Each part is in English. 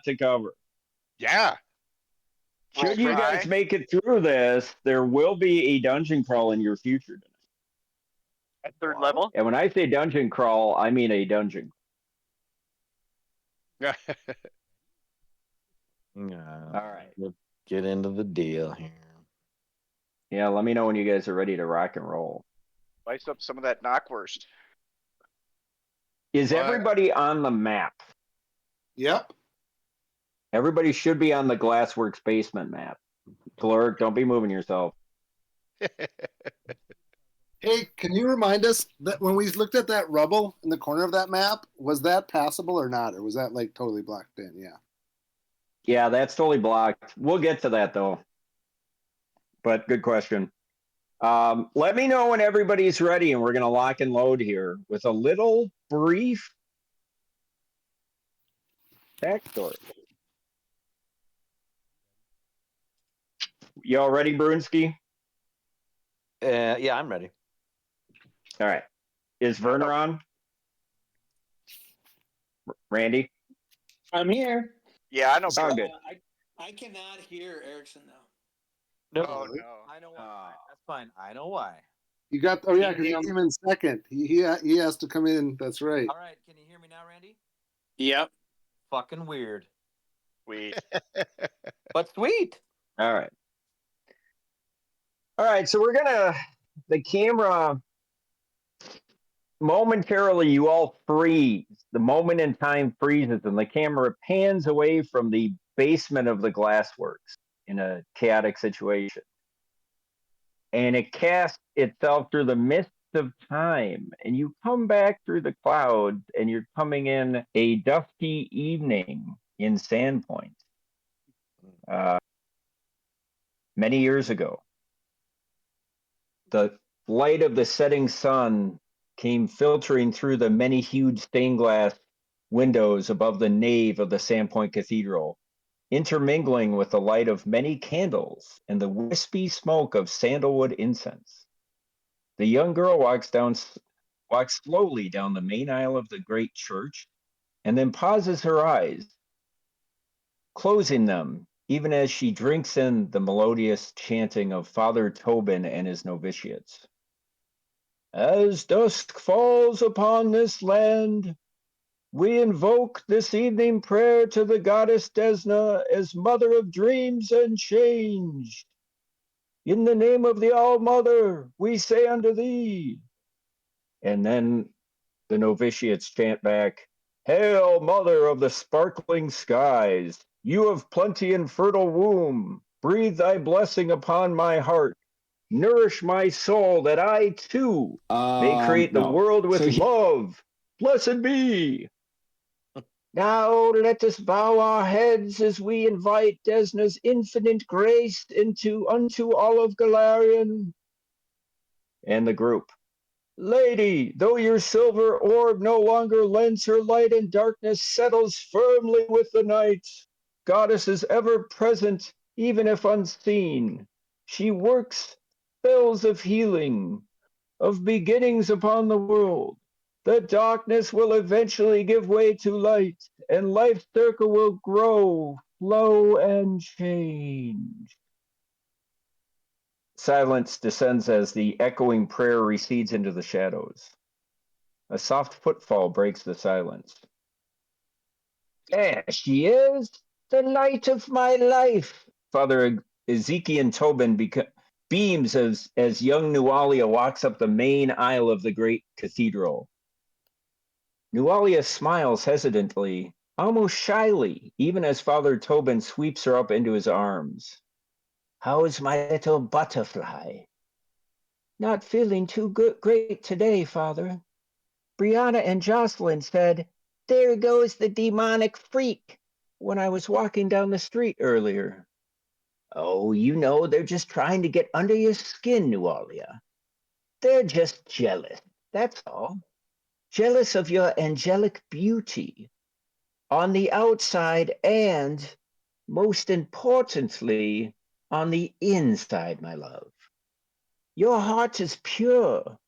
to cover. Yeah. Should Roll you guys try. make it through this, there will be a dungeon crawl in your future tonight. At third level? And when I say dungeon crawl, I mean a dungeon. Yeah. Yeah. All right. Let's get into the deal here. Yeah, let me know when you guys are ready to rock and roll. Spice up some of that knockwurst. Is What? everybody on the map? Yep. Everybody should be on the Glassworks basement map. Glurk, don't be moving yourself. Hey, can you remind us that when we looked at that rubble in the corner of that map, was that passable or not? Or was that like totally blocked in? Yeah. Yeah, that's totally blocked. We'll get to that though. But good question. Let me know when everybody's ready, and we're going to lock and load here with a little brief backstory. Y'all ready, Brunsky? Yeah, I'm ready. All right. Is Werner on? Randy? I'm here. Yeah, I know. Oh, good. I cannot hear Erickson though. No, Oh, no. I know why. That's fine. I know why. You got, oh yeah, because he came in second. He has to come in. That's right. All right, can you hear me now, Randy? Yep. Fucking weird. Sweet. But sweet. All right. All right, so we're going to, the camera, momentarily you all freeze. The moment in time freezes and the camera pans away from the basement of the Glassworks in a chaotic situation. And it casts itself through the mist of time, and you come back through the clouds, and you're coming in a dusty evening in Sandpoint. Many years ago, the light of the setting sun came filtering through the many-hued stained glass windows above the nave of the Sandpoint Cathedral, intermingling with the light of many candles and the wispy smoke of sandalwood incense. The young girl walks slowly down the main aisle of the great church, and then pauses her eyes, closing them even as she drinks in the melodious chanting of Father Tobin and his novitiates. As dusk falls upon this land, we invoke this evening prayer to the goddess Desna as mother of dreams and change. In the name of the All-Mother, we say unto thee. And then the novitiates chant back, Hail, mother of the sparkling skies, you of plenty and fertile womb, breathe thy blessing upon my heart. Nourish my soul that I, too, may create the world with love. Blessed be. Now let us bow our heads as we invite Desna's infinite grace unto all of Galarian. And the group. Lady, though your silver orb no longer lends her light and darkness settles firmly with the night, goddess is ever present, even if unseen. She works spells of healing, of beginnings upon the world. The darkness will eventually give way to light, and life's circle will grow, flow, and change. Silence descends as the echoing prayer recedes into the shadows. A soft footfall breaks the silence. There she is, the light of my life. Father Ezekiel Tobin beams as young Nualia walks up the main aisle of the great cathedral. Nualia smiles hesitantly, almost shyly, even as Father Tobin sweeps her up into his arms. How's my little butterfly? Not feeling too great today, Father. Brianna and Jocelyn said, There goes the demonic freak, when I was walking down the street earlier. Oh, you know, they're just trying to get under your skin, Nualia. They're just jealous, that's all. Jealous of your angelic beauty. On the outside and, most importantly, on the inside, my love. Your heart is pure,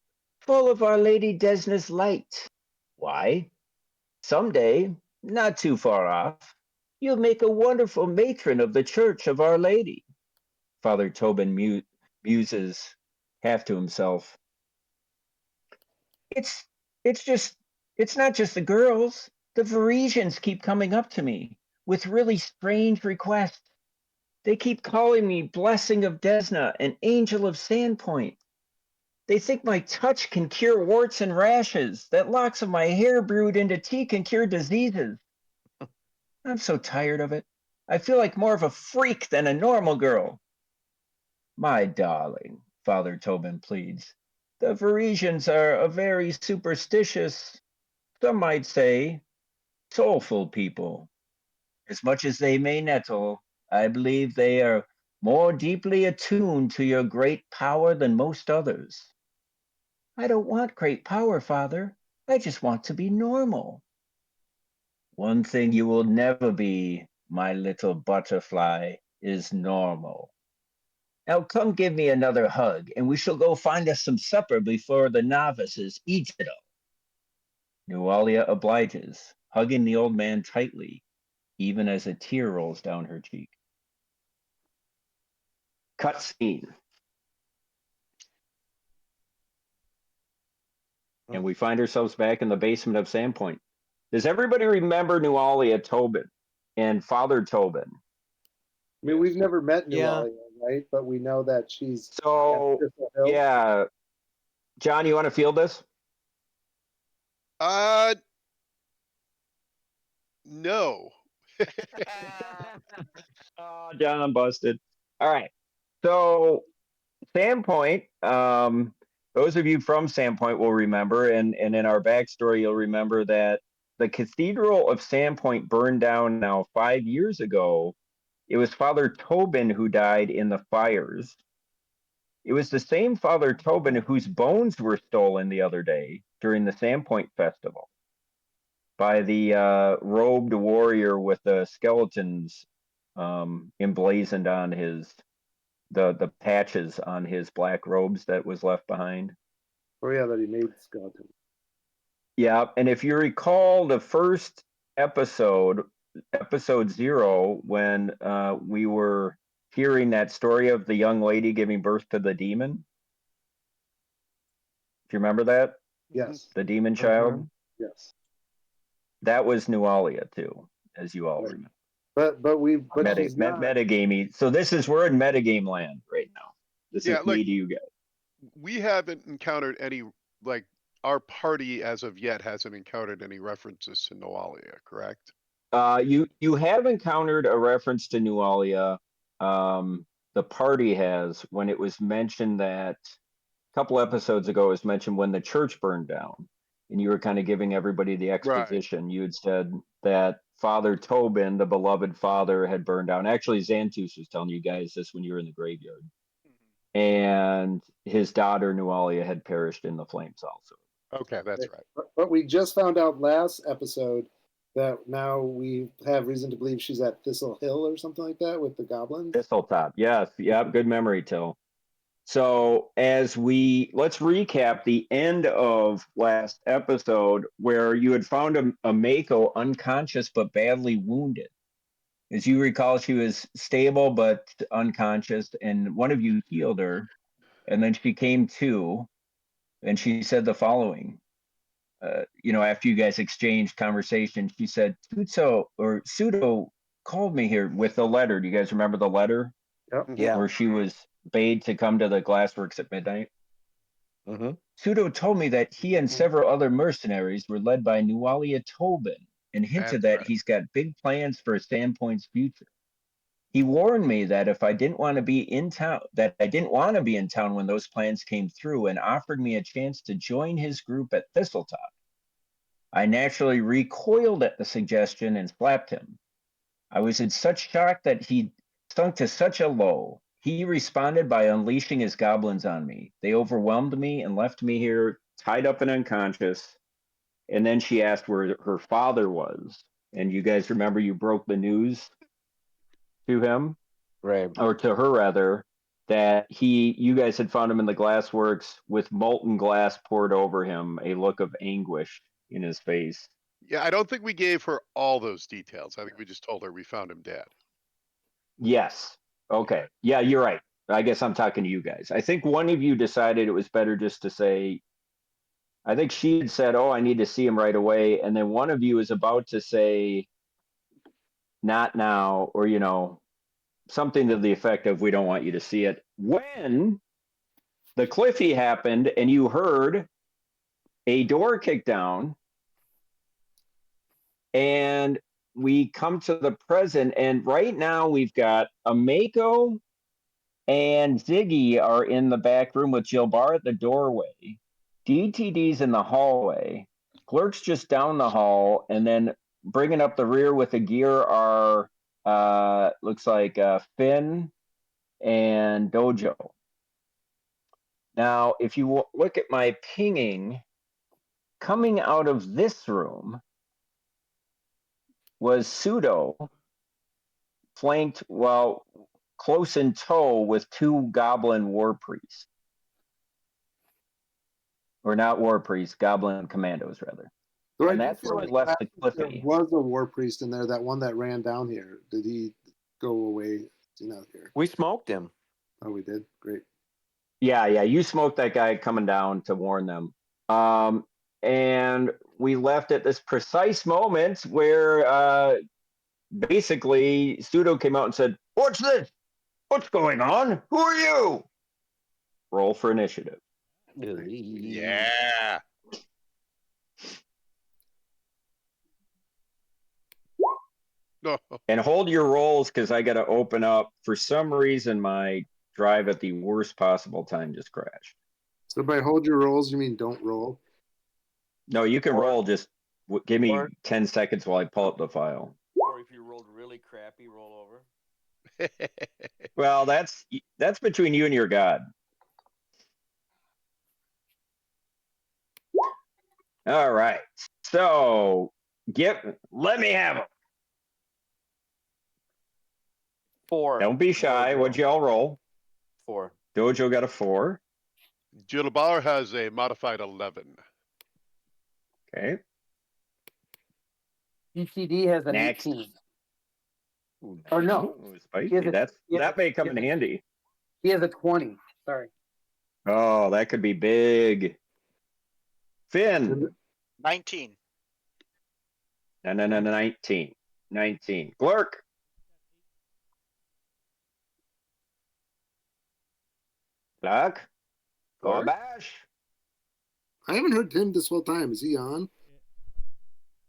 full of Our Lady Desna's light. Why? Someday, not too far off, You'll make a wonderful matron of the Church of Our Lady. Father Tobin muses half to himself. It's it's not just the girls. The Parisians keep coming up to me with really strange requests. They keep calling me Blessing of Desna and Angel of Sandpoint. They think my touch can cure warts and rashes, that locks of my hair brewed into tea can cure diseases. I'm so tired of it. I feel like more of a freak than a normal girl. My darling, Father Tobin pleads, the Parisians are a very superstitious, some might say, soulful people. As much as they may nettle, I believe they are more deeply attuned to your great power than most others. I don't want great power, Father. I just want to be normal. One thing you will never be, my little butterfly, is normal. Now come give me another hug, and we shall go find us some supper before the novices eat it all. Nualia obliges, hugging the old man tightly, even as a tear rolls down her cheek. Cut scene. And we find ourselves back in the basement of Sandpoint. Does everybody remember Nualia Tobin and Father Tobin? I mean, we've never met Yeah. Nualia, right? But we know that she's So, at Crystal Hill. yeah. John, you want to field this? No. Oh, John busted. All right. So, Sandpoint, those of you from Sandpoint will remember, and in our backstory, you'll remember that the Cathedral of Sandpoint burned down now 5 years ago. It was Father Tobin who died in the fires. It was the same Father Tobin whose bones were stolen the other day during the Sandpoint Festival by the robed warrior with the skeletons emblazoned on the patches on his black robes that was left behind. Oh yeah, that he made skeleton. Yeah, and if you recall the first episode 0, when we were hearing that story of the young lady giving birth to the demon. Do you remember that? Yes. The demon child? Yes. That was Nualia too, as you all Right. remember. But she's not. Metagamey. So we're in metagame land right now. This Yeah, is like- me to you guys. We haven't encountered any, like, our party as of yet hasn't encountered any references to Noalia, correct? You have encountered a reference to Nualia. The party has, when it was mentioned that a couple episodes ago, it was mentioned when the church burned down, and you were kind of giving everybody the exposition. You had said that Father Tobin, the beloved father, had burned down. Actually, Xantus was telling you guys this when you were in the graveyard. And his daughter Nualia had perished in the flames also. Okay, that's right. But we just found out last episode that now we have reason to believe she's at Thistle Hill or something like that with the goblins. Thistletop, yes, yep, good memory, Till. So let's recap the end of last episode where you had found a Mako unconscious but badly wounded. As you recall, she was stable but unconscious, and one of you healed her, and then she came to, and she said the following. After you guys exchanged conversation, she said, Tsuto called me here with the letter. Do you guys remember the letter? Yep. Yeah. Where she was bade to come to the glassworks at midnight? Mm-hmm. Tsuto told me that he and several other mercenaries were led by Nualia Tobin and hinted That's that right. he's got big plans for Sandpoint's future. He warned me that if I didn't want to be in town, when those plans came through, and offered me a chance to join his group at Thistletop. I naturally recoiled at the suggestion and slapped him. I was in such shock that he sunk to such a low. He responded by unleashing his goblins on me. They overwhelmed me and left me here tied up and unconscious. And then she asked where her father was. And you guys remember you broke the news to him, Right. or to her rather, that you guys had found him in the glassworks with molten glass poured over him, a look of anguish in his face. Yeah, I don't think we gave her all those details. I think we just told her we found him dead. Yes. Okay. Yeah, you're right. I guess I'm talking to you guys. I think one of you decided it was better just to say, I think she had said, oh, I need to see him right away. And then one of you is about to say, not now, or, something to the effect of, we don't want you to see it. When the Cliffy happened and you heard a door kick down, and we come to the present, and right now we've got Amako and Ziggy are in the back room with Jill Bar at the doorway. DTD's in the hallway. Clerk's just down the hall, and then bringing up the rear with the gear are looks like Finn and Dojo. Now, if you look at my pinging, coming out of this room was Tsuto, flanked, well, close in tow with 2 goblin war priests. Or not war priests, goblin commandos, rather. So I And do that's feel where we like left the last week there Cliffy. was a war priest in there, that one that ran down here. Did he go away? Is he not here? We smoked him. Oh, we did? Great. Yeah, you smoked that guy coming down to warn them. And we left at this precise moment where basically Tsuto came out and said, "What's this? What's going on? Who are you?" Roll for initiative. Yeah. No. And hold your rolls, because I got to open up. For some reason, my drive at the worst possible time just crashed. So by hold your rolls, you mean don't roll? No, you can Or- roll. Just give me or- 10 seconds while I pull up the file. Or if you rolled really crappy, roll over. Well, that's between you and your God. All right. So let me have them. 4. Don't be shy. Dojo. What'd y'all roll? 4. Dojo got a 4. Jill Bar has a modified 11. Okay. DTD has an Next. 18. Ooh, Or no, Ooh, spicy. He has a- That may come in handy. he has a 20. Sorry. Oh, that could be big. Finn. 19. No, 19. 19. Glurk. Luck. Glurk? Gorbash. I haven't heard Tim this whole time. Is he on?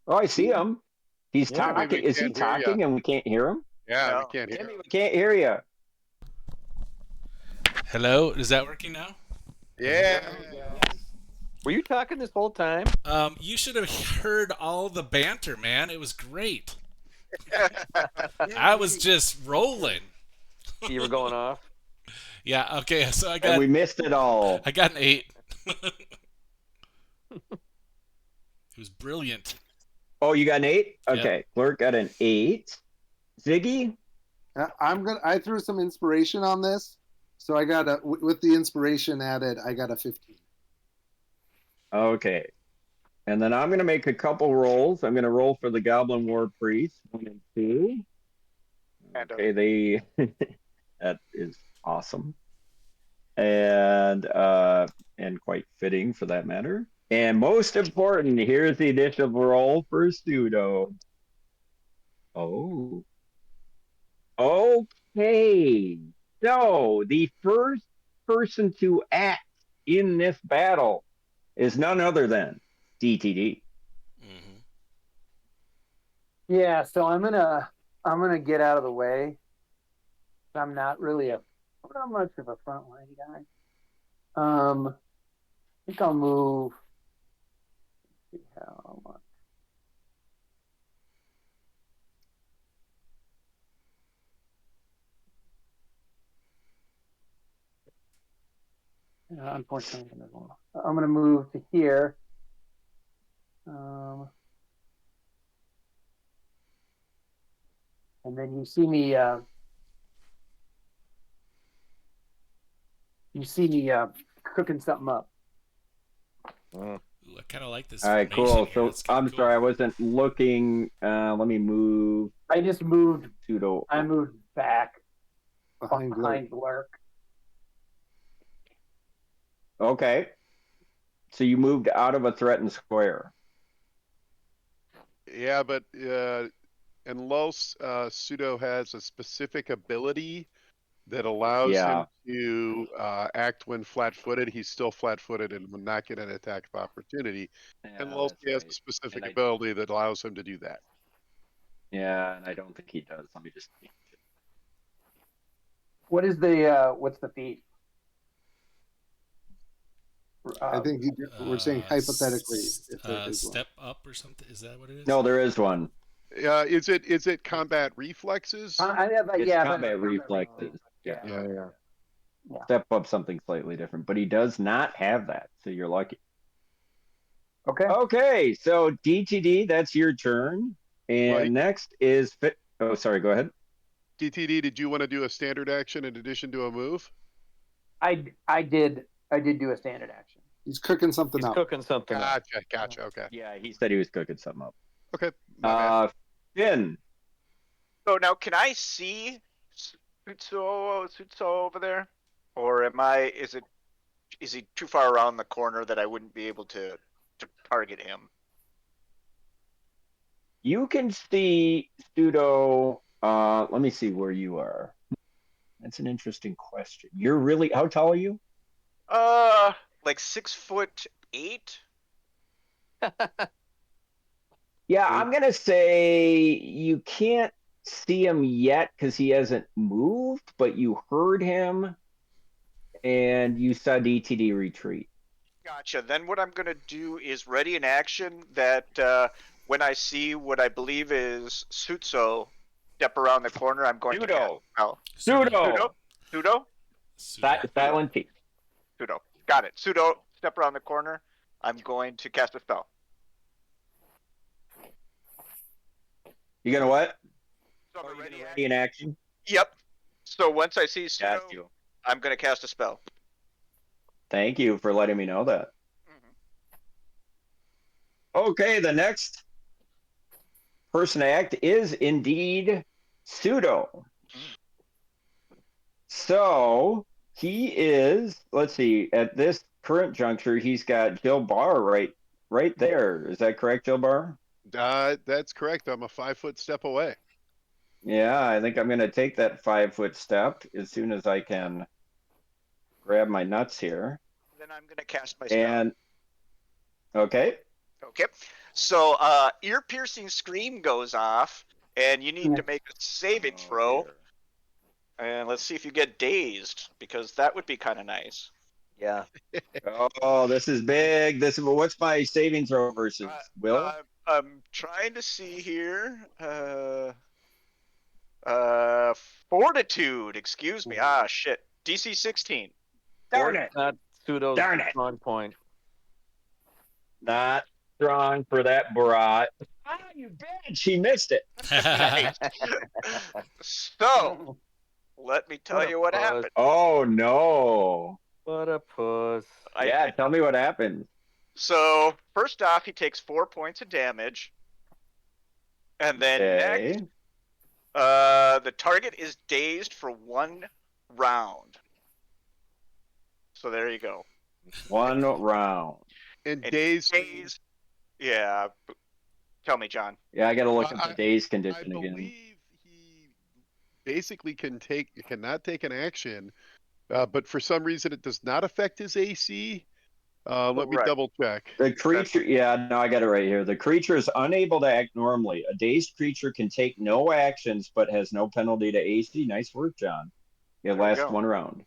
Oh, I see him. He's Yeah, talking. maybe we Is he can't hear ya. talking and we can't hear him? Yeah, No. we can't hear. Timmy, we can't hear you. Hello, is that working now? Yeah. Were you talking this whole time? You should have heard all the banter, man. It was great. I was just rolling. You were going off. Yeah. Okay. So I And got we missed it all. an 8. It was brilliant. Oh, you got an 8? Yeah. Okay. Glurk got an 8. Ziggy? I threw some inspiration on this, so I got with the inspiration added, I got a 15. Okay. And then I'm going to make a couple rolls. I'm going to roll for the Goblin War Priest. 1 and 2. Okay, that is awesome. And quite fitting for that matter. And most important, here's the initial roll for Tsuto. Oh. Okay. So the first person to act in this battle is none other than DTD. Mm-hmm. Yeah, so I'm gonna get out of the way. I'm not much of a front line guy. I think I'll move. Let's see how much. Unfortunately, I'm gonna move to here. And then you see me cooking something up. Ooh, I kind of like this All right, formation cool. here. So That's kinda I'm cool. sorry, I wasn't looking. Let me move I just moved. Tsuto. I moved back Behind Blur. behind Lurk. Okay. So you moved out of a threatened square. Yeah, but unless Pseudo has a specific ability that allows Yeah. him to act when flat-footed, he's still flat-footed and will not get an attack of opportunity. Yeah, Unless that's he has a right. specific And I- ability that allows him to do that. Yeah, and I don't think he does. Let me just. What is the what's the feat? I think we're saying hypothetically if there is one. Step up or something. Is that what it is? No, there is one. Is it combat reflexes? It's yeah, combat reflexes. Yeah. Yeah. Step up something slightly different, but he does not have that. So you're lucky. Okay. Okay, so DTD, that's your turn. And Well, next is fit. Oh, sorry, go ahead. DTD, did you want to do a standard action in addition to a move? I did do a standard action. He's cooking something He's up. cooking something up. Gotcha. Okay. Yeah, he said he was cooking something up. Okay. My bad. Finn. So now, can I see Tsuto over there, or is he too far around the corner that I wouldn't be able to target him? You can see Pseudo. Let me see where you are. That's an interesting question. You're really, how tall are you? Like 6'8". Yeah, I'm gonna say you can't see him yet because he hasn't moved, but you heard him and you saw DTD retreat. Gotcha. Then what I'm gonna do is ready an action that when I see what I believe is Tsuto step around the corner, I'm going to cast spell. Pseudo. Pseudo. Silent T. Pseudo. Got it. Pseudo step around the corner. I'm going to cast a spell. You gonna what? So I'm ready Ready in action? Yep. So once I see Pseudo, Got you. I'm going to cast a spell. Thank you for letting me know that. Okay, the next person to act is indeed Pseudo. So he is, let's see, at this current juncture, he's got Jill Barr right there. Is that correct, Jill Barr? That's correct. I'm a 5-foot step away. Yeah, I think I'm going to take that 5-foot step as soon as I can grab my nuts here. Then I'm going to cast my spell. And, okay. Okay. So ear-piercing scream goes off, and you need to make a saving throw. Dear. And let's see if you get dazed, because that would be kind of nice. Yeah. Oh, this is big. What's my saving throw versus Will? I'm trying to see here. Fortitude. Excuse me. Ah, shit. DC 16. Darn it. Not Pseudo's Darn it. strong point. Not strong for that brat. Ah, you bitch. She missed it. So, let me tell you what happened. Oh, no. What a puss. Yeah, tell me what happened. So, first off, he takes 4 points of damage. And then next, the target is dazed for 1 round. So there you go. 1 round. And dazed. Yeah. Tell me, John. Yeah, I got to look at the daze condition I again. believe he basically cannot take an action, but for some reason it does not affect his AC. Let me double check. The creature, yeah, no, I got it right here. The creature is unable to act normally. A dazed creature can take no actions but has no penalty to AC. Nice work, John. It lasts 1 round.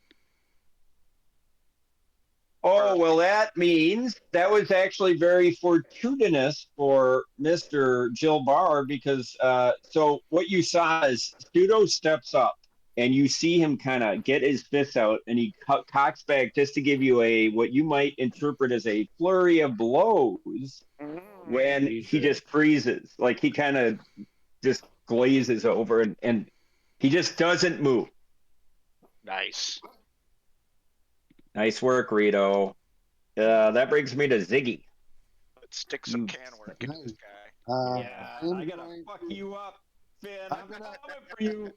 Oh, well, that means that was actually very fortuitous for Mr. Jill Barr because so what you saw is Pseudo steps up and you see him kind of get his fists out and he cocks back just to give you what you might interpret as a flurry of blows when he just freezes. Like he kind of just glazes over and he just doesn't move. Nice. Nice work, Rito. That brings me to Ziggy. stick some can work into this guy. Yeah, I gotta fuck you up, Finn. I'm coming for you.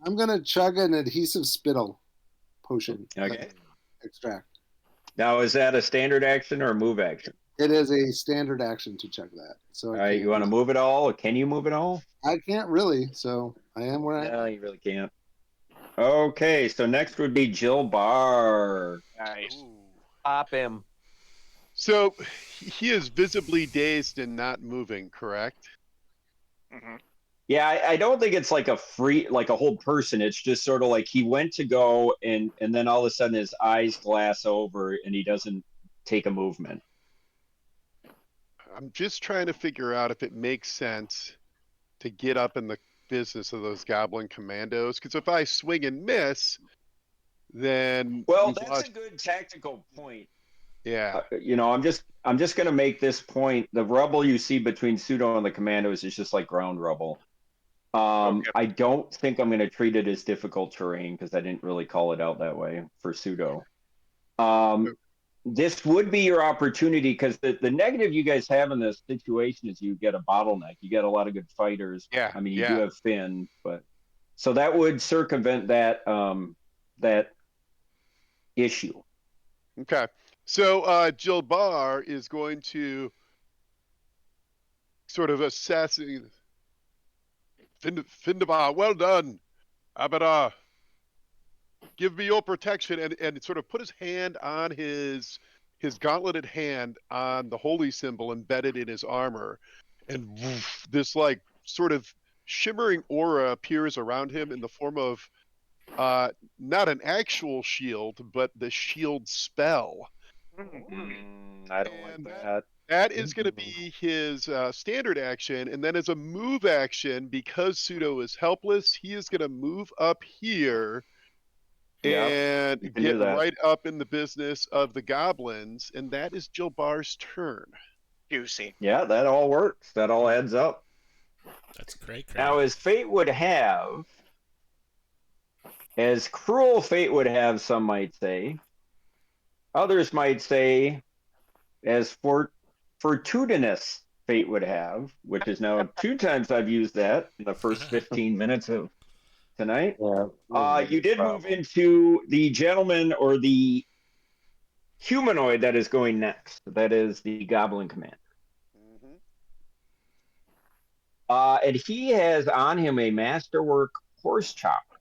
I'm gonna chug an adhesive spittle potion. Okay. Extract. Now, is that a standard action or a move action? It is a standard action to chug that. So All right, you want to move it all? Can you move it all? I can't really, so I am where I am. No, you really can't. Okay, so next would be Jill Barr. Nice. Pop him. So he is visibly dazed and not moving, correct? Mm-hmm. Yeah, I don't think it's like a whole person. It's just sort of like he went to go and then all of a sudden his eyes glass over and he doesn't take a movement. I'm just trying to figure out if it makes sense to get up in the business of those goblin commandos. Because if I swing and miss, then that's a good tactical point. Yeah. I'm just gonna make this point. The rubble you see between Tsuto and the commandos is just like ground rubble. Okay. I don't think I'm gonna treat it as difficult terrain because I didn't really call it out that way for Tsuto. This would be your opportunity because the negative you guys have in this situation is you get a bottleneck. You get a lot of good fighters. Yeah. I mean, you do have Finn, but so that would circumvent that that issue. Okay. So Jill Barr is going to sort of assess Findabar, well done. Abada, give me your protection, and sort of put his hand on his gauntleted hand on the holy symbol embedded in his armor, and woof, this like sort of shimmering aura appears around him in the form of not an actual shield, but the shield spell. I don't like that. That is going to be his standard action, and then as a move action, because Tsuto is helpless, he is going to move up here and get right up in the business of the goblins, and that is Jill Barr's turn. Juicy. Yeah, that all works. That all adds up. That's great. Now, as fate would have, as cruel fate would have, some might say, others might say, as fortuitous fate would have, which is now 2 times I've used that in the first 15 minutes of tonight. You did move into the gentleman or the humanoid that is going next. That is the Goblin Commander. And he has on him a masterwork horse chopper.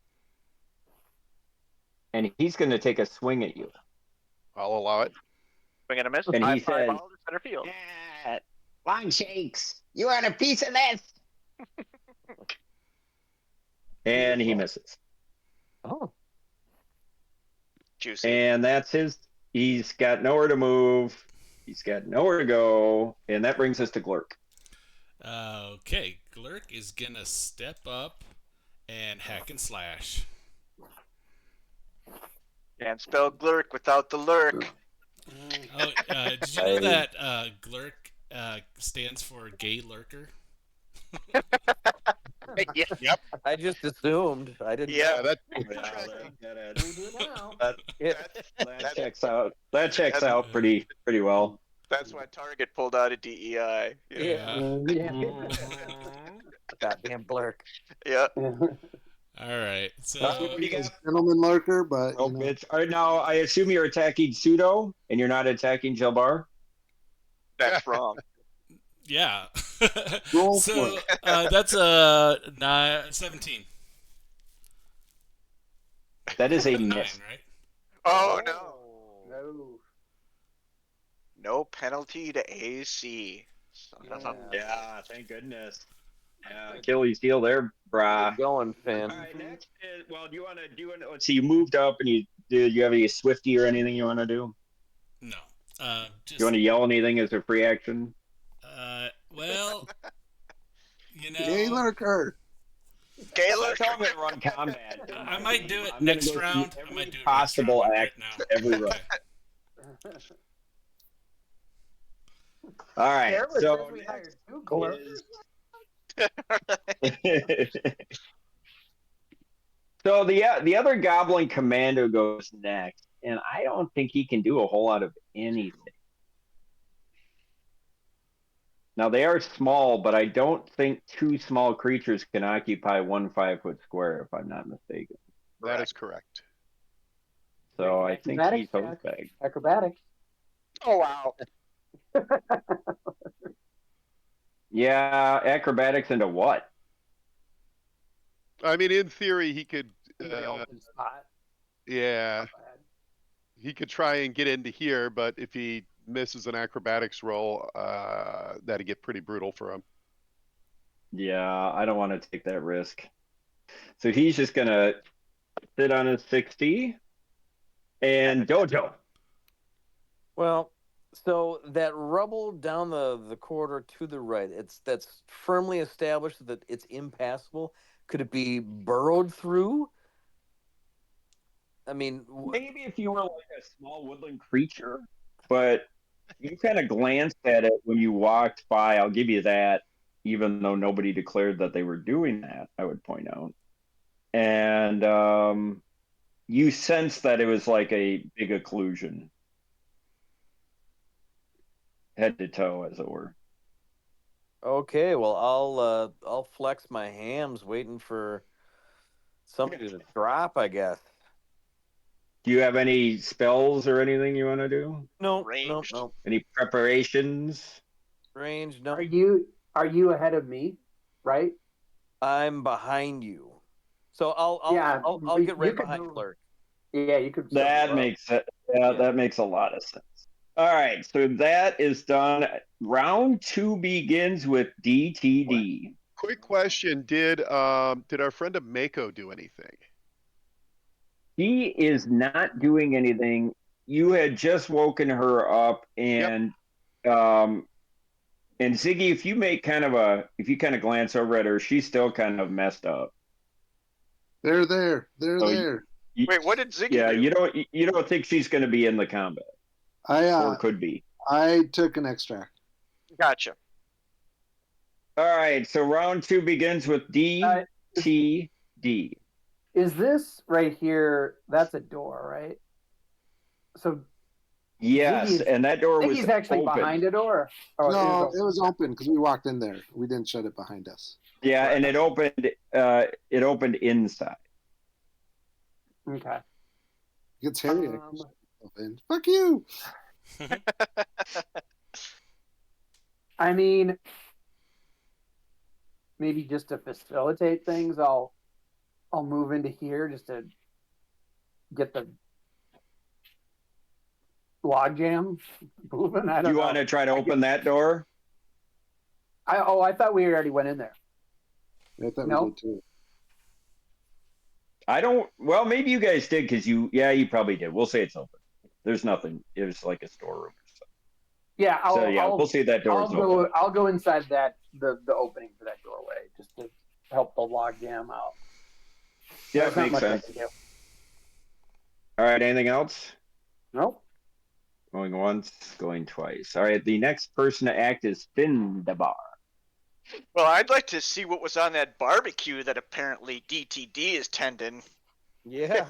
And he's going to take a swing at you. I'll allow it. Swing and a miss. And he says, to center field. long shakes. You want a piece of this? And he misses. Oh. Juicy. And that's his. He's got nowhere to move. He's got nowhere to go. And that brings us to Glurk. Okay, Glurk is going to step up and hack and slash. Can't spell Glurk without the lurk. Oh, did you know that Glurk stands for gay lurker? Yep. I just assumed. I didn't. Yeah, that checks out. That checks out pretty well. That's why Target pulled out of DEI. Goddamn Glurk. Yeah. All right. So Gentleman lurker, but All right, now I assume you're attacking Tsuto and you're not attacking Jill Barr. That's wrong. yeah. Roll So that's a 17. That is a 9, miss. right? Oh no. No. No penalty to AC. Yeah, thank goodness. Yeah, Achilles heel there, brah. Keep going, Finn. All right, next is, well, do you want to do it? Let's see, you moved up and you have any swifty or anything you want to do? No. Just, You want to yell anything as a free action? Well, you know. Gay lurker. Gaylor. That's how I'm going to run combat. I might do it I'm gonna next go round. through I might every do it possible next round, act right now. every run. All right, Sarah so says we hired 2 Glurks. So the other Goblin Commando goes next, and I don't think he can do a whole lot of anything. Now they are small, but I don't think two small creatures can occupy 1 5-foot square, if I'm not mistaken. That is correct. So I think he's Acrobatics check. hosebag. Acrobatics. Oh wow. Yeah, acrobatics into what? I mean, in theory, he could. Into the open spot. Yeah, Not bad. he could try and get into here, but if he misses an acrobatics roll, that'd get pretty brutal for him. Yeah, I don't want to take that risk. So he's just gonna sit on his 60 and Dojo. Well, so that rubble down the corridor to the right, that's firmly established that it's impassable. Could it be burrowed through? I mean, Maybe if you were like a small woodland creature, but you kind of glanced at it when you walked by. I'll give you that, even though nobody declared that they were doing that, I would point out. And you sense that it was like a big occlusion, head to toe, as it were. okay, well, I'll flex my hams, waiting for somebody to drop, I guess. Do you have any spells or anything you want to do? No, Ranged. no. Any preparations? Range, no. Are you ahead of me? Right? I'm behind you, so I'll you get right could behind move. Clerk. Yeah, you could. still That move up. makes it. Yeah, Yeah. that makes a lot of sense. All right, so that is done. Round 2 begins with DTD. Quick question: Did our friend of Mako do anything? He is not doing anything. You had just woken her up, and Ziggy, if you kind of glance over at her, she's still kind of messed up. They're there. They're So there. Wait, what did Ziggy Yeah, do? you don't think she's going to be in the combat, or could be. I took an extract. Gotcha. All right, so round 2 begins with DTD. Is this right here? That's a door, right? So Yes, Ziggy's- and that door was Ziggy's actually open. behind a door. Or No, is it was open because we walked in there. We didn't shut it behind us. Yeah, and it opened. It opened inside. Okay. It's Harry. I can shut myself in. Fuck you. I mean, maybe just to facilitate things, I'll move into here just to get the logjam moving. I Do don't you know. want to try to open that door? I thought we already went in there. I thought No. we did too. I don't. Well, maybe you guys did because you probably did. We'll say it's open. There's nothing. It was like a storeroom or something. Yeah, We'll see that door's open. I'll go inside that the opening for that doorway just to help the logjam out. Yeah, There's not makes much I sense. can do. All right. Anything else? Nope. Going once, going twice. All right. The next person to act is Findabar. Well, I'd like to see what was on that barbecue that apparently DTD is tending. Yeah.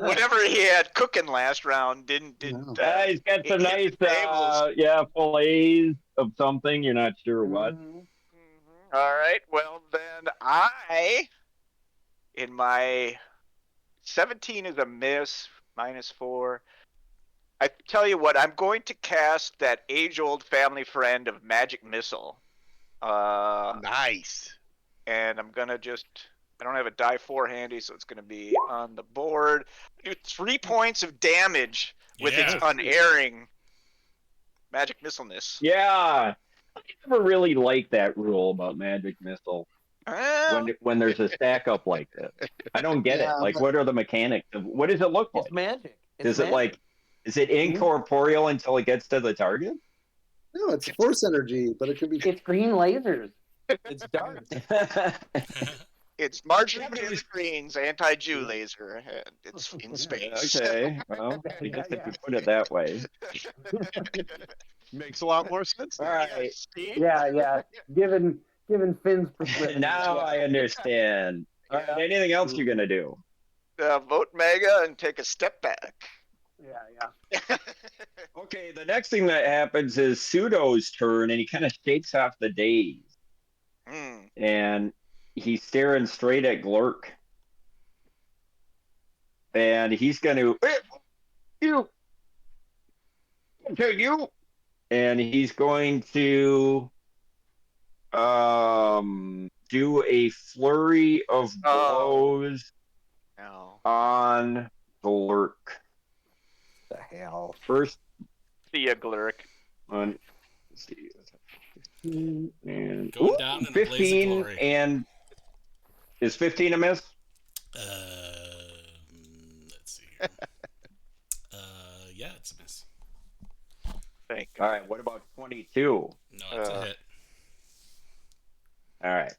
Whatever he had cooking last round didn't. He's got some hit nice, the tables. fillets of something. You're not sure what. All right. Well, then I, in my 17 is a miss, -4. I tell you what, I'm going to cast that age-old family friend of Magic Missile. Nice. And I'm gonna I don't have a die 4 handy, so it's gonna be on the board. Do 3 points of damage with its Yeah. unerring magic missileness. Yeah. I never really liked that rule about Magic Missile when there's a stack up like that. I don't get it. Yeah, Like, but- what are the mechanics of what does it look like? It's magic. Is it incorporeal until it gets to the target? No, it's force energy, but it could be. It's green lasers. It's dark. It's Marjorie Yeah, but it Taylor was- Greene's anti-Jew laser. And it's in space. Okay, well, I guess if you put it that way. Makes a lot more sense. All right. See? Yeah. Given Finn's prescription. Now I understand. All right, anything else you're gonna do? Vote Mega and take a step back. Yeah. Okay, the next thing that happens is Tsuto's turn, and he kind of shakes off the daze, and he's staring straight at Glurk, and he's going to you, and he's going to do a flurry of blows on Glurk. The hell. First, See ya, Glurk. on. Let's see. And Going down in a blaze of 15, glory. and is 15 a miss? Let's see. Here. Yeah, it's a miss. Thank All right. What about 22? No, it's a hit. All right.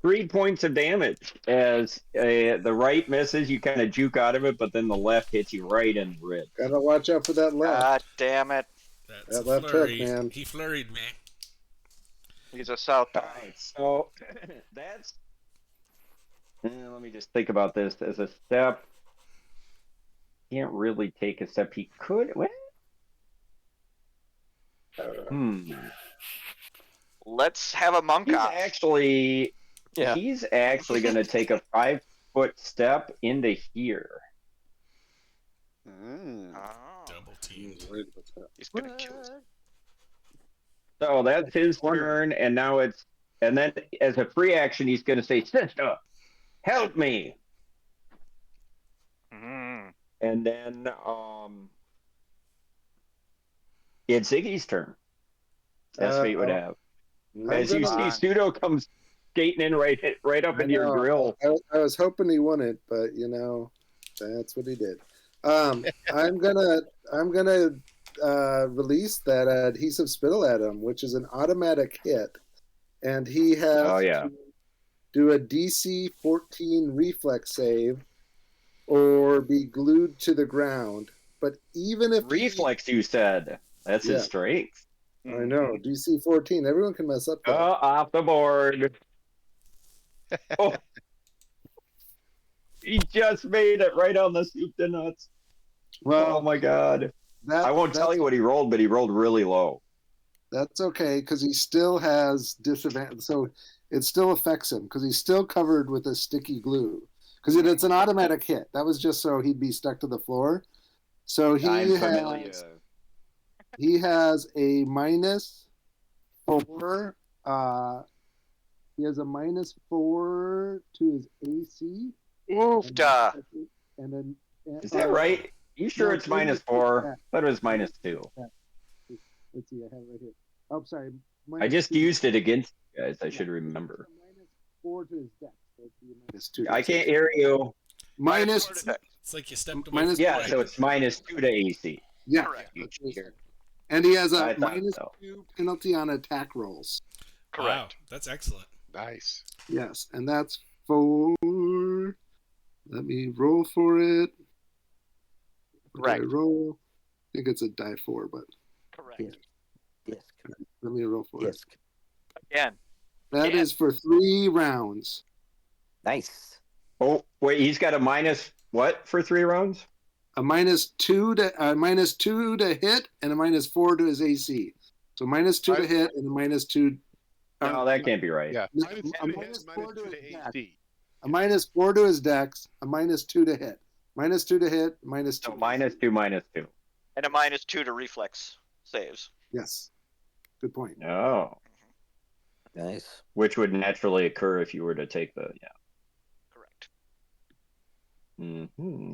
3 points of damage as the right misses. You kind of juke out of it, but then the left hits you right in the ribs. Gotta watch out for that left. God damn it. That's That a left flurry. hook, man. He flurried me. He's a southpaw. All right. So that's. Let me just think about this as a step. Can't really take a step. He could. What? Let's have a monk He's off. actually. Yeah. He's actually going to take a 5-foot step into here. Double teamed. He's gonna kill us. So that's his turn, and now it's. And then as a free action, he's going to say, "Sister, help me." And then it's Iggy's turn. As fate would have. As you see, Tsuto comes skating in right up into your grill. I was hoping he wouldn't, but that's what he did. I'm gonna release that adhesive spittle at him, which is an automatic hit, and he has to do a DC 14 reflex save or be glued to the ground. But even if reflex, you said that's his strength. I know, DC 14. Everyone can mess up. Off the board. Oh, he just made it right on the soup to nuts. Well, oh my god! I won't tell you what he rolled, but he rolled really low. That's okay because he still has disadvantage, so it still affects him because he's still covered with a sticky glue. Because it's an automatic hit. That was just so he'd be stuck to the floor. So he has a -4. He has a -4 to his AC. Oofda. And then is that right? You sure it's -4? I thought it was -2. Let's see, I have it right here. Oh, sorry. I just used it against you guys. I should remember. -4 to his deck. So I can't hear you. It's like you stepped away. So it's -2 to AC. Yeah. Correct. And he has a -2 penalty on attack rolls. Correct. Wow, that's excellent. Nice. Yes, and that's 4. Let me roll for it. Correct. I roll. I think it's a die 4, but. Correct. Yes. Let me roll for it. Again. That is for 3 rounds. Nice. Oh wait, he's got a minus what for 3 rounds? A -2 to hit and a -4 to his AC. So -2 to hit and a -2. No, that can't be right. Yeah. A -4 to his AC. A -4 to his dex. A -2 to hit. -2 to hit. -2. So -2. And a -2 to reflex saves. Yes. Good point. Oh. Nice. Which would naturally occur if you were to take the Correct.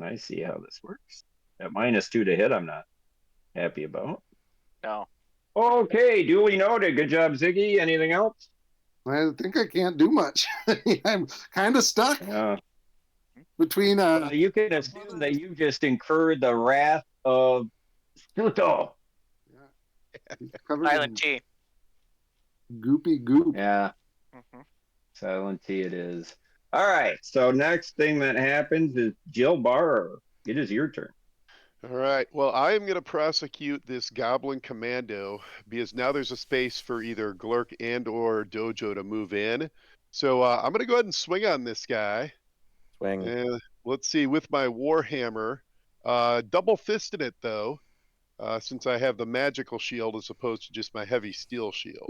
I see how this works. At -2 to hit, I'm not happy about. No. Okay, duly noted. Good job, Ziggy. Anything else? I think I can't do much. I'm kind of stuck between. You can assume that you just incurred the wrath of Tsuto. Silent T. Goopy goop. Yeah. Silent T it is. All right. So next thing that happens is Jill Barr. It is your turn. All right. Well, I am going to prosecute this Goblin Commando because now there's a space for either Glurk and or Dojo to move in. So I'm going to go ahead and swing on this guy. Swing. And let's see, with my Warhammer, Double fisted it though, since I have the magical shield as opposed to just my heavy steel shield.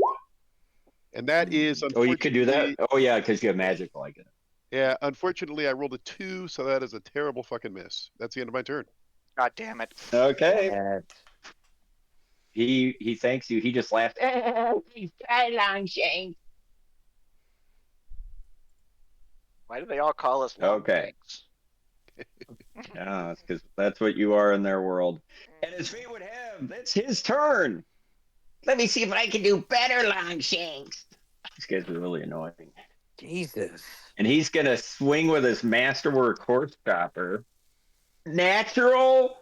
And that is Oh, you could do that? unfortunately, Oh, yeah, because you have magical. I get it. yeah, unfortunately I rolled a 2, so that is a terrible fucking miss. That's the end of my turn. God damn it. Okay. That- He thanks you. He just laughed. Why do they all call us Okay. Yeah, it's because that's what you are in their world. And as fate would have, that's his turn. Let me see if I can do better, Longshanks. These guys are really annoying. Jesus. And he's gonna swing with his masterwork horse chopper. Natural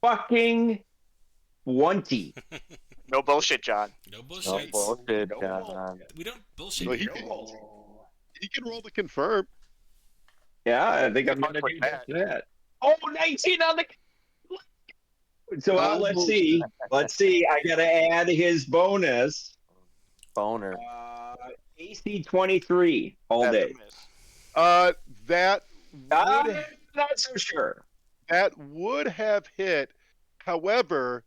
fucking 20. No bullshit, John. No No bullshit. bullshit, No John. We don't bullshit Well, here. he can roll to confirm. Yeah, I think I'm Good luck gonna with do that. that. Oh, 19 on the. So let's see. Let's see. I gotta add his bonus. Boner. AC 23 all That's day. a miss. That would Not so sure. that would have hit. However,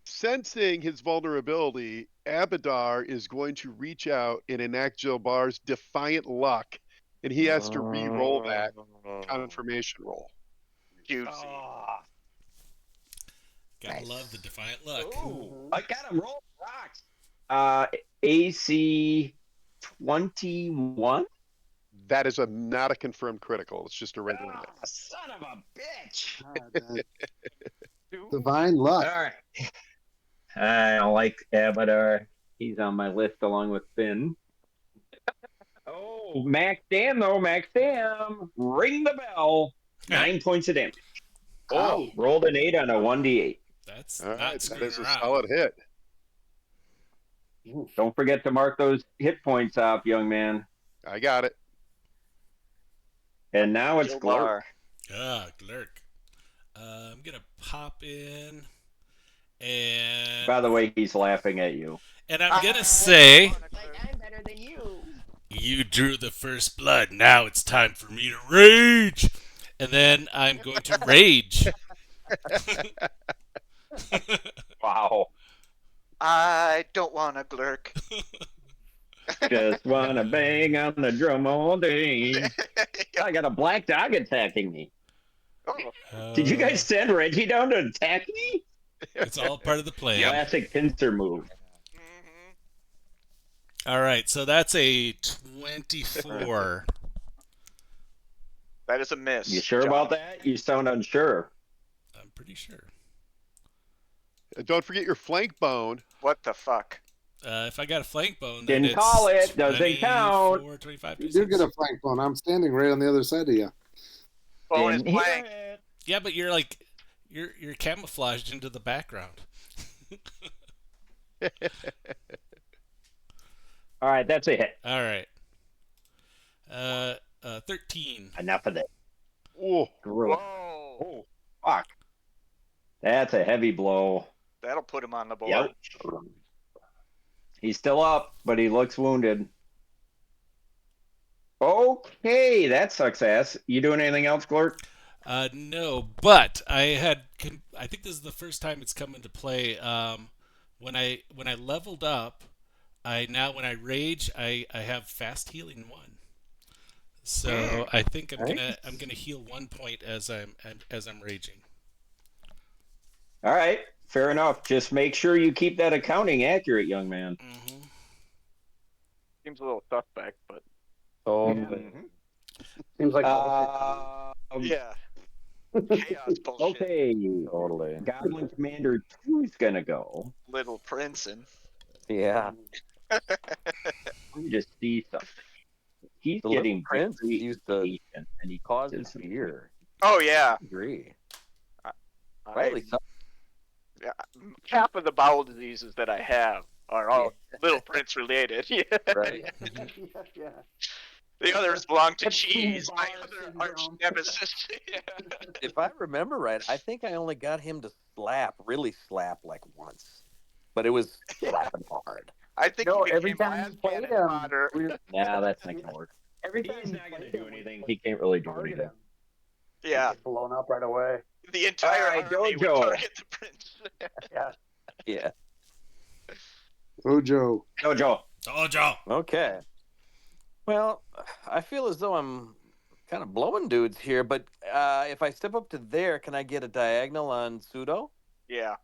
sensing his vulnerability, Abadar is going to reach out and enact Jilbar's Defiant Luck, and he has to re-roll that confirmation roll. Juicy. Gotta Nice. love the defiant luck. Ooh, I got him roll rocks. AC 21. That is not a confirmed critical. It's just a regular hit. Son of a bitch. Divine luck. All right. I don't like Abadar. He's on my list along with Finn. Oh, Max Dam though. Max Dam. Ring the bell. 9 points of damage. Oh, Rolled an 8 on a 1d8. That's all not right. That screwing is a around. solid hit. Don't forget to mark those hit points off, young man. I got it. And now it's Glurk. Glurk. I'm gonna pop in, and By the way, he's laughing at you. I'm gonna say, I'm better than you. you drew the first blood. Now it's time for me to rage, and then I'm going to rage. Wow. I don't want to glurk. Just wanna bang on the drum all day. I got a black dog attacking me. Oh, Did you guys send Reggie down to attack me? It's all part of the plan. Classic pincer move. All right, so that's a 24. that is a miss. You sure John. about that? You sound unsure. I'm pretty sure. Don't forget your flank bone. What the fuck? If I got a flank bone, then Didn't it's call it. Doesn't count. 25, You do get a flank bone. I'm standing right on the other side of you. Bone is Didn't hear blank. it. Yeah, but you're like you're camouflaged into the background. All right, that's a hit. All right. 13. Enough of that. Oh, Gross. Whoa. Oh, fuck. That's a heavy blow. That'll put him on the board. Yep. He's still up, but he looks wounded. Okay, that sucks ass. You doing anything else, Glurk? No, but I think this is the first time it's come into play. When I leveled up, when I rage, I have fast healing 1. So I think I'm gonna heal 1 point as I'm raging. All right, fair enough. Just make sure you keep that accounting accurate, young man. Mm-hmm. Seems a little suspect, but Seems like yeah. Chaos bullshit. Okay, Totally. Goblin Commander 2's gonna go. Little Princin. Yeah. Let me just see something. He's The getting little prince very used to patient, and he cause does some- fear. Oh yeah. I agree. I- Rightly so. half of the bowel diseases that I have are all Little Prince related. Yeah. Right. yeah. The others belong to That's cheese, my Bar other syndrome. arch nemesis. If I remember right, I think I only got him to really slap like once. But it was slapping hard. I think No, he every became time last you played cannon him, fodder. Yeah, that's not gonna work. every time He's you not gonna played do him, anything. He can't really do target anything. him, Yeah. he'd get blown up right away. The entire army would target the prince. Yeah. Ojo. Dojo. Okay. Well, I feel as though I'm kind of blowing dudes here, but if I step up to there, can I get a diagonal on Tsuto? Yeah.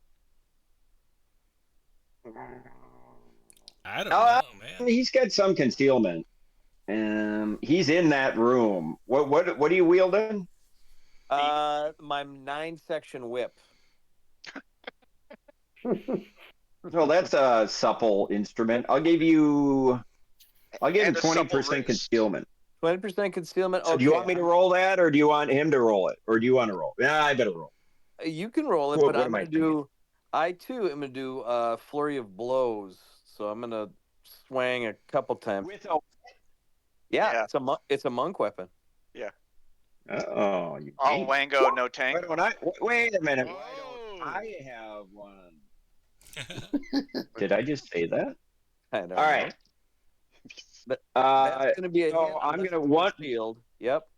I don't know, man. He's got some concealment. He's in that room. What are you wielding? My 9-section whip. Well, that's a supple instrument. I'll give you And a supple 20% wrist. concealment. 20% concealment. So Okay. do you want me to roll that, or do you want him to roll it, or do you want to roll? Yeah, I better roll. You can roll it, What but I'm am I going to do. I too am going to do flurry of blows. So I'm going to swing a couple times. Yeah. It's a monk weapon. Oh, you All ain't. Wango, no tank. Wait a minute. Why Whoa. don't I have one? Did I just say that? I don't All know. right. But that's going to be a so hit I'm unless gonna it's one. shield. Yep.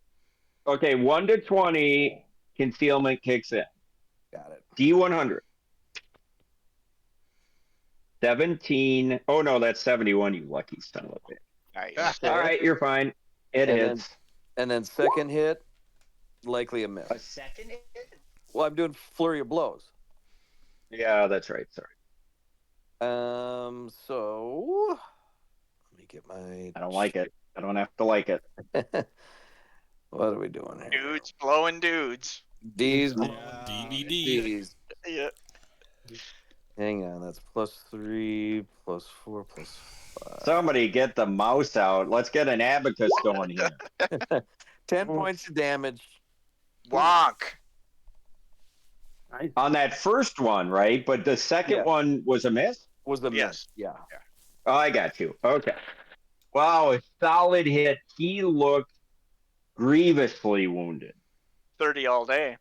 Okay, 1 to 20 concealment kicks in. Got it. D100. 17. Oh no, that's 71. You lucky son of a bitch. Nice. All right, you're fine. It And hits. And then second hit, likely a miss. A second hit? Well, I'm doing flurry of blows. Yeah, that's right. Sorry. So let me get my. I don't like it. I don't have to like it. What are we doing here? Dudes blowing dudes. D's. DVD. D's. Yeah. Hang on, that's +3, +4, +5. Somebody get the mouse out. Let's get an abacus going here. 10 points of damage. Wonk. On that first one, right? But the second one was a miss? Was the Yes. miss. Yeah. Oh, I got you. Okay. Wow, a solid hit. He looked grievously wounded. 30 all day.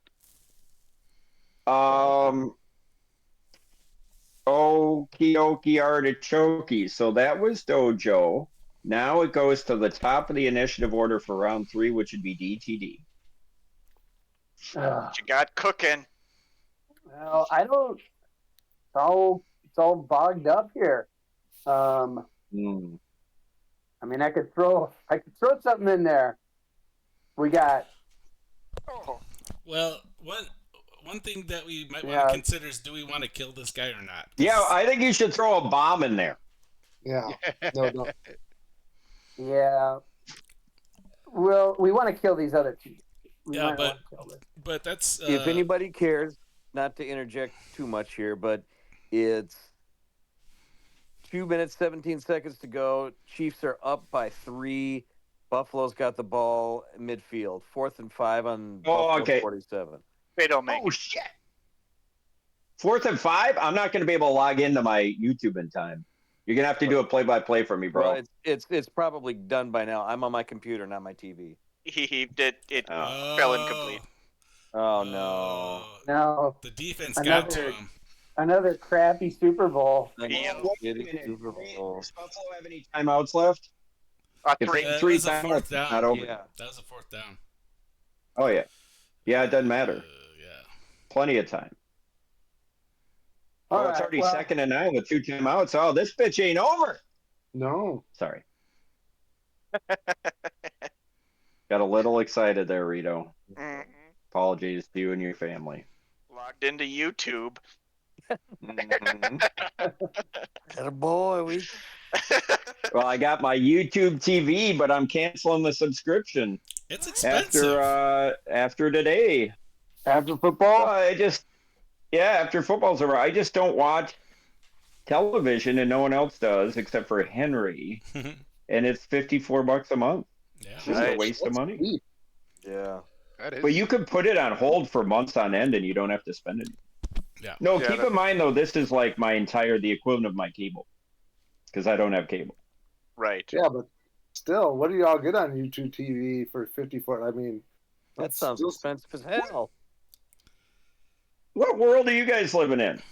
Okie dokie artichoke. So that was Dojo. Now it goes to the top of the initiative order for round 3, which would be DTD. What you got cooking? Well, I don't. It's all bogged up here. I mean, I could throw something in there. We got. Well, one thing that we might want to consider is, do we want to kill this guy or not? Yeah, I think you should throw a bomb in there. Yeah. No. Yeah. Well, we want to kill these other two. Yeah, but that's if anybody cares, not to interject too much here, but it's 2 minutes 17 seconds to go. Chiefs are up by 3. Buffalo's got the ball midfield. 4th and 5 on Buffalo 47. They don't make it. Shit. 4th and 5? I'm not going to be able to log into my YouTube in time. You're going to have to do a play-by-play for me, bro. Well, it's probably done by now. I'm on my computer, not my TV. He did. It fell incomplete. Oh, no. No. The defense got to him. Another crappy Super Bowl. Super Bowl. Does Buffalo have any timeouts left? 3. That was a 4th down. Not over. Yeah. That was a 4th down. Oh, yeah. Yeah, it doesn't matter. Yeah. Plenty of time. All it's right, already well, 2nd and 9 with 2 timeouts. Oh, this bitch ain't over. No. Sorry. Got a little excited there, Rito. Mhm. Apologies to you and your family. Logged into YouTube. Boy, Well, I got my YouTube TV, but I'm canceling the subscription. It's expensive. After today. After football? After football's over. I just don't watch television, and no one else does except for Henry. And it's $54 a month. Yeah. It's just a waste of money. Deep. Yeah. But you could put it on hold for months on end, and you don't have to spend it. Yeah. No, keep in mind though, this is like the equivalent of my cable, because I don't have cable. Right. Yeah, but still, what do y'all get on YouTube TV for 54? I mean, That sounds expensive as hell. What world are you guys living in?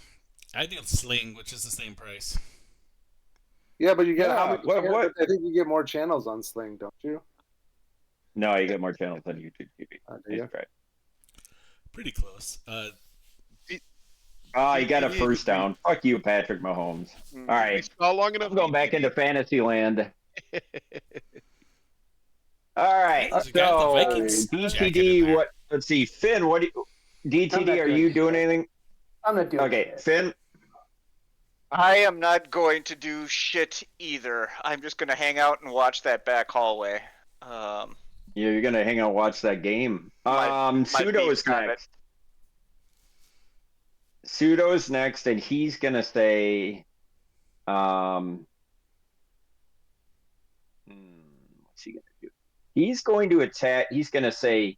I do Sling, which is the same price. Yeah, but you get how many? What? I think you get more channels on Sling, don't you? No, you get more channels on YouTube TV. Do you? Right. Pretty close. Oh, you got a DTD, first down. Fuck you, Patrick Mahomes. All We right, saw long enough. I'm going back into fantasy land. All right, There's a guy with the so Vikings jacket in DTD, there. what? Let's see, Finn. What? I'm DTD, not are doing you doing shit. anything? I'm not doing Okay, shit. Finn. I am not going to do shit either. I'm just gonna hang out and watch that back hallway. Yeah, you're gonna hang out and watch that game. My Pseudo beef is comment. next. Pseudo's next, and he's gonna say, what's he gonna do? He's going to attack. He's gonna say,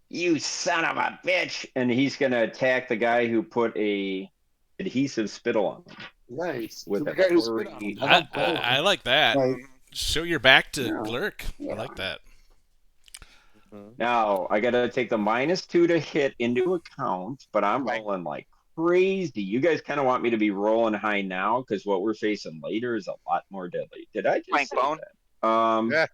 "You son of a bitch," and he's gonna attack the guy who put a adhesive spittle on him. Nice. With the a guy who spit on furry- him. I like that. Like, Show your back to Yeah. Glurk. Yeah. I like that. Now I gotta take the -2 to hit into account, but I'm rolling like crazy. You guys kind of want me to be rolling high now because what we're facing later is a lot more deadly. Did I just Flank say bone. that?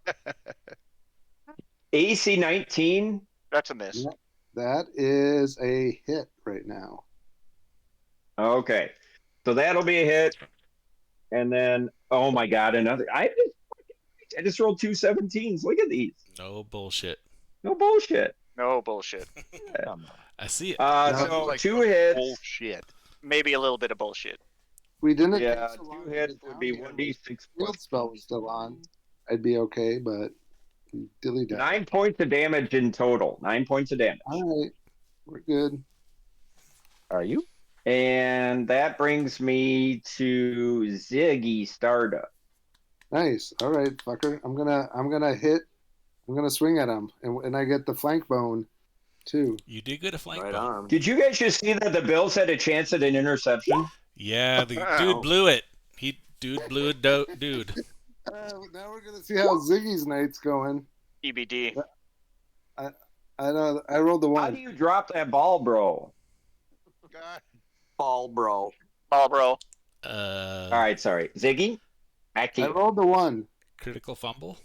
AC 19. That's a miss. Yeah. That is a hit right now. Okay, so that'll be a hit, and then oh my god, another. I just rolled 2 17s. Look at these. No bullshit. No bullshit. No bullshit. I see it. So like 2 hits. Bullshit. Maybe a little bit of bullshit. We didn't. Yeah, take so long 2 to hits get would down be here. 1d6. Field spell was still on. I'd be okay, but dilly dally. 9 points of damage in total. 9 points of damage. All right, we're good. Are you? And that brings me to Ziggy Stardust. Nice. All right, fucker. I'm gonna hit. I'm gonna swing at him, and I get the flank bone, too. You did good a flank Right bone. on. Did you guys just see that the Bills had a chance at an interception? Yeah, the dude blew it. Dude blew it, dude. Now we're gonna see how Ziggy's night's going. EBD. I know. I rolled the How one. do you drop that ball, bro? Ball, bro. Ball, bro. All right, sorry. Ziggy? I Active. rolled the one. Critical fumble.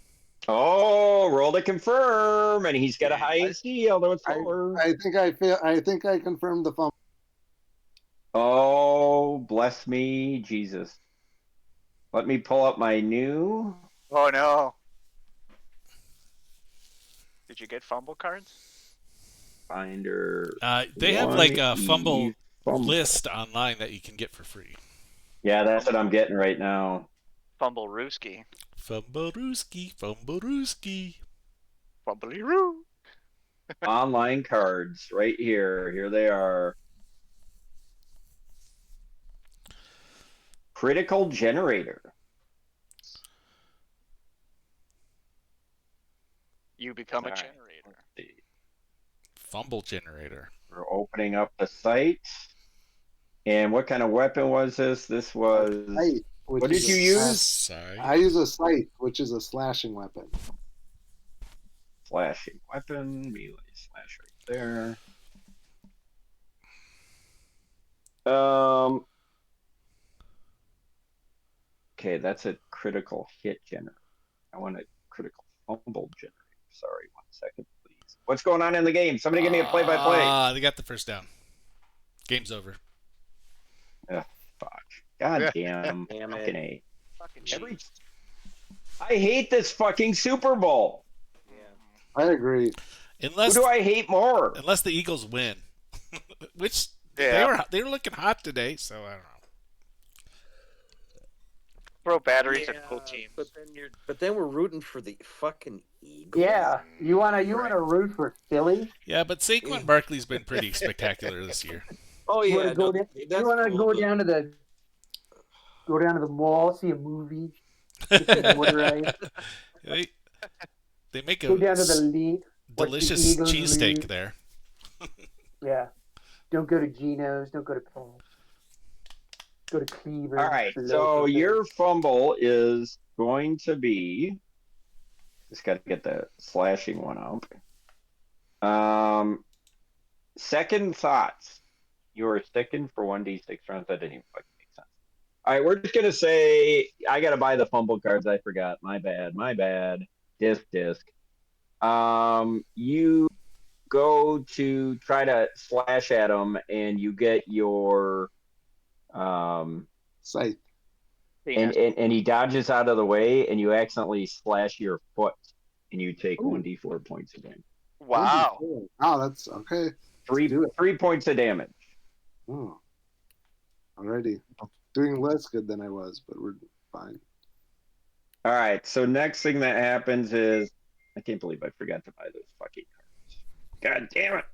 Oh, roll to confirm, and he's got a high AC, although it's lower. I think I fail. I think I confirmed the fumble. Oh, bless me, Jesus. Let me pull up my new. Oh no. Did you get fumble cards? Finder. They have like a 1E fumble fumble. list online that you can get for free. Yeah, that's what I'm getting right now. Fumble Rooski. Fumblerooski, fumblerooski. Fumbly Roo. Online cards right here. Here they are. Critical generator. You become a All right. generator. Fumble generator. We're opening up the site. And what kind of weapon was this? This was. Scythe, which What did is you a use? Sorry. I use a scythe, which is a slashing weapon. Slashing weapon. Melee slash right there. Okay, that's a critical hit generator. I want a critical fumble generator. Sorry, 1 second, please. What's going on in the game? Somebody give me a play-by-play. They got the first down. Game's over. Fuck. God damn. Damn Fucking it. A. Fucking Every- Chiefs. I hate this fucking Super Bowl. I agree. Who Unless do I hate more? unless the Eagles win. Which Yeah. they were looking hot today, so I don't know. Throw batteries at full teams. But then we're rooting for the fucking Eagles. Yeah, you wanna root for Philly? Yeah, but Saquon Barkley's been pretty spectacular this year. Oh You yeah. wanna go down, that's you wanna cool, go but- down to the mall, see a movie, get some water ice, They make go a down to the league. watch the delicious Eagles cheesesteak lose. there. Yeah, don't go to Geno's. Don't go to Paul. Go to Cleveland. All right, the so local your fumble is going to be. Just got to get the slashing one out. Second thoughts. You are sticking for 1d6 rounds. That didn't even fucking make sense. All right, we're just gonna say I gotta buy the fumble cards. I forgot. My bad. Disc. You go to try to slash at him, and you get your Scythe. and he dodges out of the way, and you accidentally slash your foot, and you take Ooh. 1d4 points of damage. Wow. Wow, that's okay. Three points of damage. Oh, already doing less good than I was, but we're fine. All right. So next thing that happens is I can't believe I forgot to buy those fucking cards. God damn it!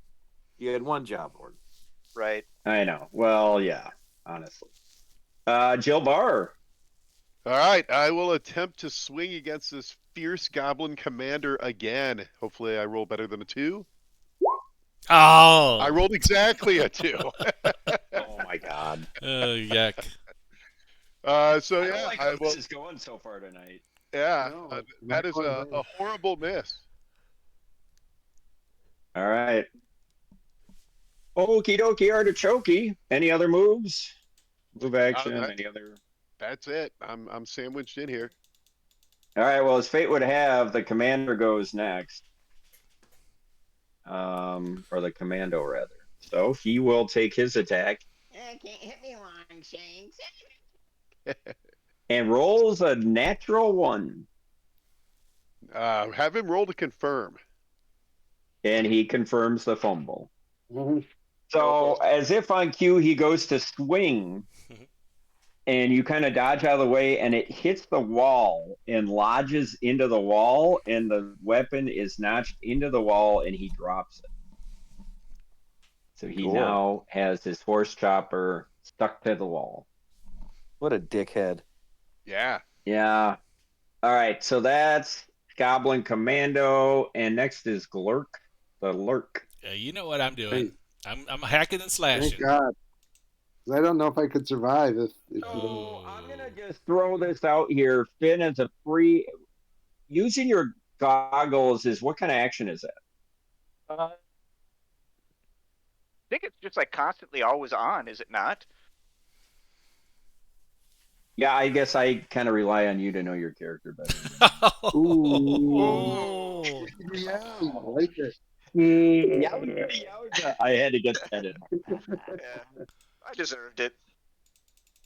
You had one job, Lord. Right. I know. Well, yeah. Honestly, Jill Barr. All right, I will attempt to swing against this fierce goblin commander again. Hopefully, I roll better than a 2. Oh. I rolled exactly a 2. Oh my god. Yuck. So I yeah, don't like how this is going so far tonight. Yeah, No, that is not a going horrible miss. All right. Okie dokie artichoke. Any other moves? Move action. Any other? That's it. I'm sandwiched in here. All right. Well, as fate would have, the commander goes next. Or the commando rather. So he will take his attack. Can't hit me long, Shanks. And rolls a natural 1. Have him roll to confirm. And he confirms the fumble. Mm-hmm. So as if on cue, he goes to swing. And you kind of dodge out of the way, and it hits the wall and lodges into the wall, and the weapon is notched into the wall, and he drops it. So he now has his horse chopper stuck to the wall. What a dickhead. Yeah. Yeah. All right. So that's Goblin Commando, and next is Glurk, the Lurk. Yeah, you know what I'm doing. Hey. I'm hacking and slashing. Thank God. 'Cause I don't know if I could survive if So I'm gonna just throw this out here. Finn, as a free, using your goggles is what kind of action is that? I think it's just like constantly always on, is it not? Yeah, I guess I kind of rely on you to know your character better. Ooh. Yeah, I like it. Yeah, I had to get that in. Yeah, I deserved it.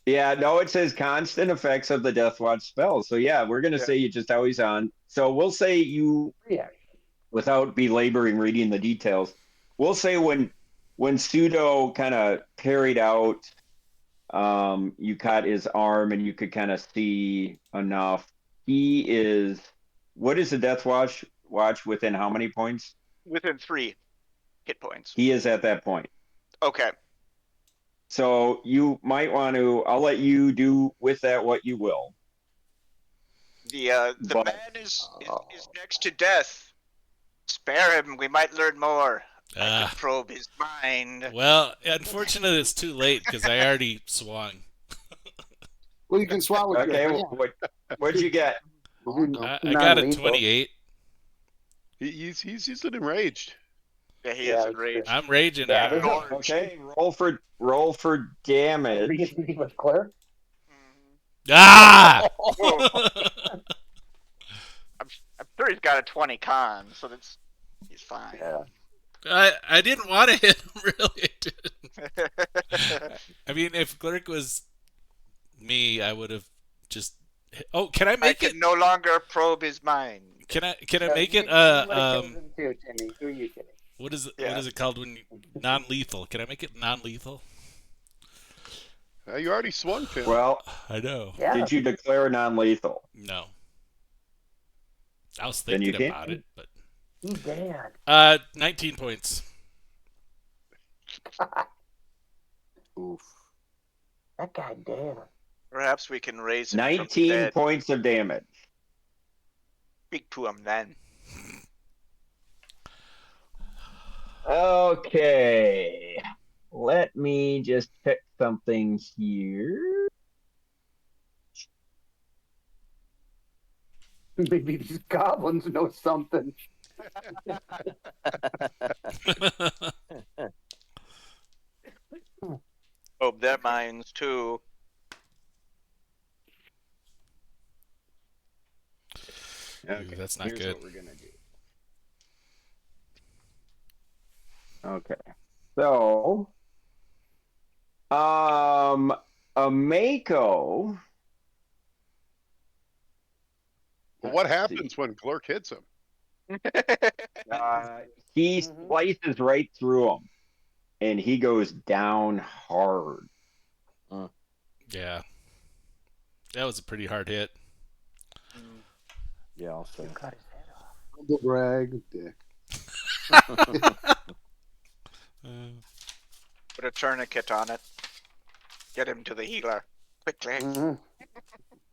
Yeah, no, it says constant effects of the Death Watch spell. So yeah, we're gonna say you just always on. So we'll say you, without belaboring reading the details, we'll say when Tsuto kind of parried out, you caught his arm and you could kind of see enough. He is, what is the Death Watch within how many points? Within 3 hit points. He is at that point. Okay. So you might want to, I'll let you do with that what you will. The man is next to death. Spare him. We might learn more. I can probe his mind. Well, unfortunately, it's too late because I already swung. Well, you can swallow. Okay, what'd you get? I got a 28. He's enraged. Yeah, he is enraged. I'm raging. Okay, roll for damage. With Claire? Ah! I'm sure he's got a 20 con, so he's fine. Yeah. I didn't want to hit him, really. I didn't. I mean, if Glurk was me, I would have just. Oh, can I make it? I can no longer probe his mind. Can I make it? Timmy. Who are you kidding? What is it? Yeah. What is it called when non-lethal? Can I make it non-lethal? You already swung, Finn. Well, I know. Yeah. Did you declare non-lethal? No. I was thinking about it, but. Dad. 19 points. Oof. That guy damn. Perhaps we can raise him 19 points of damage. Speak to him then. Okay. Let me just check something here. Maybe these goblins know something. Probe their minds too. Okay, that's not Here's good. What we're gonna do. Okay. So, Amako. Well, what happens when Glurk hits him? He slices right through him, and he goes down hard. Yeah. That was a pretty hard hit. Yeah, I'll say. Humble brag, dick. Put a tourniquet on it. Get him to the healer quickly.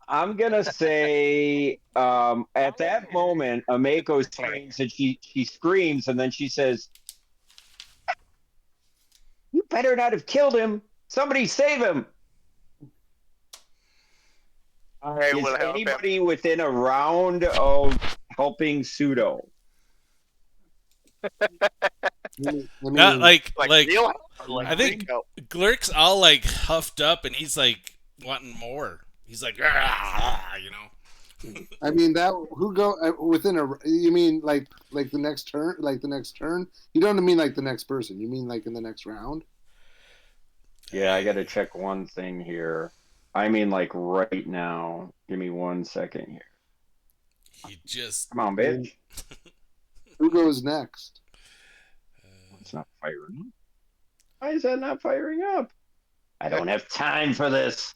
I'm gonna say at that moment, Amako screams and she screams and then she says, "You better not have killed him. Somebody save him." Is anybody within a round of helping Tsuto? Not like real help? I think Glurk's all like huffed up and he's like wanting more. He's like, you know. I mean that who go within a? You mean like the next turn? Like the next turn? You don't mean like the next person? You mean like in the next round? Yeah, I gotta check one thing here. I mean like right now. Give me 1 second here. He just come on, bitch. Who goes next? It's not firing up. Why is that not firing up? I don't have time for this.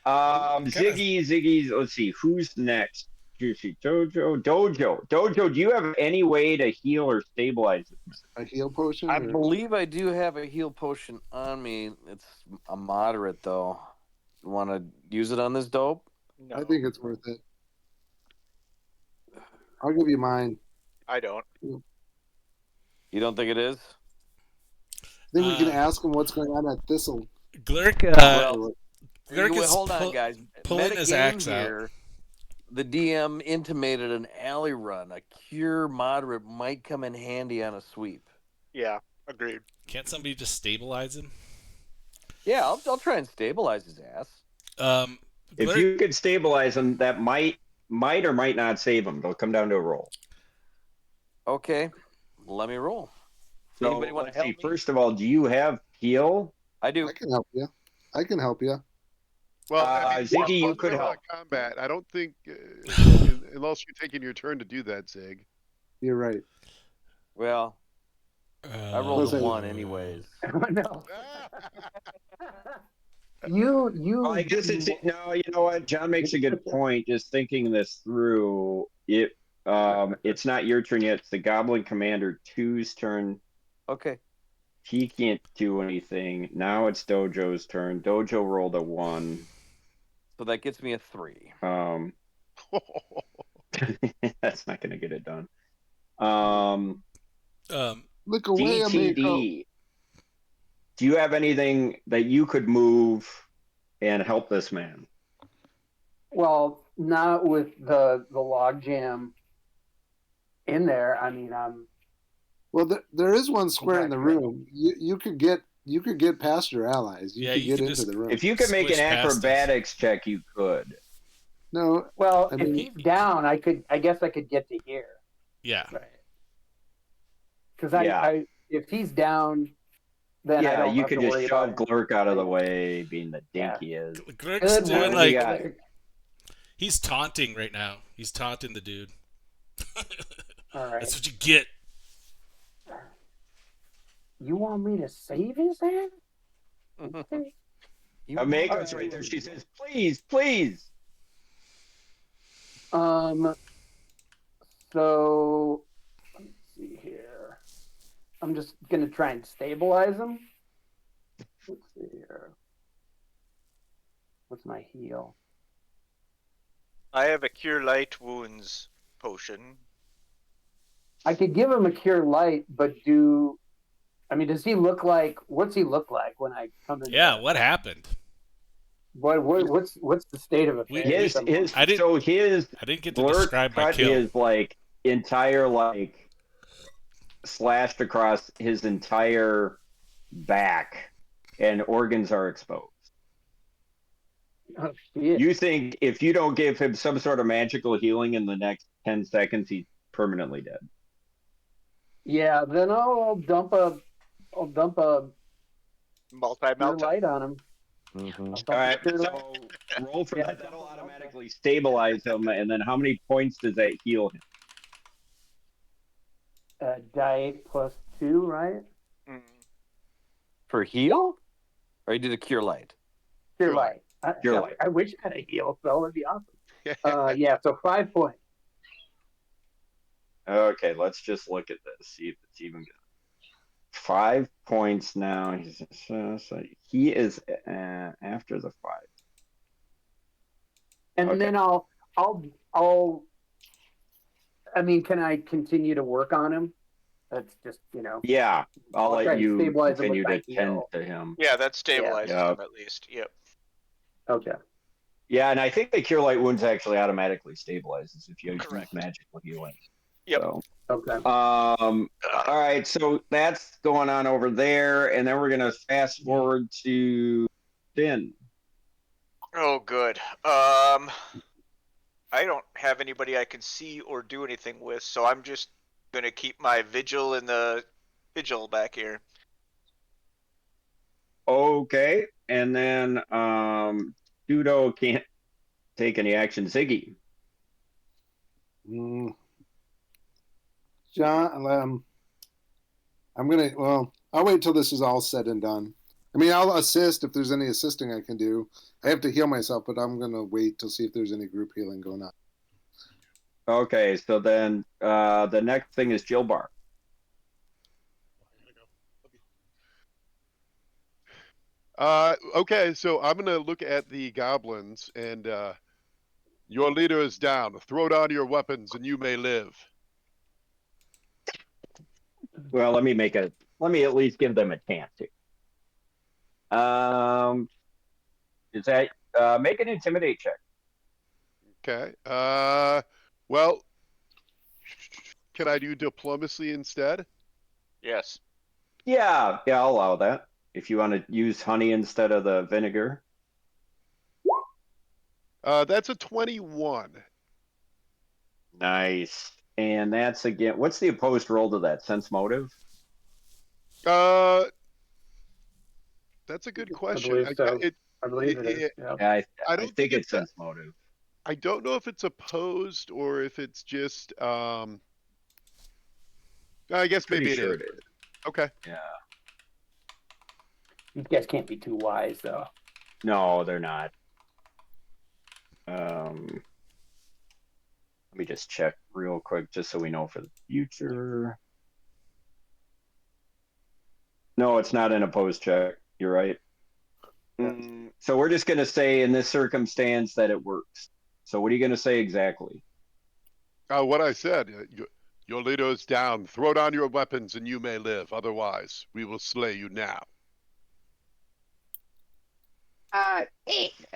Ziggy. Let's see, who's next? Dojo. Do you have any way to heal or stabilize it? A heal potion? I believe I do have a heal potion on me. It's a moderate though. You want to use it on this dope? No. I think it's worth it. I'll give you mine. I don't. You don't think it is? I think we can ask him what's going on at Thistle. Glurk, Glurk is hold on, guys. pulling his axe out. The DM intimated an alley run. A cure moderate might come in handy on a sweep. Yeah, agreed. Can't somebody just stabilize him? Yeah, I'll try and stabilize his ass. If you could stabilize him, that might or might not save him. They'll come down to a roll. Okay, let me roll. So, anybody want to help me? First of all, do you have heal? I do. I can help you. Well, Ziggy, you could help. Combat. I don't think, unless you're taking your turn to do that, Zig. You're right. Well, I rolled a 1 anyways. No. You. I guess it's no. You know what? John makes a good point. Just thinking this through, it's not your turn yet. It's the Goblin Commander 2's turn. Okay. He can't do anything. Now it's Dojo's turn. Dojo rolled a 1. So that gets me a 3. That's not going to get it done. Look away, DTD. Do you have anything that you could move and help this man? Well, not with the log jam in there. I mean, Well, there is one square in the room. You could get past your allies. You could get into the room. If you could make an acrobatics check, you could. No. Well, if he's down, I guess I could get to here. Yeah. Right. Because if he's down, then I don't you have could to just worry shove about Glurk out of the way, being the dink he is. Glurk's doing like he's taunting right now. He's taunting the dude. All right. That's what you get. You want me to save his ass? Okay. Amako's right there. She says, please. So let me see here. I'm just gonna try and stabilize him. Let's see here. What's my heal? I have a cure light wounds potion. I could give him a cure light, but does he look like? What's he look like when I come in? Yeah, what happened? What's the state of affairs? I didn't get to describe my kill. His entire slashed across his entire back, and organs are exposed. Oh, shit. You think if you don't give him some sort of magical healing in the next 10 seconds, he's permanently dead? Yeah, then I'll dump a I'll dump a cure Multi-melt. light on him. Mhm. I'll dump All a right, cure light. so roll for Yeah, that. That'll automatically stabilize him. And then how many points does that heal him? Die 8+2, right? Mm. For heal? Or you did a cure light? Cure Cure light. light. Cure light. I wish I had a heal spell. That'd be awesome. Yeah, so 5 points. Okay, let's just look at this, see if it's even good. 5 points now. So he is after the 5. And Okay. then I'll. I mean, can I continue to work on him? That's just, Yeah, I'll try let to you stabilize him continue with to my tend heal. to him. Yeah, that stabilizes Yeah. them at least. Yep. Okay. Yeah, and I think the Cure Light Wounds actually automatically stabilizes if you use Correct. magical healing. Yep. So, Okay. all right, so that's going on over there, and then we're gonna fast forward to Finn. Oh, good. I don't have anybody I can see or do anything with, so I'm just gonna keep my vigil in the vigil back here. Okay, and then Tsuto can't take any action. Ziggy. John, I'll wait till this is all said and done. I mean, I'll assist if there's any assisting I can do. I have to heal myself, but I'm gonna wait to see if there's any group healing going on. Okay, so then the next thing is Jill Bar. Okay, so I'm gonna look at the goblins, and your leader is down. Throw down your weapons, and you may live. Well, let me at least give them a chance here. Is that make an intimidate check? Okay. Well, can I do diplomacy instead? Yes. Yeah, I'll allow that. If you want to use honey instead of the vinegar. That's a 21. Nice. And that's again, what's the opposed roll to that? Sense motive? That's a good I question. believe so. I believe it is. Yeah, Yeah. I don't think it's sense motive. I don't know if it's opposed or if it's just. I guess maybe Pretty sure it is. it is. Okay. Yeah. You guys can't be too wise, though. No, they're not. Let me just check real quick, just so we know for the future. No, it's not an opposed check. You're right. So we're just going to say in this circumstance that it works. So what are you going to say exactly? What I said. Your leader is down. Throw down your weapons, and you may live. Otherwise, we will slay you now.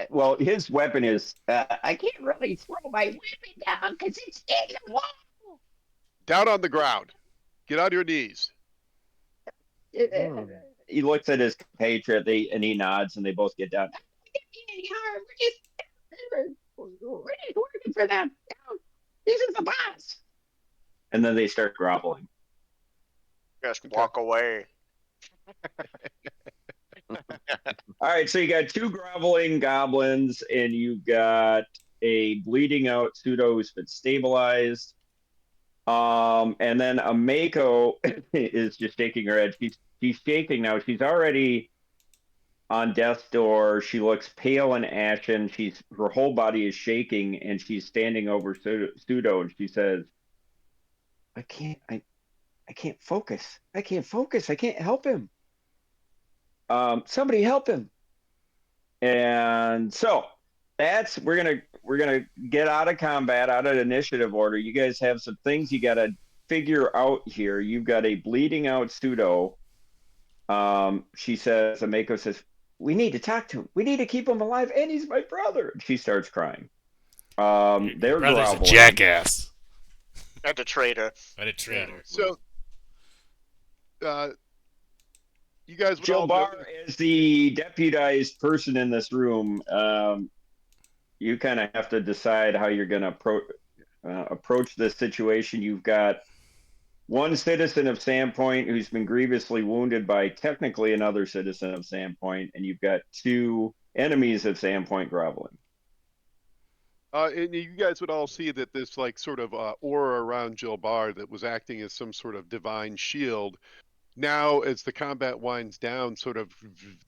Well, his weapon is. I can't really throw my weapon down because it's in the wall. Down on the ground. Get on your knees. He looks at his compatriot, and he nods, and they both get down. We're just working for them. This is the boss. And then they start groveling. Just walk away. All right, so you got 2 groveling goblins, and you've got a bleeding out Tsuto who's been stabilized. And then a Mako is just shaking her head. She's shaking now. She's already on death's door. She looks pale and ashen. Her whole body is shaking, and she's standing over Tsuto, and she says, I can't focus. I can't focus. I can't help him. Somebody help him. And so we're gonna get out of combat, out of initiative order. You guys have some things you gotta figure out here. You've got a bleeding out Tsuto. She says, Ameko says, we need to talk to him. We need to keep him alive, and he's my brother. She starts crying. They're Brother's groveling. a jackass. And a traitor. And a traitor. So, you guys would Jill all Barr know. is the deputized person in this room. You kind of have to decide how you're going to approach this situation. You've got one citizen of Sandpoint who's been grievously wounded by technically another citizen of Sandpoint, and you've got 2 enemies of Sandpoint groveling. And you guys would all see that this like sort of aura around Jill Barr that was acting as some sort of divine shield. Now, as the combat winds down, sort of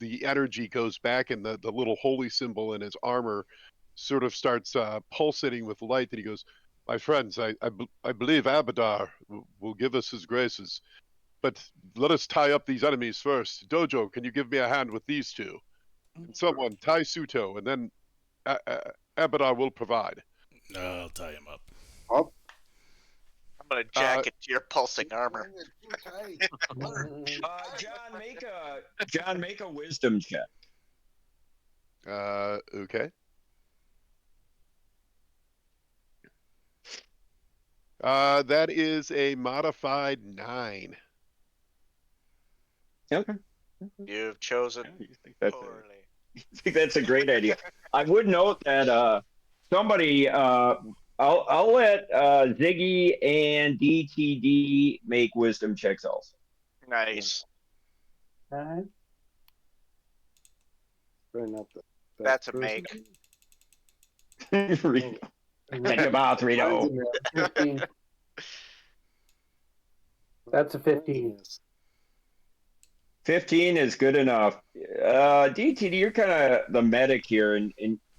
the energy goes back, and the little holy symbol in his armor sort of starts pulsating with light. And he goes, "My friends, I believe Abadar will give us his graces, but let us tie up these enemies first. Dojo, can you give me a hand with these 2? And someone tie Tsuto, and then Abadar will provide." No, I'll tie him up. Oh, I'm gonna jack it to your pulsing armor. John, make a wisdom check. Okay. That is a modified 9. Okay. You've chosen You think that's poorly. I think that's a great idea. I would note that somebody, I'll let Ziggy and DTD make wisdom checks also. Nice. Alright. Bring up the That's a person. make. Rito. Catch your mouth, Rito. 15. That's a 15. 15 is good enough. DTD, you're kind of the medic here, in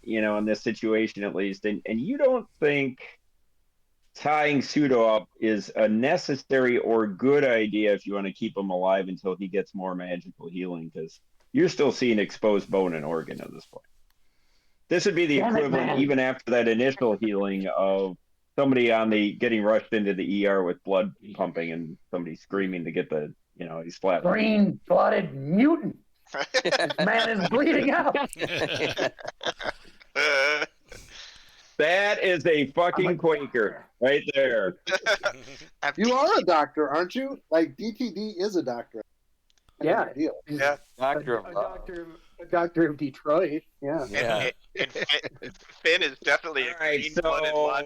in this situation at least, and you don't think tying Tsuto up is a necessary or good idea if you want to keep him alive until he gets more magical healing, because you're still seeing exposed bone and organ at this point. This would be the equivalent, even after that initial healing, of somebody getting rushed into the ER with blood pumping and somebody screaming to get the, he's flat. Green-blooded mutant. This man is bleeding out. That is a fucking Quaker right there. You are a doctor, aren't you? Like, DTD is a doctor. Yeah. Yeah. A doctor of Detroit. Yeah. Yeah. And Finn is definitely a green-blooded one.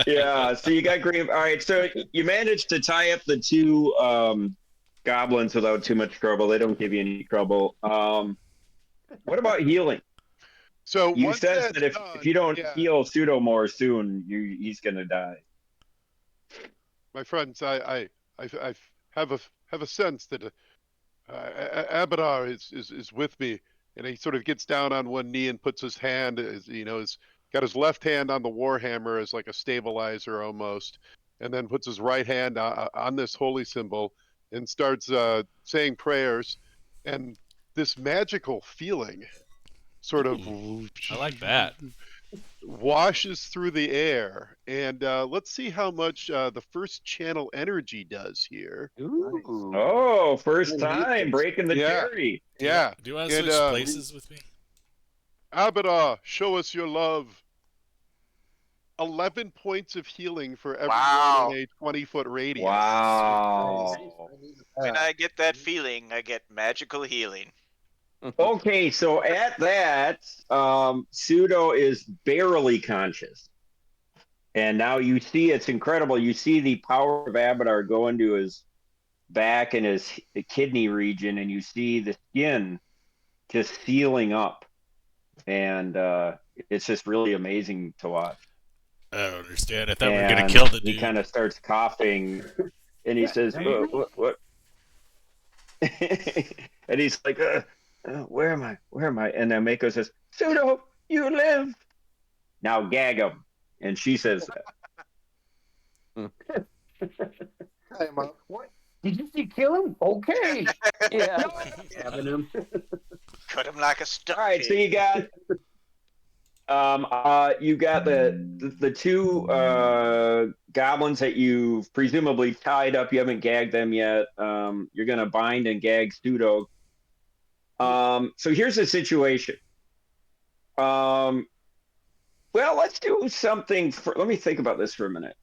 Yeah, so you got green. All right, so you managed to tie up the 2 goblins without too much trouble. They don't give you any trouble. What about healing? So You once said that's that if done, you don't yeah, heal Pseudo more soon, he's gonna die. my friends, I have a sense that Abadar is with me, and he sort of gets down on one knee and puts his hand, he's got his left hand on the warhammer as like a stabilizer almost, and then puts his right hand on this holy symbol and starts saying prayers, and this magical feeling sort of I like that. washes through the air, and let's see how much the first channel energy does here. Ooh. Oh, first time breaking the cherry. Yeah. Do you want to And, switch places with me? Abada, show us your love. 11 points of healing for everyone Wow. in a 20-foot radius. Wow. When I get that feeling, I get magical healing. Okay, so at that, Pseudo is barely conscious. And now you see, it's incredible. You see the power of Abadar go into his back and his kidney region, and you see the skin just sealing up. And it's just really amazing to watch. I don't understand. I thought we were going to kill the dude. He kind of starts coughing, and he says, what? And he's like, where am I? Where am I? And then Mako says, Pseudo, you live. Now gag him. And she says that. What? Did you see kill him? Okay. Yeah. Having him. Cut him like a stuck All right, pig. so you got the 2 goblins that you've presumably tied up. You haven't gagged them yet. You're gonna bind and gag Pseudo. So here's the situation. Well, let's do something. Let me think about this for a minute.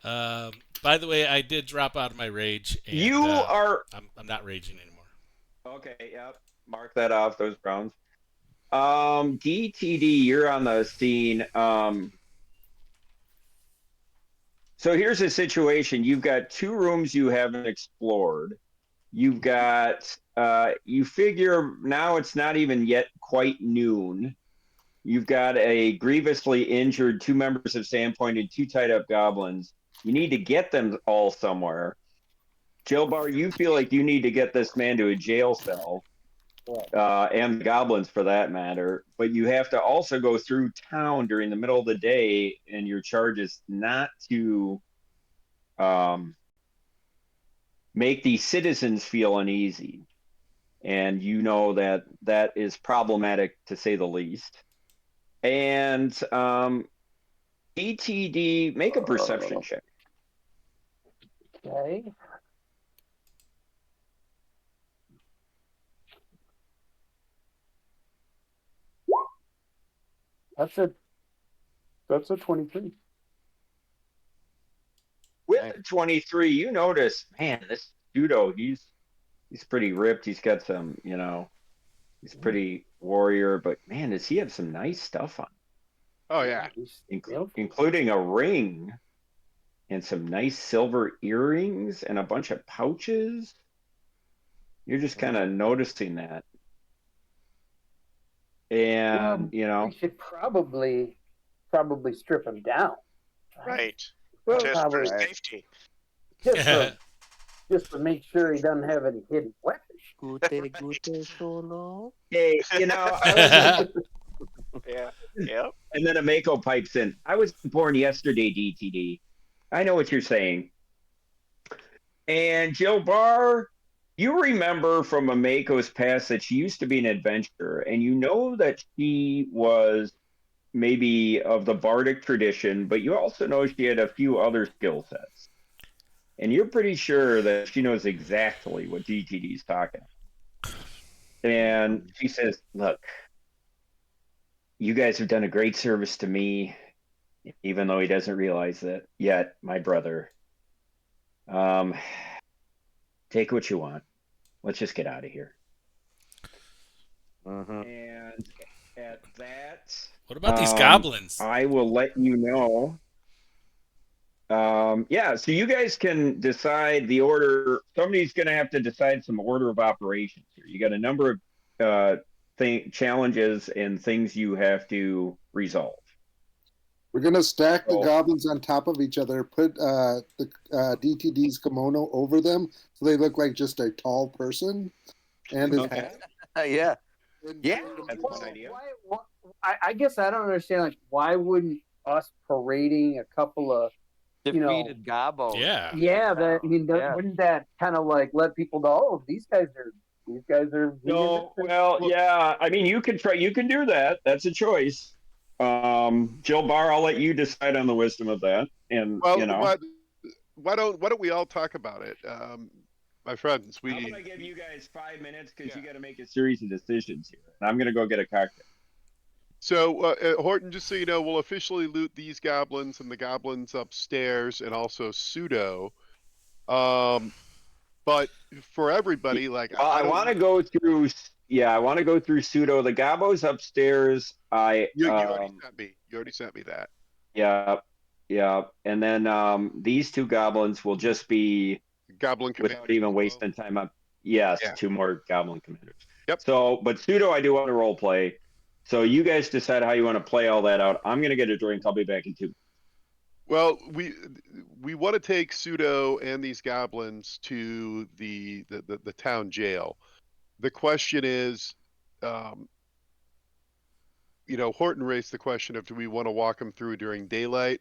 By the way, I did drop out of my rage. And, I'm not raging anymore. Okay, yep. Mark that off, those rounds. DTD, you're on the scene. So here's the situation. You've got 2 rooms you haven't explored. You've got, you figure now it's not even yet quite noon. You've got a grievously injured 2 members of Sandpoint and 2 tied up goblins. You need to get them all somewhere. Jilbar, you feel like you need to get this man to a jail cell, and the goblins for that matter. But you have to also go through town during the middle of the day, and your charge is not to make the citizens feel uneasy. And you know that that is problematic to say the least. And ETD, make a perception check. Okay. That's a 23. With the 23, you notice, man, this Tsuto, he's pretty ripped. He's got some, he's pretty warrior, but man, does he have some nice stuff on? Oh yeah, Including a ring and some nice silver earrings and a bunch of pouches. You're just kind of noticing that. And, we should probably strip him down. Right. Well, Just probably for safety. Just to make sure he doesn't have any hidden weapons. Hey, Yeah. Yep. And then a Mako pipes in. I was born yesterday, DTD. I know what you're saying. And Jill Barr, you remember from a Mako's past that she used to be an adventurer, and you know that she was maybe of the bardic tradition, but you also know she had a few other skill sets. And you're pretty sure that she knows exactly what DTD is talking about. And she says, look, you guys have done a great service to me, even though he doesn't realize that yet, my brother. Take what you want. Let's just get out of here. And at that, what about these goblins? I will let you know. Yeah, so you guys can decide the order. Somebody's going to have to decide some order of operations here. You got a number of challenges and things you have to resolve. We're going to stack the goblins on top of each other, put the DTD's kimono over them so they look like just a tall person. And his hat. Yeah. Yeah, that's a good idea. I guess I don't understand, like, why wouldn't us parading a couple of defeated gobos? Yeah, wouldn't that kind of like let people know, oh, these guys are no, well, yeah. I mean, you can do that. That's a choice. Jill Barr, I'll let you decide on the wisdom of that. And why don't we all talk about it? My friends, I'm gonna give you guys 5 minutes because you got to make a series of decisions here. And I'm gonna go get a cocktail. So, Horton, just so you know, we'll officially loot these goblins and the goblins upstairs, and also Tsuto. But for everybody, like, I want to go through. Yeah, I want to go through Tsuto. The gobos upstairs. You already sent me that. Yeah. And then these 2 goblins will just be goblin commanders without even wasting time up. Yes, yeah. 2 more goblin commanders. Yep. So, but Tsuto, I do want to role play. So you guys decide how you want to play all that out. I'm gonna get a drink. I'll be back in 2. Well, we want to take Tsuto and these goblins to the town jail. The question is, Horton raised the question of, do we want to walk them through during daylight,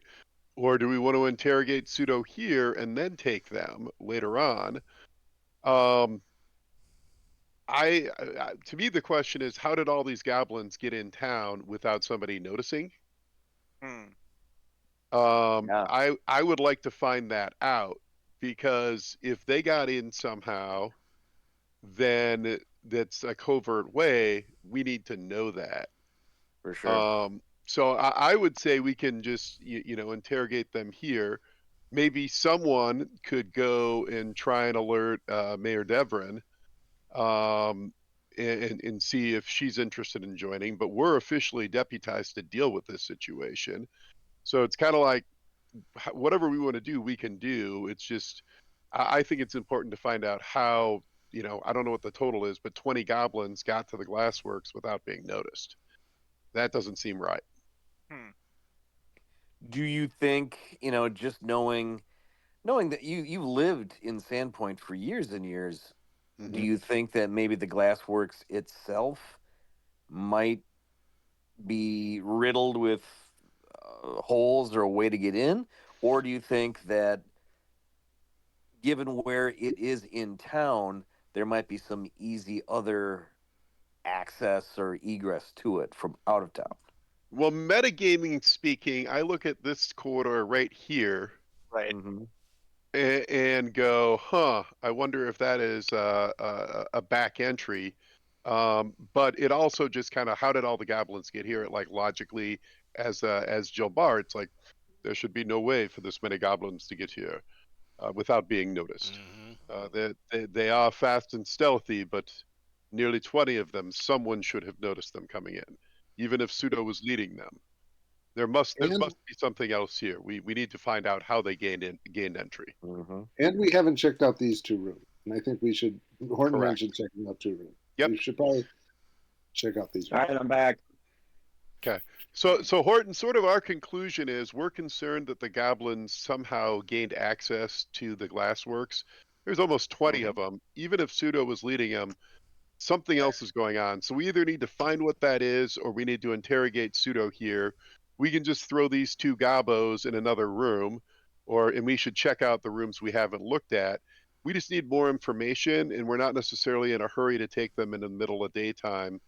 or do we want to interrogate Tsuto here and then take them later on? To me, the question is, how did all these goblins get in town without somebody noticing? I would like to find that out, because if they got in somehow, then that's a covert way. We need to know that. For sure. So I would say we can just, interrogate them here. Maybe someone could go and try and alert Mayor Devrin, and see if she's interested in joining. But we're officially deputized to deal with this situation. So it's kind of like, whatever we want to do, we can do. It's just, I think it's important to find out how, I don't know what the total is, but 20 goblins got to the glassworks without being noticed. That doesn't seem right. Do you think, just knowing that you lived in Sandpoint for years and years, do you think that maybe the glassworks itself might be riddled with holes or a way to get in? Or do you think that given where it is in town, there might be some easy other access or egress to it from out of town? Well, metagaming speaking, I look at this corridor right here. Right. Mm-hmm. And go, I wonder if that is a back entry. But it also just kind of, how did all the goblins get here? It like logically, as Jill Barr, it's like there should be no way for this many goblins to get here without being noticed. They are fast and stealthy, but nearly 20 of them, someone should have noticed them coming in, even if Tsuto was leading them. There must be something else here. We need to find out how they gained entry. And we haven't checked out these 2 rooms. And I think we should, Horton Correct. mentioned checking out 2 rooms. Yep. We should probably check out these rooms. All right, I'm back. Okay. So Horton, sort of our conclusion is we're concerned that the goblins somehow gained access to the glassworks. There's almost 20 of them. Even if Tsuto was leading them, something else is going on. So we either need to find what that is, or we need to interrogate Tsuto here. We can just throw these 2 gobos in another room, and we should check out the rooms we haven't looked at. We just need more information, and we're not necessarily in a hurry to take them in the middle of daytime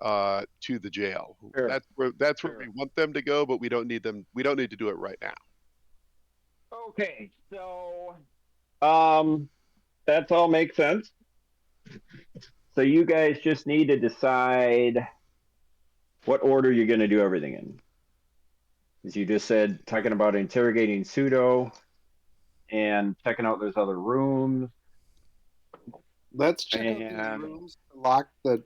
to the jail. Sure. That's where we want them to go, but we don't need them. We don't need to do it right now. Okay, so that all makes sense. So you guys just need to decide what order you're going to do everything in. As you just said, talking about interrogating Tsuto and checking out those other rooms. Let's check out these rooms. Lock the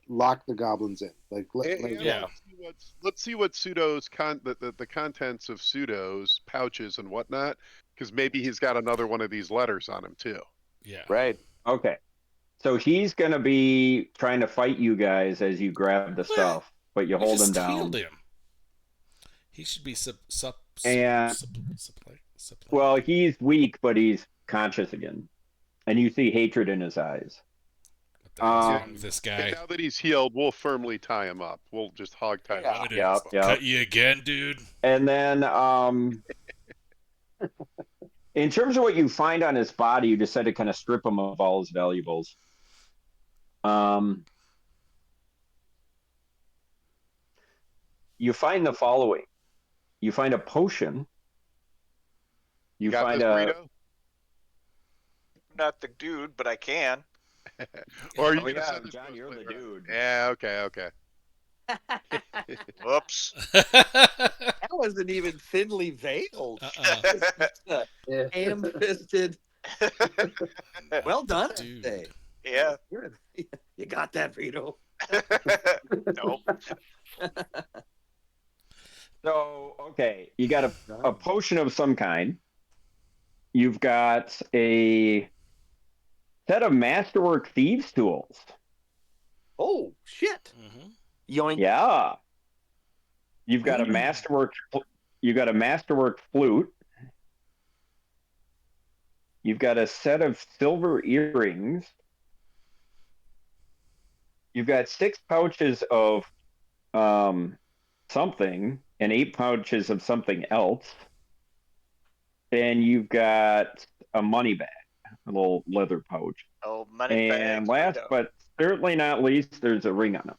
goblins in. Let's see what Tsuto's the contents of Tsuto's pouches and whatnot, because maybe he's got another one of these letters on him too. Yeah. Right. Okay. So he's going to be trying to fight you guys as you grab the stuff, but you hold him down. Him. He should be Well, he's weak, but he's conscious again, and you see hatred in his eyes. This guy. Now that he's healed, we'll firmly tie him up. We'll just hog tie him up. Yep. Cut you again, dude. And then, in terms of what you find on his body, you decide to kind of strip him of all his valuables. You find the following. You find a potion. You find burrito? Not the dude, but I can. Or you John, you're the dude. Yeah, okay. Whoops. That wasn't even thinly veiled. Ham-fisted. Well done, dude. Yeah. You got that, Vito. Nope. So, okay, you got a potion of some kind. You've got a set of Masterwork Thieves tools. Oh, shit. Yoink. Yeah. You've got a Masterwork flute. You've got a set of silver earrings. You've got 6 pouches of something and 8 pouches of something else. And you've got a money bag, a little leather pouch. Oh, money bag. And last but certainly not least, there's a ring on him.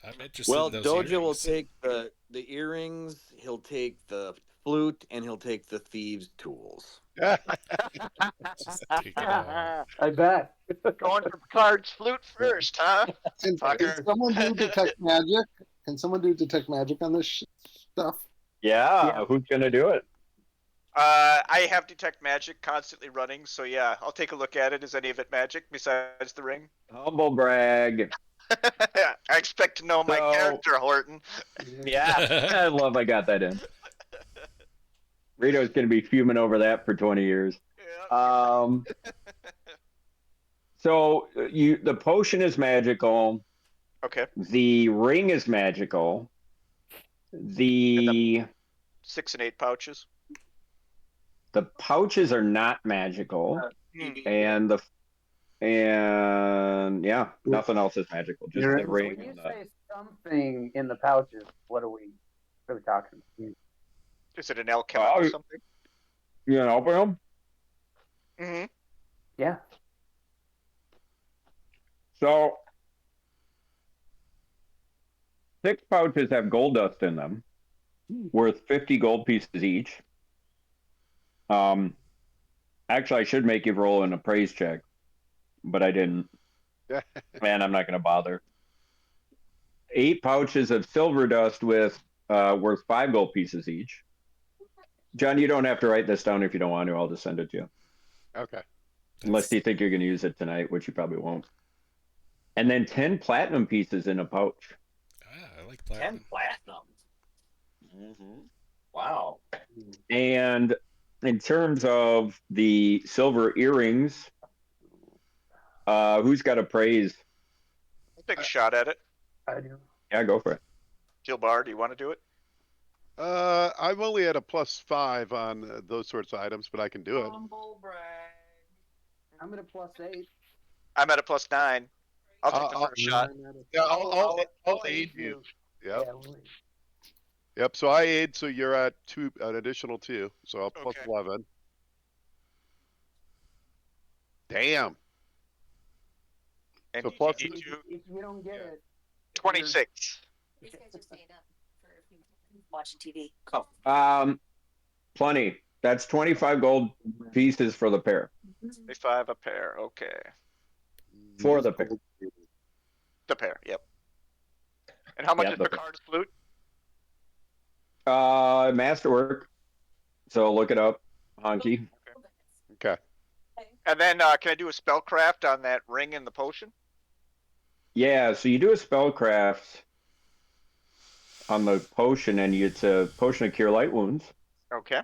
I'm interested Well, in those Doja earrings. will take the earrings, he'll take the flute, and he'll take the thieves' tools. Just take it all. I bet. Going for Picard's flute first, huh? Can someone do detect magic? Can someone do detect magic on this stuff? Yeah, who's going to do it? I have detect magic constantly running, so yeah, I'll take a look at it. Is any of it magic besides the ring? Humble brag. I expect to know my character, Horton. Yeah, I love I got that in. Rito's going to be fuming over that for 20 years. Yeah. So the potion is magical. Okay. The ring is magical. The 6 and 8 pouches. pouches are not magical, and nothing else is magical. Just the ring. When you say something in the pouches, what are we talking about? Is it an alchemical or something? You gonna open them? Mm-hmm. Yeah. So 6 pouches have gold dust in them, worth 50 gold pieces each. Actually, I should make you roll an appraise check, but I didn't. Man, I'm not going to bother. 8 pouches of silver dust with worth 5 gold pieces each. John, you don't have to write this down if you don't want to. I'll just send it to you. Okay. Unless you think you're going to use it tonight, which you probably won't. And then 10 platinum pieces in a pouch. I like platinum. 10 platinum. Mm-hmm. Wow. And in terms of the silver earrings, who's got appraise? I'll take a shot at it. I do. Yeah, go for it. Gilbar, do you want to do it? I'm only at a +5 on those sorts of items, but I can do it. Humble brag. I'm at a +8. I'm at a +9. I'll take the first shot. Yeah, I'll aid you. Yep. Yeah, we'll- Yep. So I aid. So you're at an additional 2. So I'll Okay. +11. Damn. And So you plus- need to if you don't get it, 26. These guys are staying up for watching TV. Plenty. That's 25 gold pieces for the pair. 25 a pair. Okay. For the pair. The pair. Yep. And how much Yeah, is the Picard's flute? Masterwork. So look it up. Honky. Okay. And then can I do a spellcraft on that ring and the potion? Yeah, so you do a spellcraft on the potion, and it's a potion of cure light wounds. Okay.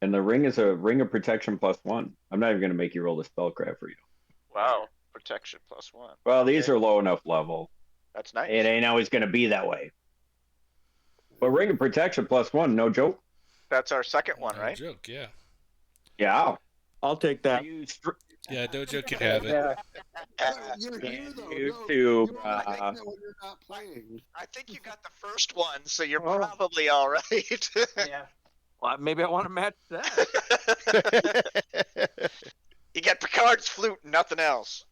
And the ring is a ring of protection +1. I'm not even going to make you roll the spellcraft for you. Wow. Protection +1. Well, these are low enough level. That's nice. It ain't always going to be that way. But ring of protection +1, no joke. That's our second one, No right? joke, yeah. Yeah. I'll take that. Yeah, Dojo can have it. yeah. You're here though. You No, two, you only take that when you're not playing. I think you got the first one, so you're probably all right. Yeah. Well, maybe I want to match that. You get Picard's flute and nothing else.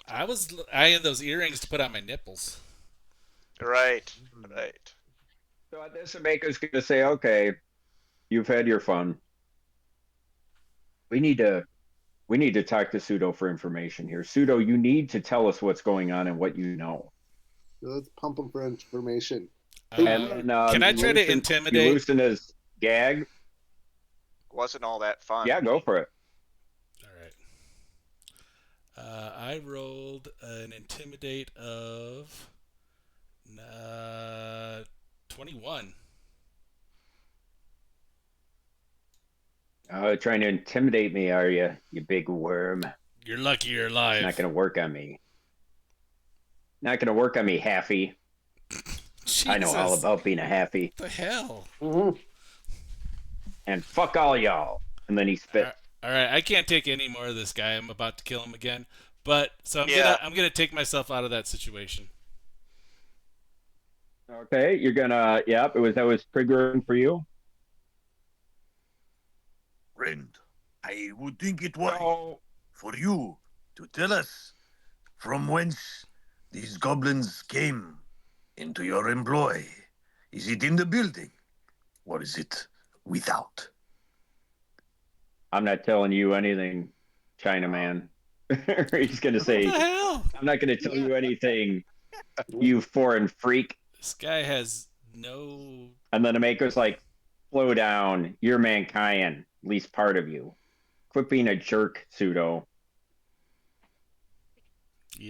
I was eyeing those earrings to put on my nipples. Right. Right. So at this, Maker's going to say, okay, you've had your fun. We need to talk to Tsuto for information here. Tsuto, you need to tell us what's going on and what you know. Let's pump them for information. And Can I try to intimidate? You loosen his gag. Wasn't all that fun. Yeah, go for it. All right. I rolled an intimidate of 21. Trying to intimidate me, are you? You big worm. You're lucky you're alive. Not going to work on me. Not going to work on me, Halfy. I know all about being a Halfy. What the hell? Mm-hmm. And fuck all y'all. And then he spit. All right, I can't take any more of this guy. I'm about to kill him again. But so I'm gonna take myself out of that situation. Okay, you're gonna. Yep, that was triggering for you. Friend, I would think it wise for you to tell us from whence these goblins came into your employ. Is it in the building, or is it without? I'm not telling you anything, Chinaman. He's gonna say, What the hell? I'm not gonna tell you anything, you foreign freak. This guy has no. And then the Maker's like, slow down. You're mankind, at least part of you. Quit being a jerk, Tsuto.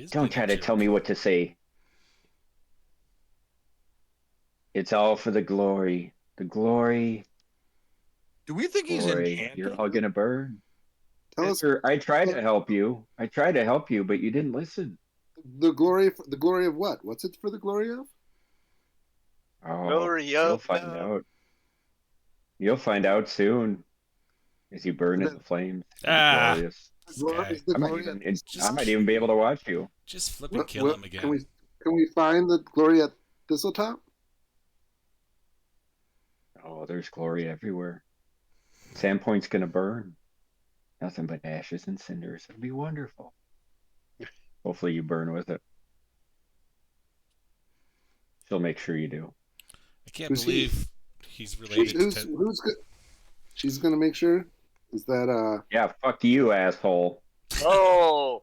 Don't try to tell me what to say. It's all for the glory The glory. Do we think he's Glory. You're all enchanted? gonna burn. Tell us I tried to help you. I tried to help you, but you didn't listen. the glory. The glory of what? What's it for the glory of? Oh, Glory you'll of find love. out. You'll find out soon as you burn in the flames. It'll be glorious. This guy. The I might glory even I Just might even be able to watch you. Just flip and kill him again. Can we find the glory at Thistletop? Oh, there's glory everywhere. Sandpoint's gonna burn. Nothing but ashes and cinders. It'll be wonderful. Hopefully you burn with it. She'll make sure you do. I can't Who's he? believe he's related to. Who's good? She's gonna make sure. Is that Yeah, fuck you, asshole. Oh,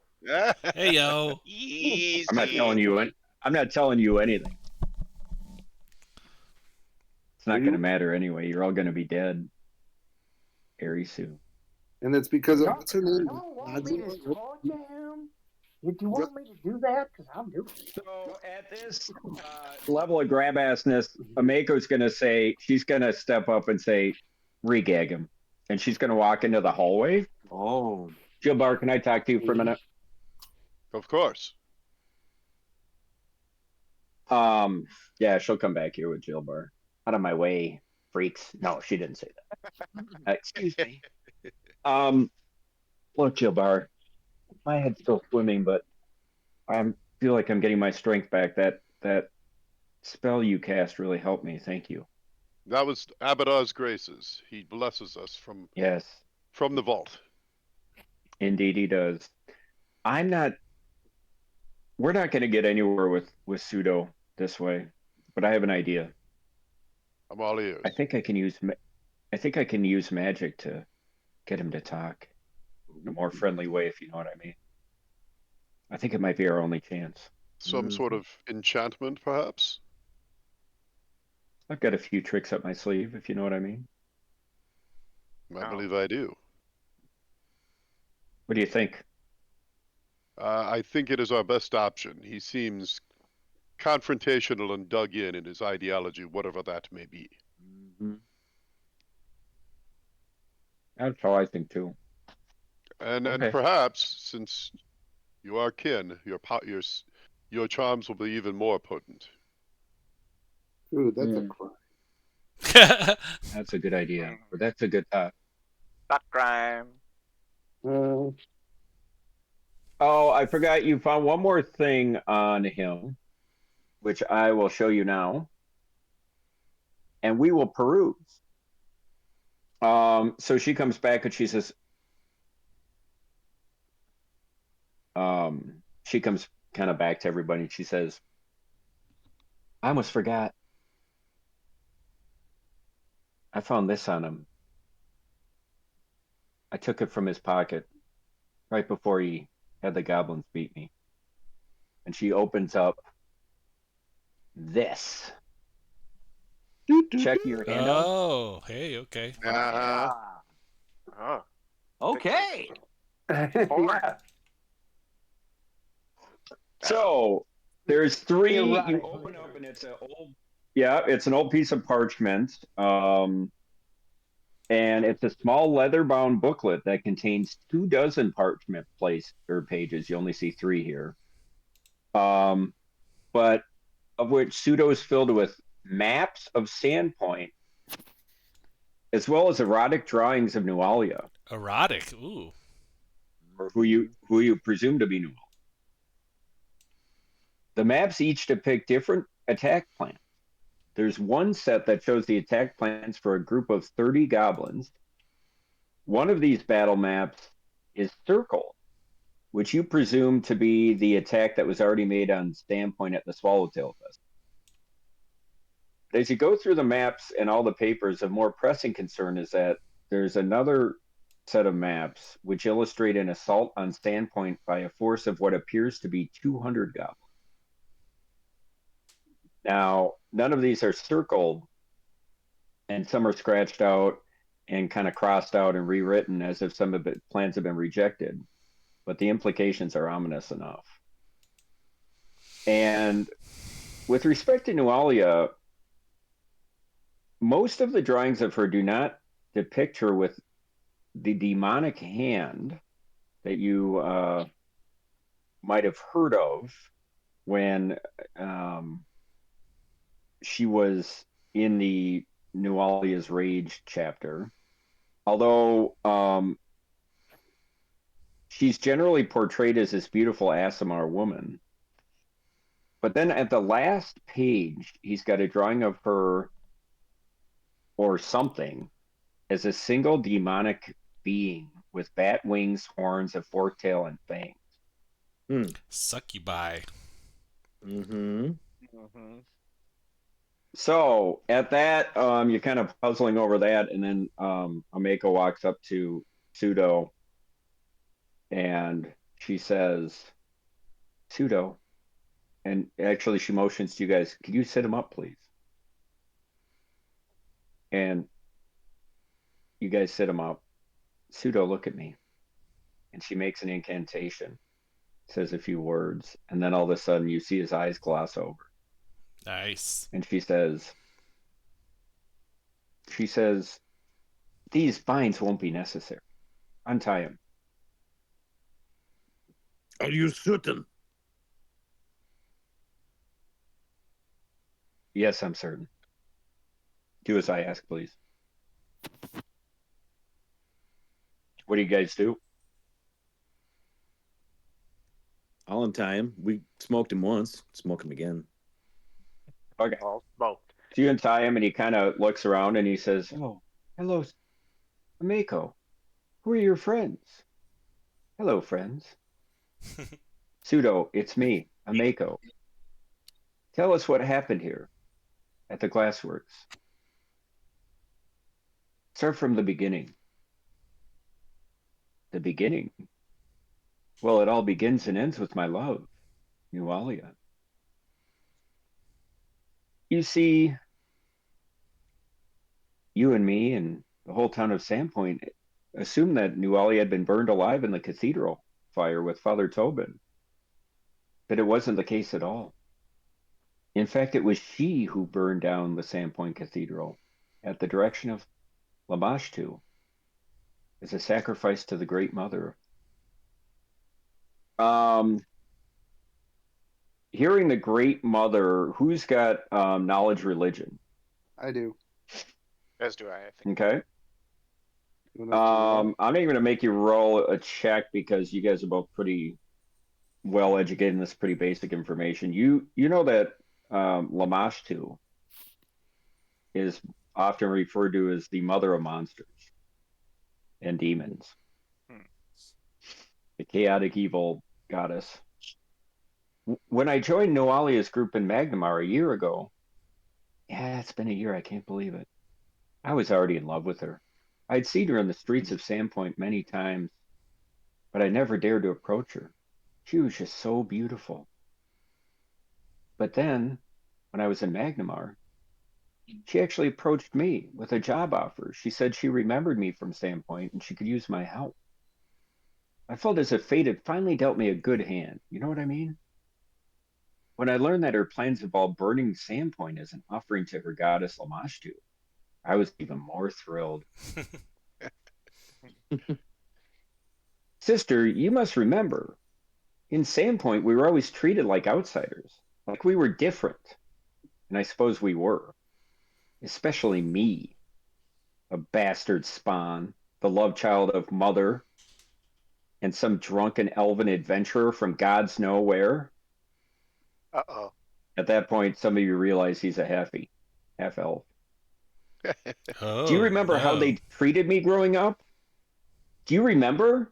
Hey yo. easy. I'm not telling you I'm not telling you anything. It's not gonna matter anyway. You're all gonna be dead very soon. And it's because of Y'all- what's her name? y'all want me to talk to him? Do you want me to do that? Because I'm doing it. So at this level of grab assness, Ameko's gonna say she's gonna step up and say, regag him. And she's gonna walk into the hallway. Oh. Jilbar, can I talk to you for a minute? Of course. Yeah, she'll come back here with Jilbar. Out of my way, freaks. No, she didn't say that. Excuse me. Look, Jilbar, my head's still swimming, but I feel like I'm getting my strength back. That spell you cast really helped me. Thank you. That was Abadah's graces. He blesses us from the vault. Indeed he does. We're not going to get anywhere with Tsuto this way, but I have an idea. I'm all ears. I think I can use magic to get him to talk in a more friendly way, if you know what I mean. I think it might be our only chance. Some sort of enchantment, perhaps? I've got a few tricks up my sleeve, if you know what I mean. I believe I do. What do you think? I think it is our best option. He seems confrontational and dug in his ideology, whatever that may be. Mm-hmm. That's how I think too. And perhaps, since you are kin, your charms will be even more potent. Ooh, that's a crime. That's a good idea. Or that's a good thought. Not crime. Oh, I forgot you found one more thing on him, which I will show you now. And we will peruse. So she comes back and she says, she comes kind of back to everybody and she says, I almost forgot. I found this on him. I took it from his pocket right before he had the goblins beat me. And she opens up this. Check your handout. Oh, hey, okay. Oh. Okay. Yeah. So there's three. You Erotic. open up and it's an old piece of parchment. And it's a small leather-bound booklet that contains 24 parchment pages. You only see 3 here. But of which Tsuto is filled with maps of Sandpoint, as well as erotic drawings of Nualia. Erotic, ooh. Or who you presume to be Nualia. The maps each depict different attack plans. There's one set that shows the attack plans for a group of 30 goblins. One of these battle maps is Circle, which you presume to be the attack that was already made on Standpoint at the Swallowtail Fest. But as you go through the maps and all the papers, a more pressing concern is that there's another set of maps which illustrate an assault on Standpoint by a force of what appears to be 200 goblins. Now, none of these are circled, and some are scratched out and kind of crossed out and rewritten as if some of the plans have been rejected. But the implications are ominous enough. And with respect to Nualia, most of the drawings of her do not depict her with the demonic hand that you might have heard of when she was in the Nualia's Rage chapter. Although she's generally portrayed as this beautiful Aasimar woman. But then at the last page, he's got a drawing of her or something as a single demonic being with bat wings, horns, a forked tail, and fangs. Succubi. Mm-hmm. Mm-hmm. So at that, you're kind of puzzling over that, and then Ameko walks up to Tsuto, and she says, "Tsuto," and actually she motions to you guys, "Could you sit him up, please?" And you guys sit him up. "Tsuto, look at me," and she makes an incantation, says a few words, and then all of a sudden you see his eyes gloss over. Nice. And she says, "These vines won't be necessary. Untie him." Are you certain? "Yes, I'm certain. Do as I ask, please." What do you guys do? I'll untie him. We smoked him once. Smoke him again. Okay. All smoked. So you untie him, and he kind of looks around, and he says, "Oh, hello, Ameko. Who are your friends?" "Hello, friends. Tsuto, it's me, Ameko. Tell us what happened here at the glassworks. Start from the beginning." "The beginning? Well, it all begins and ends with my love, Nualia. You see, you and me and the whole town of Sandpoint assumed that Nualia had been burned alive in the cathedral fire with Father Tobin. But it wasn't the case at all. In fact, it was she who burned down the Sandpoint Cathedral at the direction of Lamashtu as a sacrifice to the Great Mother." Hearing the Great Mother, who's got knowledge religion? I do. As do I think. Okay. I'm not even going to make you roll a check because you guys are both pretty well educated, and this is pretty basic information. You know that Lamashtu is often referred to as the mother of monsters and demons, the chaotic evil goddess. When I joined Noalia's group in Magnamar a year ago, yeah, it's been a year, I can't believe it, I was already in love with her. I'd seen her in the streets of Sandpoint many times, but I never dared to approach her. She was just so beautiful. But then, when I was in Magnamar, she actually approached me with a job offer. She said she remembered me from Sandpoint and she could use my help. I felt as if fate had finally dealt me a good hand. You know what I mean? When I learned that her plans involved burning Sandpoint as an offering to her goddess Lamashtu, I was even more thrilled. "Sister, you must remember, in Sandpoint we were always treated like outsiders, like we were different. And I suppose we were. Especially me, a bastard spawn, the love child of Mother, and some drunken elven adventurer from God's nowhere." Uh-oh. At that point, some of you realize he's a half elf. Oh, "Do you remember how they treated me growing up? Do you remember?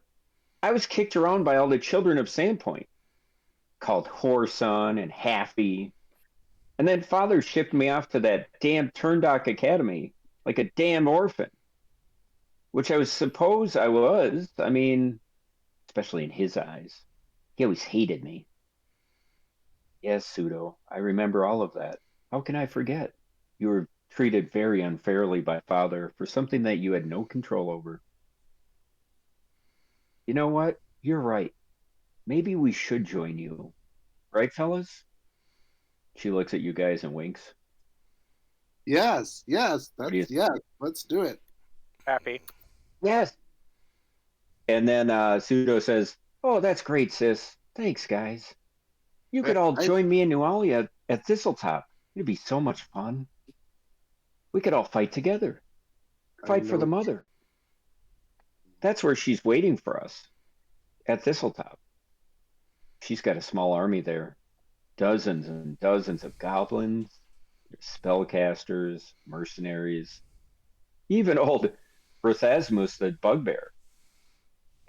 I was kicked around by all the children of Sandpoint, called Whoreson and Halfy. And then Father shipped me off to that damn Turndock Academy like a damn orphan. Which I suppose I was. I mean, especially in his eyes. He always hated me." "Yes, Tsuto, I remember all of that. How can I forget? You were treated very unfairly by Father for something that you had no control over. You know what? You're right. Maybe we should join you. Right, fellas?" She looks at you guys and winks. Yes, yes, you- yes. Let's do it. Happy. Yes. And then Pseudo says, "Oh, that's great, sis. Thanks, guys. You could all join me and Nualia at Thistletop. It'd be so much fun. We could all fight together. Fight for the mother. That's where she's waiting for us, at Thistletop. She's got a small army there. Dozens and dozens of goblins, spellcasters, mercenaries, even old Rothasmus the bugbear.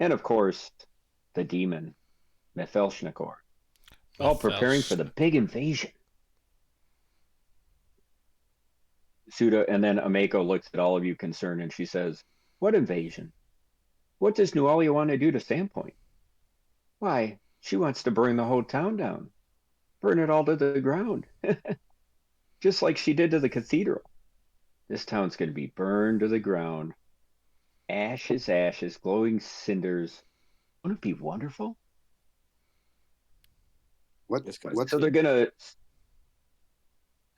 And of course, the demon, Mephelshnikor. All preparing for the big invasion." Suda, and then Ameko looks at all of you concerned and she says, "What invasion? What does Nualia want to do to Sandpoint?" "Why, she wants to burn the whole town down. Burn it all to the ground. Just like she did to the cathedral. This town's going to be burned to the ground. Ashes, ashes, glowing cinders. Wouldn't it be wonderful?" So they're gonna.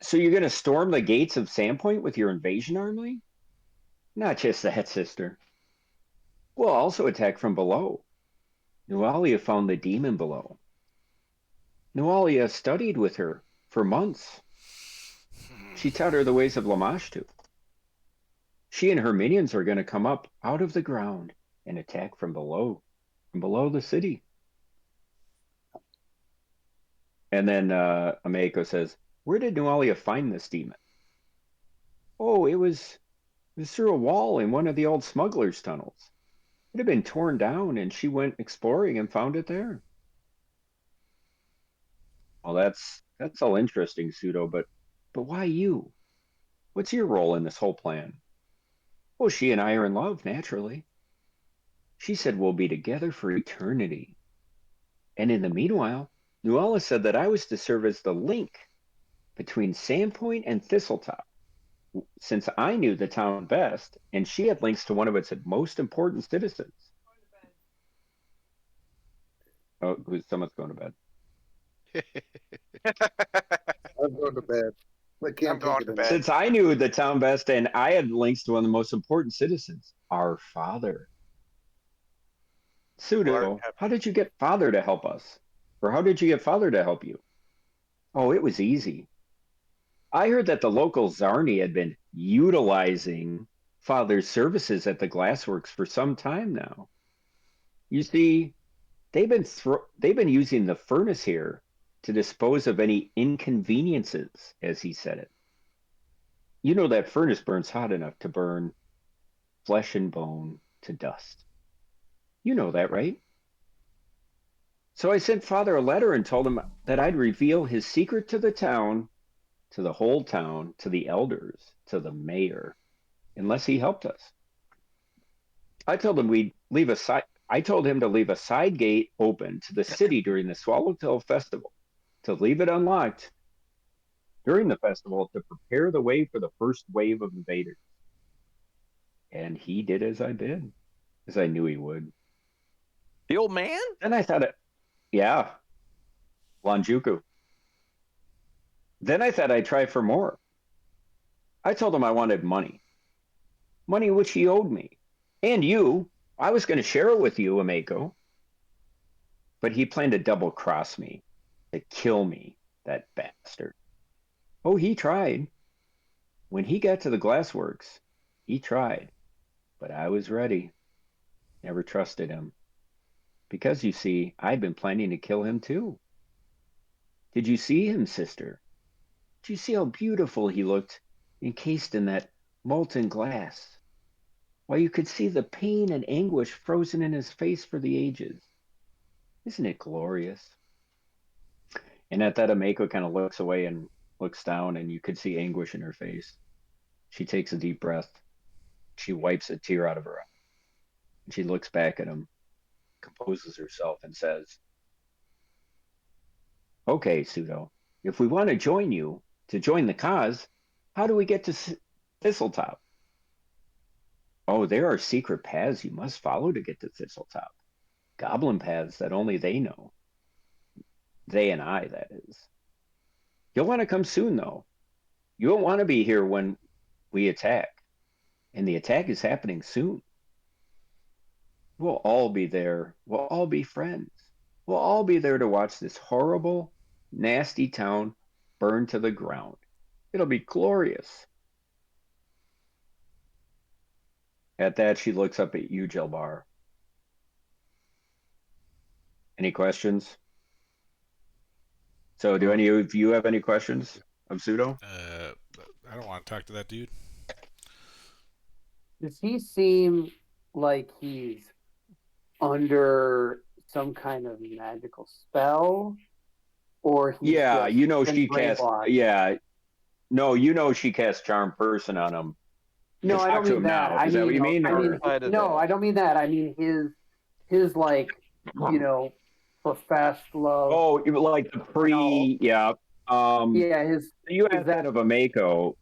So you're gonna storm the gates of Sandpoint with your invasion army? Not just that, sister. We'll also attack from below. Nualia found the demon below. Nualia studied with her for months. She taught her the ways of Lamashtu. She and her minions are going to come up out of the ground and attack from below the city. And then Ameko says, "Where did Nualia find this demon?" "Oh, it was through a wall in one of the old smugglers' tunnels. It had been torn down, and she went exploring and found it there." Well, that's all interesting, Pseudo, but why you? What's your role in this whole plan? Well, she and I are in love, naturally. She said we'll be together for eternity. And in the meanwhile, Nuala said that I was to serve as the link between Sandpoint and Thistletop, since I knew the town best, and she had links to one of its most important citizens. Oh, someone's going to bed. I'm going to bed. I can't take it anymore. Since I knew the town best and I had links to one of the most important citizens, our father. Pseudo, how did you get father to help us? Or how did you get father to help you? Oh, it was easy. I heard that the local Zarni had been utilizing father's services at the glassworks for some time now. You see, they've been using the furnace here to dispose of any inconveniences, as he said it. You know that furnace burns hot enough to burn flesh and bone to dust. You know that, right? So I sent father a letter and told him that I'd reveal his secret to the town, to the whole town, to the elders, to the mayor, unless he helped us. I told him to leave a side gate open to the city during the Swallowtail festival, to leave it unlocked during the festival to prepare the way for the first wave of invaders. And he did as I bid, as I knew he would. The old man? Then I thought yeah, Lanjuku. Then I thought I'd try for more. I told him I wanted money which he owed me. And you. I was going to share it with you, Ameko. But he planned to double cross me, to kill me, that bastard. Oh, he tried. When he got to the glassworks, he tried. But I was ready. Never trusted him. Because, you see, I'd been planning to kill him too. Did you see him, sister? Did you see how beautiful he looked, encased in that molten glass? Why, you could see the pain and anguish frozen in his face for the ages. Isn't it glorious? And at that, Ameko kind of looks away and looks down, and you could see anguish in her face. She takes a deep breath. She wipes a tear out of her eye. And she looks back at him, composes herself, and says, "Okay, Pseudo, if we want to join you, to join the cause, how do we get to Thistletop?" "Oh, there are secret paths you must follow to get to Thistletop. Goblin paths that only they know. They and I, that is. You'll want to come soon, though. You won't want to be here when we attack. And the attack is happening soon. We'll all be there. We'll all be friends. We'll all be there to watch this horrible, nasty town burn to the ground. It'll be glorious. At that, she looks up at you, Jilbar. Any questions? So, do any of you have any questions of Tsuto? I don't want to talk to that dude. Does he seem like he's under some kind of magical spell? Or he's Yeah, just you know been she cast. brainwashed? Yeah, no, you know she cast Charm Person on him. No, I don't To mean him that. now. I Is that what mean, you mean? I mean, or- no, I don't mean that. I mean his like, you know, professed love. Oh, like the pre, yeah. Yeah, You is asked that of a Mako.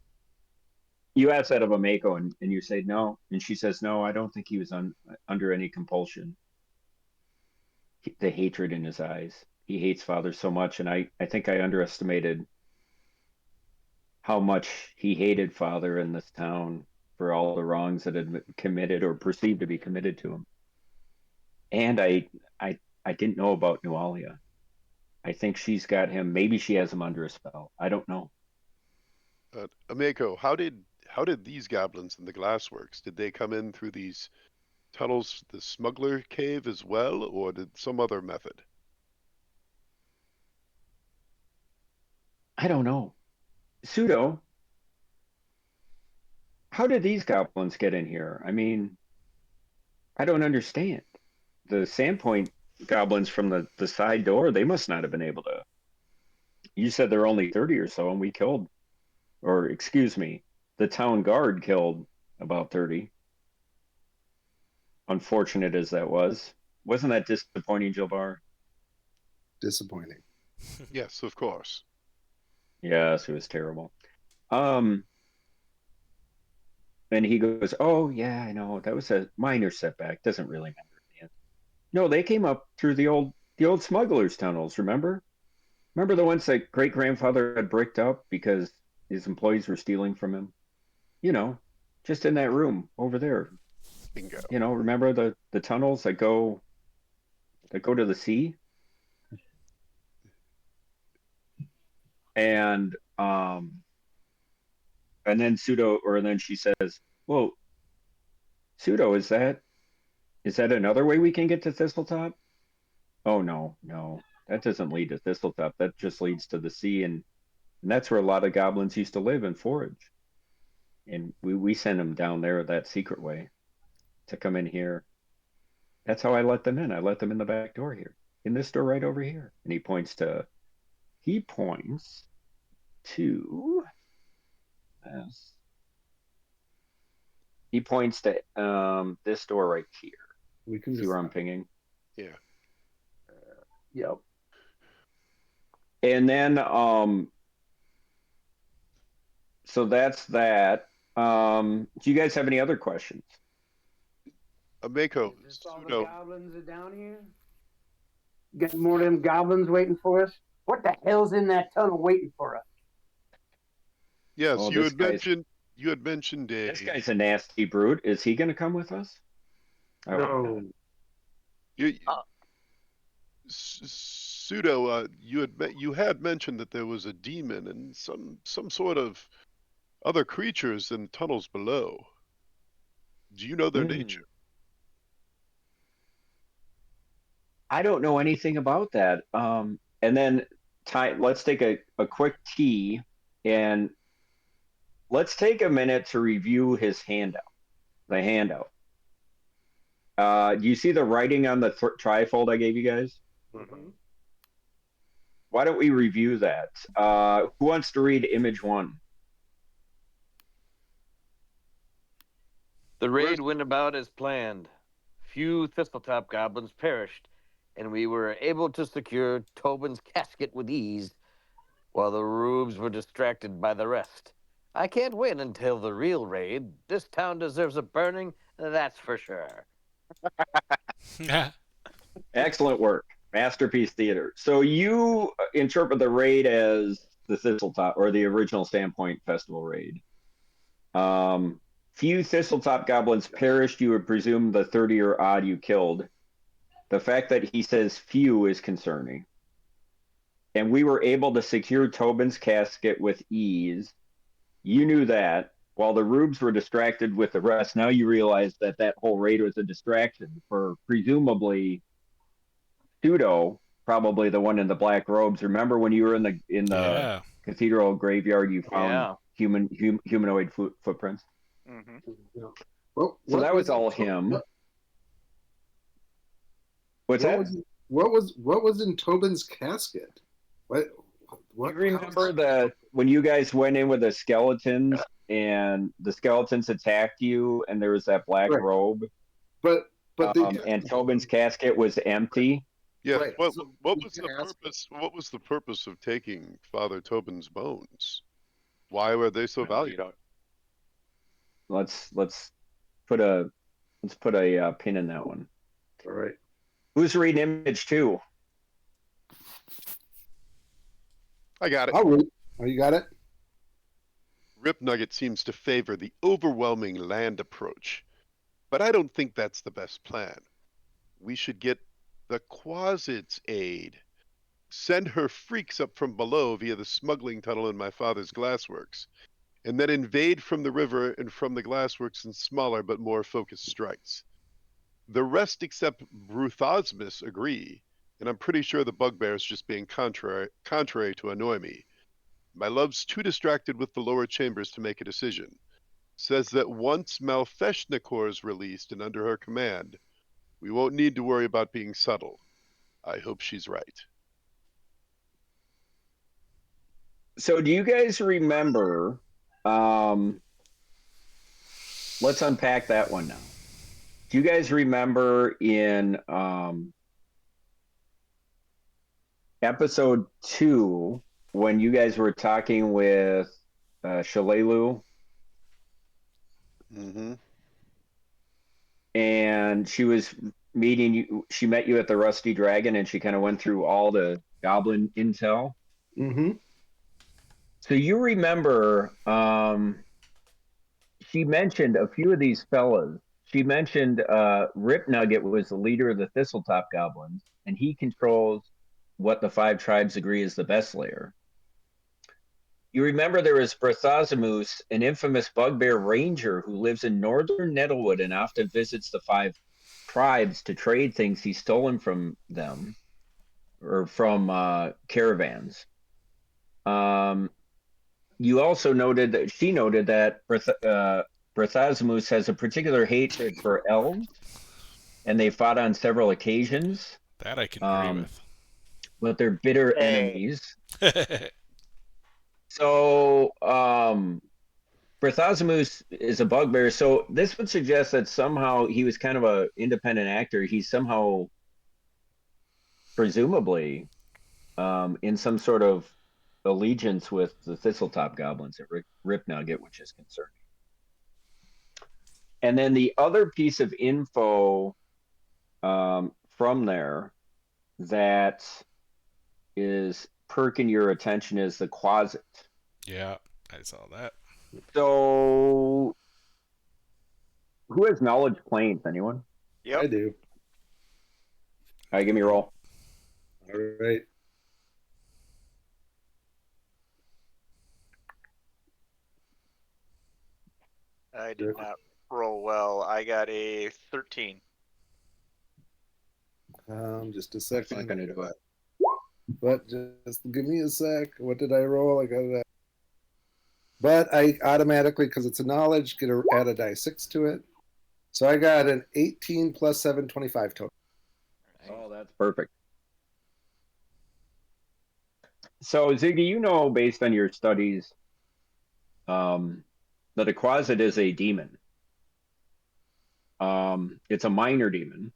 You asked that of a Mako, and you say no, and she says no. I don't think he was under any compulsion. The hatred in his eyes. He hates Father so much, and I think I underestimated how much he hated Father in this town for all the wrongs that had been committed or perceived to be committed to him. And I didn't know about Nualia. I think she's got him. Maybe she has him under a spell. I don't know. Ameko, how did these goblins in the glassworks, did they come in through these tunnels, the smuggler cave as well, or did some other method? I don't know. Tsuto, how did these goblins get in here? I mean, I don't understand. The Sandpoint goblins from the side door, they must not have been able to. You said there are only 30 or so, and we killed, or excuse me, the town guard killed about 30. Unfortunate as that was. Wasn't that disappointing, Jilbar? Disappointing. Yes, of course. Yes, it was terrible. And he goes, "Oh yeah, I know. That was a minor setback. Doesn't really matter." No, they came up through the old smugglers' tunnels. Remember? Remember the ones that great grandfather had bricked up because his employees were stealing from him? You know, just in that room over there. Bingo. You know, remember the tunnels that go to the sea? And then she says, "Well, Tsuto, is that another way we can get to Thistletop?" Oh no, that doesn't lead to Thistletop. That just leads to the sea, and that's where a lot of goblins used to live and forage. And we send them down there that secret way to come in here. That's how I let them in. I let them in the back door here, in this door right over here. And he points to this. He points to this door right here. We can see where I'm pinging. Yeah. Yep. And then so that's that. Do you guys have any other questions? Ameko, Is this all the goblins are down here? Got more of them goblins waiting for us? What the hell's in that tunnel waiting for us? Yes, Oh, you had mentioned this guy's a nasty brute. Is he going to come with us? No. Tsuto, you had mentioned that there was a demon and some sort of other creatures in the tunnels below. Do you know their nature? I don't know anything about that. And then let's take a quick tea, and let's take a minute to review his handout. The handout. Do you see the writing on the trifold I gave you guys? Mm-hmm. Why don't we review that? Who wants to read image 1? The raid went about as planned. Few Thistletop goblins perished, and we were able to secure Tobin's casket with ease, while the rubes were distracted by the rest. I can't wait until the real raid. This town deserves a burning, that's for sure. Excellent work. Masterpiece theater. So you interpret the raid as the Thistletop or the original Sandpoint Festival raid. Few Thistletop goblins perished. You would presume the 30 or odd you killed. The fact that he says few is concerning. And we were able to secure Tobin's casket with ease. You knew that. While the rubes were distracted with the rest, now you realize that that whole raid was a distraction for presumably Tsuto, probably the one in the black robes. Remember when you were in the cathedral graveyard, you found humanoid footprints. Mm-hmm. Well, so that was all him. What's that? What was in Tobin's casket? What you remember that when you guys went in with the skeletons and the skeletons attacked you and there was that black robe? But and Tobin's casket was empty. Yeah. Right. What was the purpose? What was the purpose of taking Father Tobin's bones? Why were they so valuable? Let's put a pin in that one. All right. Who's reading Image 2? I got it. Oh, you got it? Rip Nugget seems to favor the overwhelming land approach, but I don't think that's the best plan. We should get the Quasit's aid. Send her freaks up from below via the smuggling tunnel in my father's glassworks, and then invade from the river and from the glassworks in smaller but more focused strikes. The rest except Bruthosmus agree, and I'm pretty sure the bugbear's just being contrary to annoy me. My love's too distracted with the lower chambers to make a decision. Says that once Malfeshnikor is released and under her command, we won't need to worry about being subtle. I hope she's right. So do you guys remember, let's unpack that one now. Do you guys remember in episode 2 when you guys were talking with Shalelu? Mm-hmm. And she was meeting you. She met you at the Rusty Dragon, and she kind of went through all the goblin intel. Mm-hmm. So you remember, she mentioned a few of these fellas. She mentioned Rip Nugget was the leader of the Thistletop Goblins, and he controls what the 5 tribes agree is the best lair. You remember there was Brathazamus, an infamous bugbear ranger who lives in northern Nettlewood and often visits the 5 tribes to trade things he's stolen from them or from caravans. You also noted that she noted that Brathazamus has a particular hatred for elves, and they fought on several occasions. That I can agree with. But they're bitter enemies. So, Brathazamus is a bugbear. So this would suggest that somehow he was kind of an independent actor. He's somehow, presumably, in some sort of allegiance with the Thistletop Goblins at Rip Nugget, which is concerning. And then the other piece of info from there that is perking your attention is the Quasit. Yeah, I saw that. So, who has knowledge planes? Anyone? Yep. I do. All right, give me a roll. All right. I did not roll well. I got a 13. Just a second. That's not going to do it. But just give me a sec. What did I roll? I got it. But I automatically, because it's a knowledge, add a die 6 to it. So I got an 18 plus 7, 25 total. Oh, that's perfect. So, Ziggy, you know, based on your studies, that a Quasit is a demon. It's a minor demon.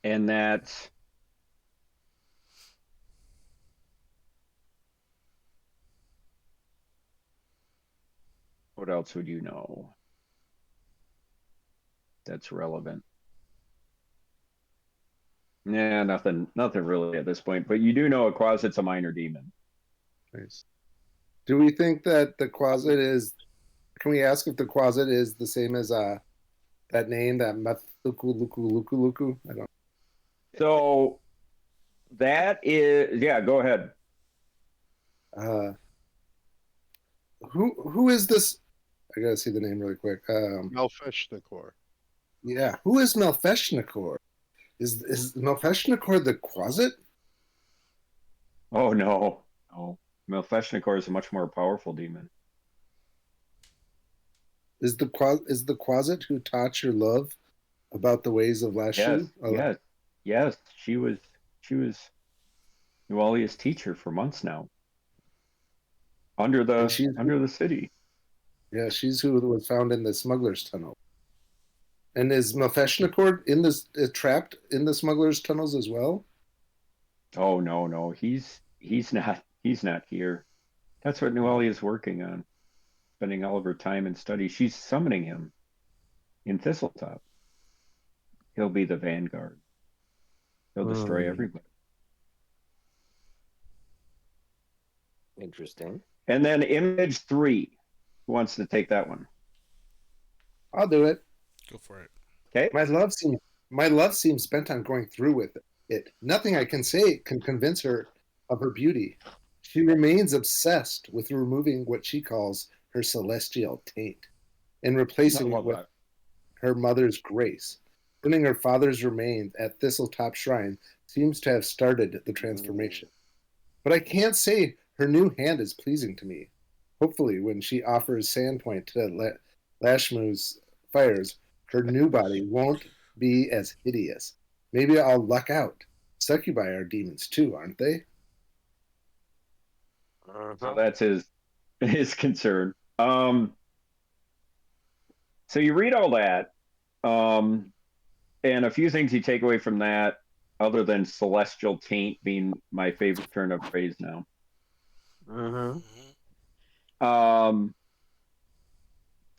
And that what else would you know that's relevant? Yeah, nothing really at this point. But you do know a closet's a minor demon. Nice. Do we think that the closet is? Can we ask if the closet is the same as that name, that Luku? I don't. So that is, yeah. Go ahead. Who is this? I gotta see the name really quick. Malfeshnikor. Yeah, who is Malfeshnikor? Is Malfeshnikor the closet? Oh no, no. Malfeshnikor is a much more powerful demon. Is the closet who taught your love about the ways of Lashu? Yes. She was Nualia's teacher for months now. Under the city. Yeah, she's who was found in the smuggler's tunnel. And is Malfeshnikor in this trapped in the smuggler's tunnels as well? Oh no, he's not here. That's what Nualia is working on, spending all of her time in study. She's summoning him in Thistletop. He'll be the vanguard. He'll destroy everybody. Interesting. And then image 3. Who wants to take that one? I'll do it. Go for it. Okay. My love seems bent on going through with it. Nothing I can say can convince her of her beauty. She remains obsessed with removing what she calls her celestial taint and replacing it with her mother's grace. Burning her father's remains at Thistletop Shrine seems to have started the transformation. But I can't say her new hand is pleasing to me. Hopefully, when she offers Sandpoint to Lashmu's fires, her new body won't be as hideous. Maybe I'll luck out. Succubi are demons too, aren't they? So that's his concern. So you read all that, and a few things you take away from that, other than celestial taint being my favorite turn of phrase now.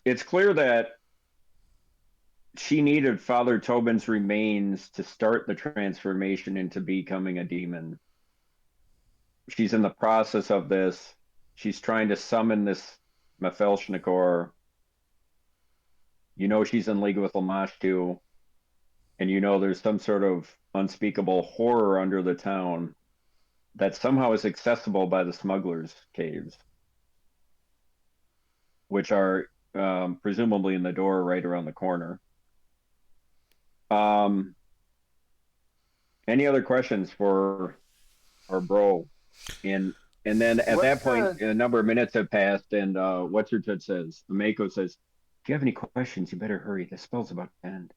It's clear that she needed Father Tobin's remains to start the transformation into becoming a demon. She's in the process of this. She's trying to summon this Malfeshnikor. You know she's in league with Lamashtu, and you know there's some sort of unspeakable horror under the town that somehow is accessible by the smugglers' caves, which are presumably in the door right around the corner. Any other questions for our bro? And then at that point, a number of minutes have passed, and what's your tud says? Mako says, if you have any questions, you better hurry. The spell's about to end.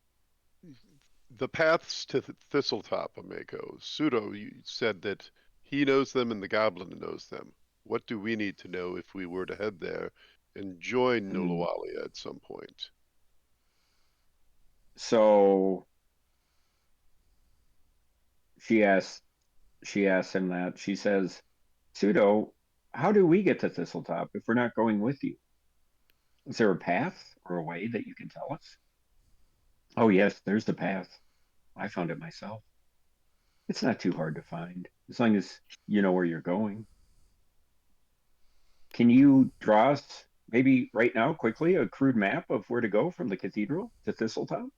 The paths to Thistletop, Ameko. Tsuto said that he knows them and the goblin knows them. What do we need to know if we were to head there and join Nualia at some point? So she asks him that. She says, Tsuto, how do we get to Thistletop if we're not going with you? Is there a path or a way that you can tell us? Oh, yes, there's the path. I found it myself. It's not too hard to find, as long as you know where you're going. Can you draw us, maybe right now, quickly, a crude map of where to go from the cathedral to Thistletop?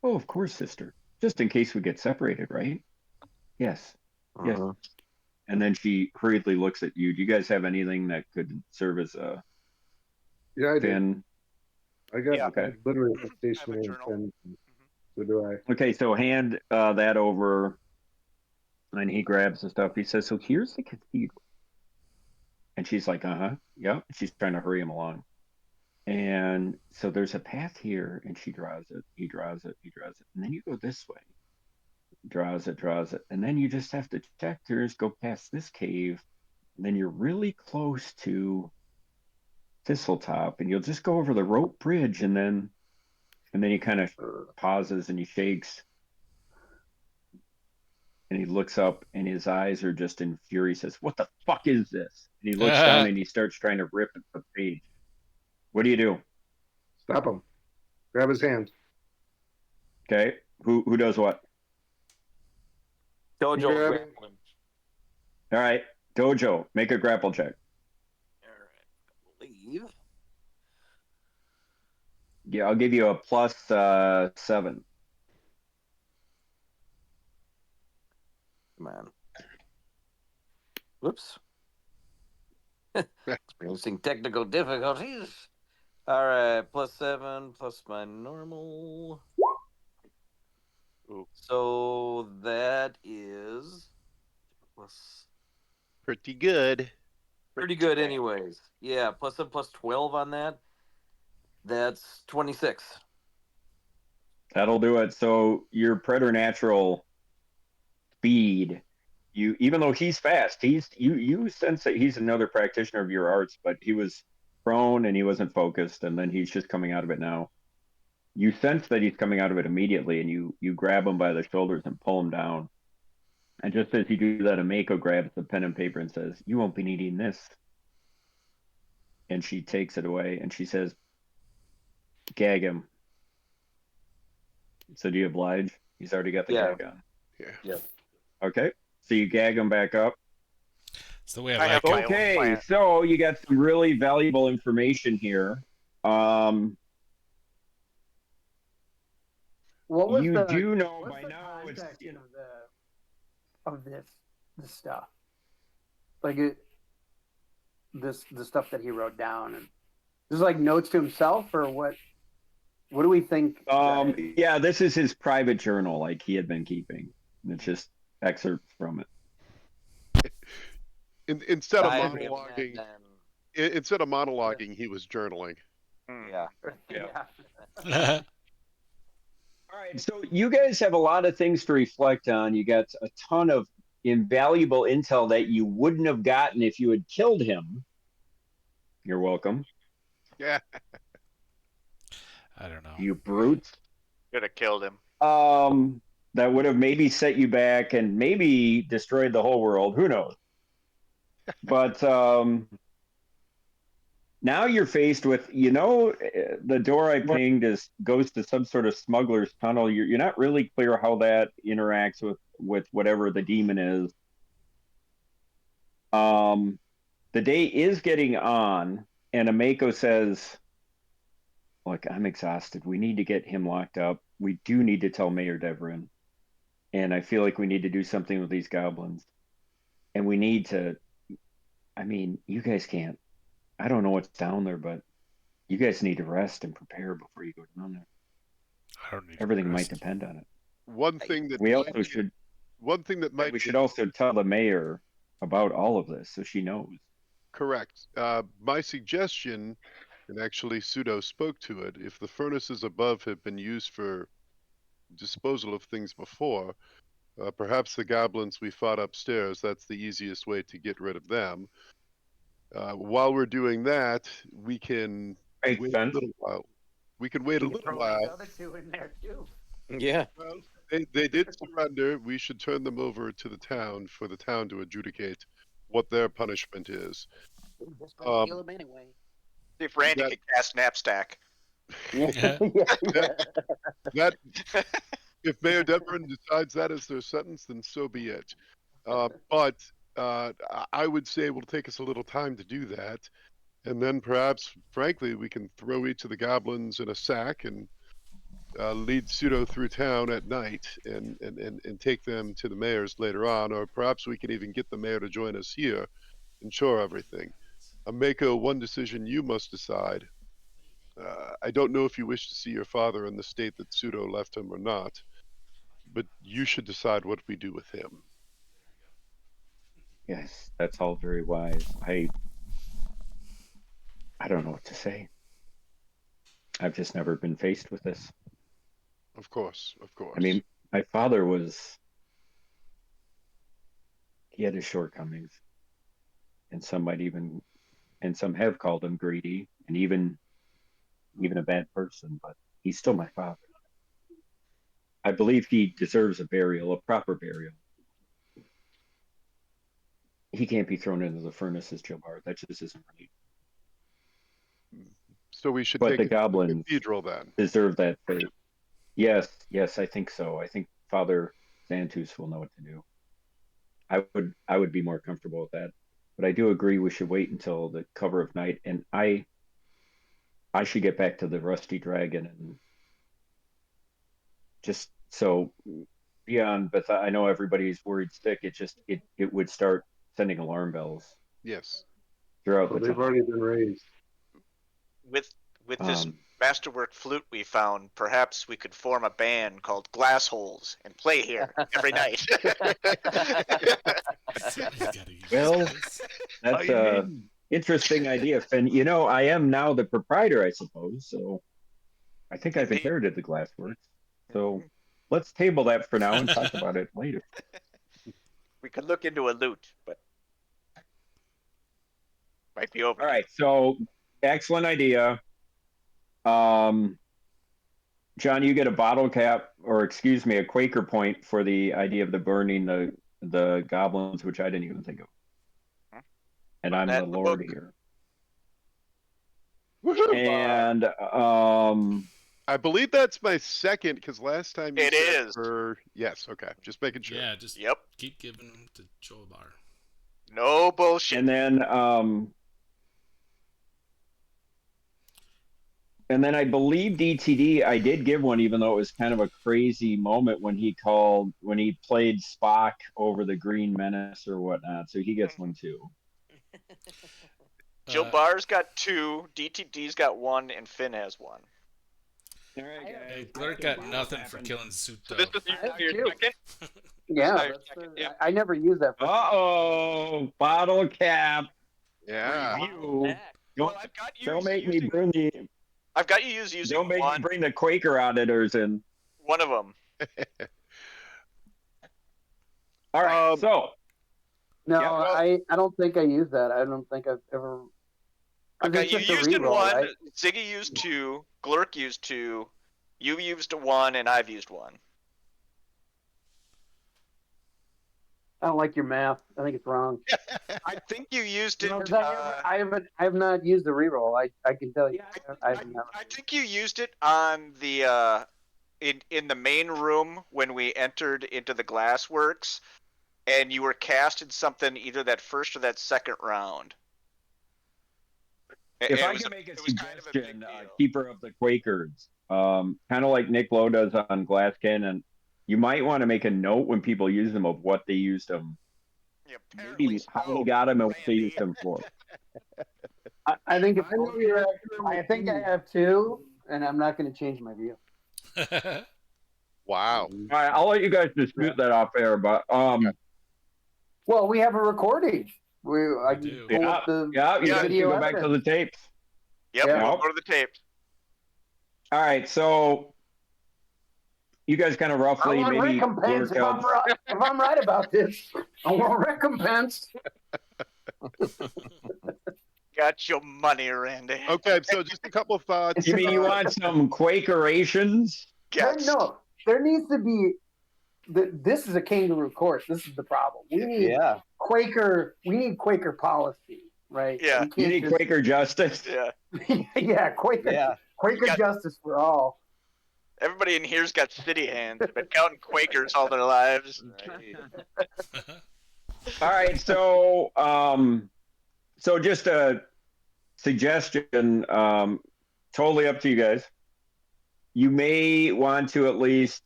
Oh, of course, sister. Just in case we get separated, right? Yes. Yes. And then she hurriedly looks at you. Do you guys have anything that could serve as a pin? I got literally a stationary pen. So do I. Okay, so hand that over, and he grabs the stuff. He says, so here's the cathedral. And she's like, yeah. She's trying to hurry him along. And so there's a path here, and she draws it. He draws it. And then you go this way. Draws it. And then you just have to check yours, go past this cave, and then you're really close to Thistletop, and you'll just go over the rope bridge, and then he kind of pauses and he shakes. And he looks up, and his eyes are just in fury. He says, what the fuck is this? And he looks down, and he starts trying to rip at the page. What do you do? Stop him. Grab his hand. Okay. Who does what? Dojo You're- grappling. All right, Dojo, make a grapple check. All right. I believe. Yeah, I'll give you a plus 7. Come on. Whoops. Experiencing technical difficulties. All right, plus 7 plus my normal. Ooh. So that is plus Pretty good. pretty good, anyways. Yeah, plus 7 plus 12 on that. That's 26. That'll do it. So your preternatural speed, even though he's fast, you sense that he's another practitioner of your arts, but he was prone and he wasn't focused, and then he's just coming out of it now. You sense that he's coming out of it immediately, and you grab him by the shoulders and pull him down. And just as you do that, Amako grabs the pen and paper and says, "You won't be needing this." And she takes it away and she says, "Gag him." So do you oblige? He's already got the gag on. Yeah. Okay. So you gag him back up. It's the way I have my own Okay, plan. so you got some really valuable information here. What was You the, do know what's by the now it's context of this stuff? Like the stuff that he wrote down, and this is like notes to himself, or what? What do we think? Yeah, this is his private journal, like he had been keeping. It's just excerpts from it. Instead of Diagram monologuing, then. he was journaling. Yeah. Yeah. All right, so you guys have a lot of things to reflect on. You got a ton of invaluable intel that you wouldn't have gotten if you had killed him. You're welcome. Yeah. I don't know. You brutes. Could have killed him. That would have maybe set you back and maybe destroyed the whole world. Who knows? But now you're faced with, the door I pinged goes to some sort of smuggler's tunnel. You're not really clear how that interacts with whatever the demon is. The day is getting on, and Amako says, "Look, I'm exhausted. We need to get him locked up. We do need to tell Mayor Devrin. And I feel like we need to do something with these goblins. And we need to, you guys can't. I don't know what's down there, but you guys need to rest and prepare before you go down there. I don't need Everything might depend on it. One thing that We might should also tell the mayor about all of this so she knows." correct. My suggestion, and actually Tsuto spoke to it, if the furnaces above have been used for disposal of things before, perhaps the goblins we fought upstairs, that's the easiest way to get rid of them. While we're doing that, we can wait a little while. We can wait a little while. The other two in there too. Yeah. Well, they did surrender. We should turn them over to the town for the town to adjudicate what their punishment is. Kill him anyway. See if Randy could cast Knapstack. That if Mayor Devrin decides that is their sentence, then so be it. But I would say it will take us a little time to do that, and then perhaps, frankly, we can throw each of the goblins in a sack and lead Tsuto through town at night and take them to the mayor's later on, or perhaps we can even get the mayor to join us here and shore everything. Amako, one decision you must decide. I don't know if you wish to see your father in the state that Tsuto left him or not, but you should decide what we do with him. Yes, that's all very wise. I don't know what to say. I've just never been faced with this. Of course. My father he had his shortcomings, and some have called him greedy and even a bad person, but he's still my father. I believe he deserves a proper burial. He can't be thrown into the furnaces, Jabbar. That just isn't right. So we should But take the it to goblins the cathedral then. deserve that fate. Yes, I think so. I think Father Xantus will know what to do. I would be more comfortable with that. But I do agree we should wait until the cover of night, and I should get back to the Rusty Dragon and just so beyond. But I know everybody's worried sick. It would start sending alarm bells Yes. throughout Well, the they've town. already been raised. With this masterwork flute we found, perhaps we could form a band called Glass Holes and play here every night. Well, that's a interesting idea, Finn. You know, I am now the proprietor, I suppose. So I think I've inherited the glassworks. So let's table that for now and talk about it later. We could look into a lute, but might be over. All right. So excellent idea. John, you get a bottle cap, or excuse me, a Quaker point for the idea of the burning the goblins, which I didn't even think of. And I'm the Lord here. And I believe that's my second, because last time you It said is. Yes, okay. Just making sure. Yeah, just Yep. keep giving them to Jolbar. No bullshit. And then I believe DTD, I did give one, even though it was kind of a crazy moment when he played Spock over the Green Menace or whatnot. So he gets one too. Jill Barr's got 2, DTD's got 1, and Finn has 1. All right, guys. Hey, Glurk got nothing for killing Tsuto. So this is your second? Yeah, I never use that. Uh-oh, bottle cap. Yeah. Review. Well, I've got you Don't make me bring the. I've got you using Don't make one. me bring the Quaker auditors in. One of them. All right, so. No, Yeah, well- I don't think I use that. I don't think I've ever. I've got you It's just a used in reroll, 1, right? Ziggy used 2, Glurk used 2, you used 1, and I've used 1. I don't like your math. I think it's wrong. I think you used it. 'Cause I have not used the reroll. I can tell you. I think you used it on the in the main room when we entered into the glassworks, and you were casting something either that first or that second round. If I can make a suggestion, Keeper of the Quakers, kind of like Nick Lowe does on Glass Cannon, you might want to make a note when people use them of what they used them. Maybe how they got them and what they used them for. I think I think I have 2, and I'm not going to change my view. Wow. All right, I'll let you guys dispute that off air, but Well, we have a recording. I can pull up the you guys can video go back to the tapes. Yep, we'll go to the tapes. All right, so you guys kind of roughly I want maybe recompense work out. if I'm right about this. I want recompense. Got your money, Randy. Okay, so just a couple of thoughts. You mean you want some Quakerations? No, there needs to be. This is a kangaroo court. This is the problem. We need Quaker. We need Quaker policy, right? Yeah. You need Quaker justice. Yeah. Yeah, Quaker. Yeah. Quaker justice for all. Everybody in here's got city hands. They've been counting Quakers all their lives. All right, so so just a suggestion, totally up to you guys. You may want to at least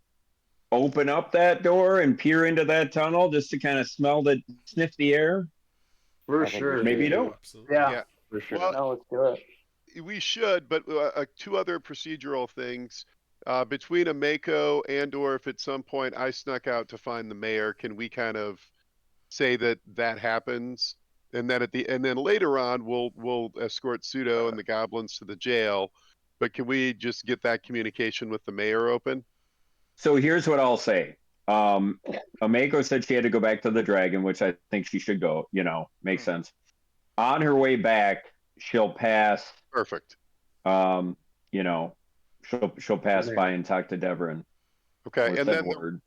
open up that door and peer into that tunnel just to kind of sniff the air. For sure. Maybe you don't. Yeah, for sure. Well, no, let's do it. We should, but 2 other procedural things. Between a Mako and or if at some point I snuck out to find the mayor, can we kind of say that happens? And then and then later on we'll escort Tsuto and the goblins to the jail. But can we just get that communication with the mayor open? So here's what I'll say. Ameko said she had to go back to the dragon, which I think she should go, makes sense. On her way back, she'll pass. Perfect. She'll pass by and talk to Devrin. Okay, and then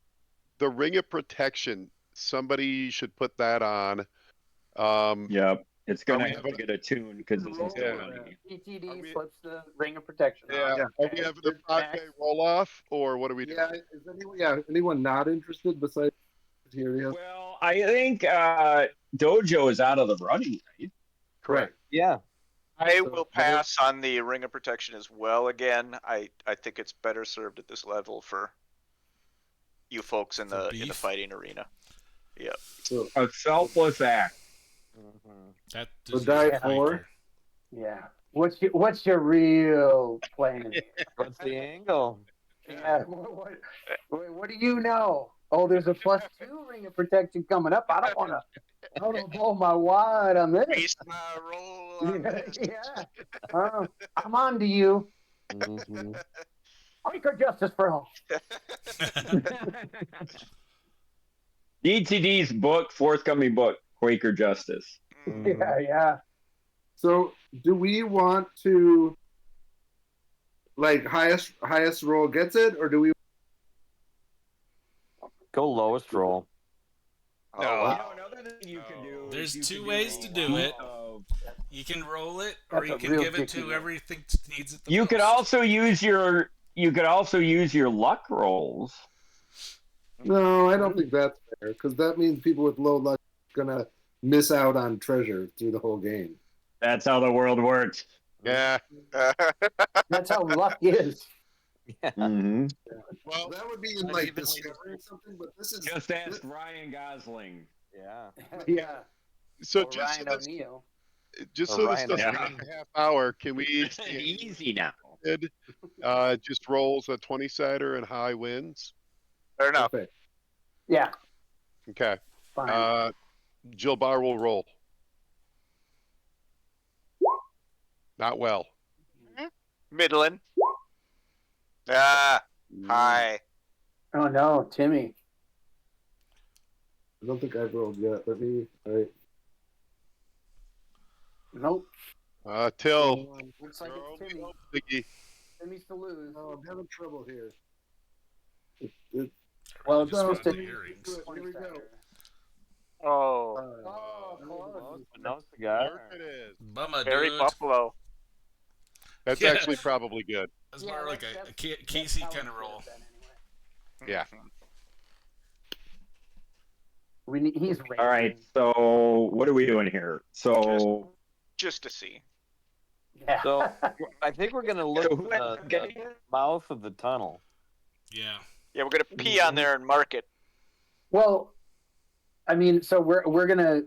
the ring of protection, somebody should put that on. Yep. It's gonna have to get attuned because this is ETD slips the ring of protection. Yeah. Are we having the 5K roll off, or what are we doing? Anyone not interested besides here? Well, I think Dojo is out of the running, right? Correct. Yeah. I will pass on the Ring of Protection as well. Again, I think it's better served at this level for you folks in the fighting arena. Yeah. So, A selfless act. That So deserves die a four? Quaker. Yeah. What's your real plan here? What's the angle? Yeah. What do you know? Oh, there's a +2 Ring of Protection coming up. I don't want to blow my wad on this. Waste my roll on this. Yeah. I'm on to you. Quaker justice for all. DTD's book, forthcoming book, Quaker Justice. Yeah. So, do we want to like highest roll gets it, or do we go lowest roll? Oh, wow. Another thing you can do. There's two ways to do it. You can roll it, or That's you a can real give it to dicky whoever you think needs it the You most. could also use your luck rolls. No, I don't think that's fair because that means people with low luck are gonna miss out on treasure through the whole game. That's how the world works. Yeah. That's how luck is. Yeah. Mm-hmm. Well, that would be in like Discovery or something, but this is Just ask Ryan Gosling. Yeah. Yeah. So Or Ryan O'Neal. just Or so this Ryan doesn't O'Neal. take a half hour, can we Easy now. just rolls a 20-sider and high wins? Fair enough. perfect. Yeah. Okay. Fine. Jill Barr will roll. Not well. Midland. Hi. Oh no, Timmy. I don't think I've rolled yet. Let me. All right. Nope. Till. Looks like it's Timmy. Biggie. Timmy's to lose. Oh, I'm having trouble here. Well, Just it's found supposed the to. earrings. Here we go. Oh. Close. Announce the guy. There it is. Bummer, Barry dude. Buffalo. That's Yeah. actually probably good. That's more like a Casey kind of roll. Yeah. He's All right. So what are we doing here? So Just to see. Yeah. So I think we're gonna look So who at ends up the getting it? mouth of the tunnel. Yeah. Yeah, we're gonna pee on there and mark it. Well, I mean, so we're gonna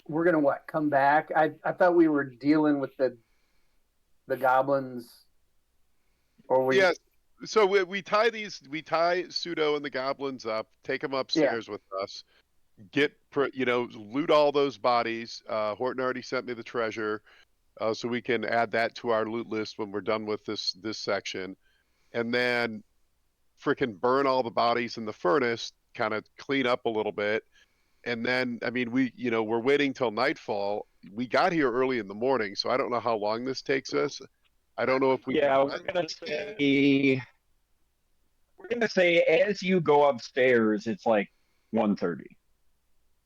what? Come back? I thought we were dealing with the goblins, or we? Yes. So we tie Tsuto and the goblins up, take them upstairs with us, loot all those bodies. Horton already sent me the treasure, so we can add that to our loot list when we're done with this section, and then frickin' burn all the bodies in the furnace, kind of clean up a little bit, and then we're waiting till nightfall. We got here early in the morning, so I don't know how long this takes us. I don't know if we. Yeah, we're gonna say as you go upstairs, it's like 1:30.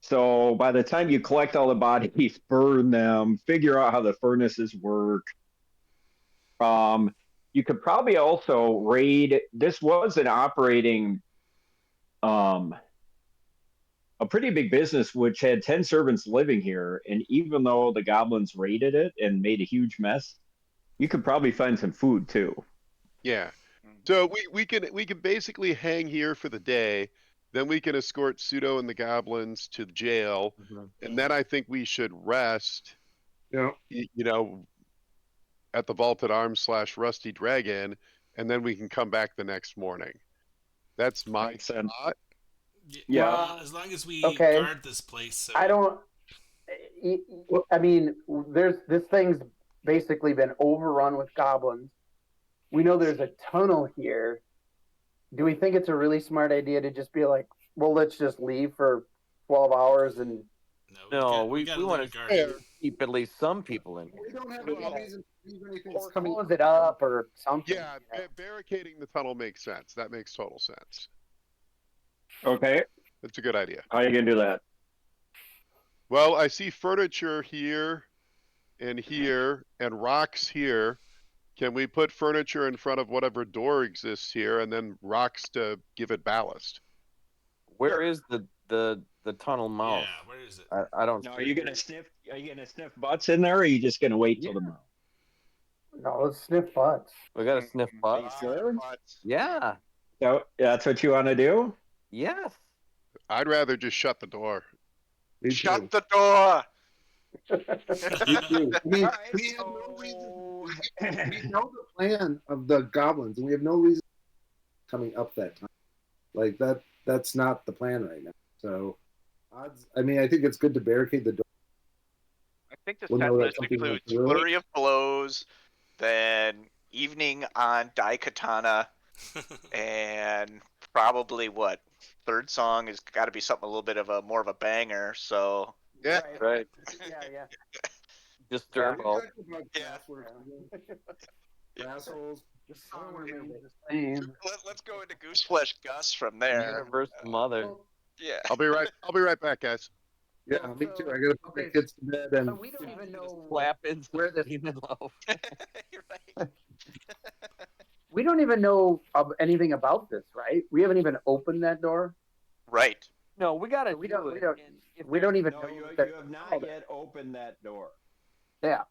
So by the time you collect all the bodies, burn them, figure out how the furnaces work. You could probably also raid. This was an operating, a pretty big business which had 10 servants living here, and even though the goblins raided it and made a huge mess, you could probably find some food too. Yeah. So we can basically hang here for the day, then we can escort Tsuto and the goblins to jail, and then I think we should rest. Yeah. At the Vaulted Arms / Rusty Dragon, and then we can come back the next morning. That's my thought. Yeah. Well, as long as we Okay. guard this place. So I don't. I mean, this thing's basically been overrun with goblins. We know there's a tunnel here. Do we think it's a really smart idea to just be like, well, let's just leave for 12 hours and? No, we want to keep at least some people in. We don't have any reason to leave anything. Or close it up or something. Yeah, barricading the tunnel makes sense. That makes total sense. Okay. That's a good idea. How are you gonna do that? Well, I see furniture here and rocks here. Can we put furniture in front of whatever door exists here and then rocks to give it ballast? Where is the tunnel mouth. Yeah, where is it? I don't. No, are you gonna sniff butts in there, or are you just gonna wait till tomorrow? No, let's sniff butts. We got to sniff Are you butts. sure? Yeah. So that's what you want to do? Yes. I'd rather just shut the door. Shut the door. Me too. I mean, we have no reason. We know the plan of the goblins, and we have no reason coming up that time. Like that. That's not the plan right now. So, odds. I mean, I think it's good to barricade the door. I think the We'll set know that list something includes went through. flurry of blows, then evening on Daikatana, and probably what third song has got to be something a little bit of a more of a banger. So Yeah. Right. Yeah. Disturb. We all. talked about glassworks. Assholes. The song remains the same. Let's go into Gooseflesh Gus from there. Universal Mother. Yeah. I'll be right back, guys. Yeah, me too. I gotta put the kids to bed and. So we don't even know Clapping where this. demon loaf. You're right. We don't even know anything about this, right? We haven't even opened that door. Right. No, we got to. We don't even No, know you that. have not yet opened that door. Yeah.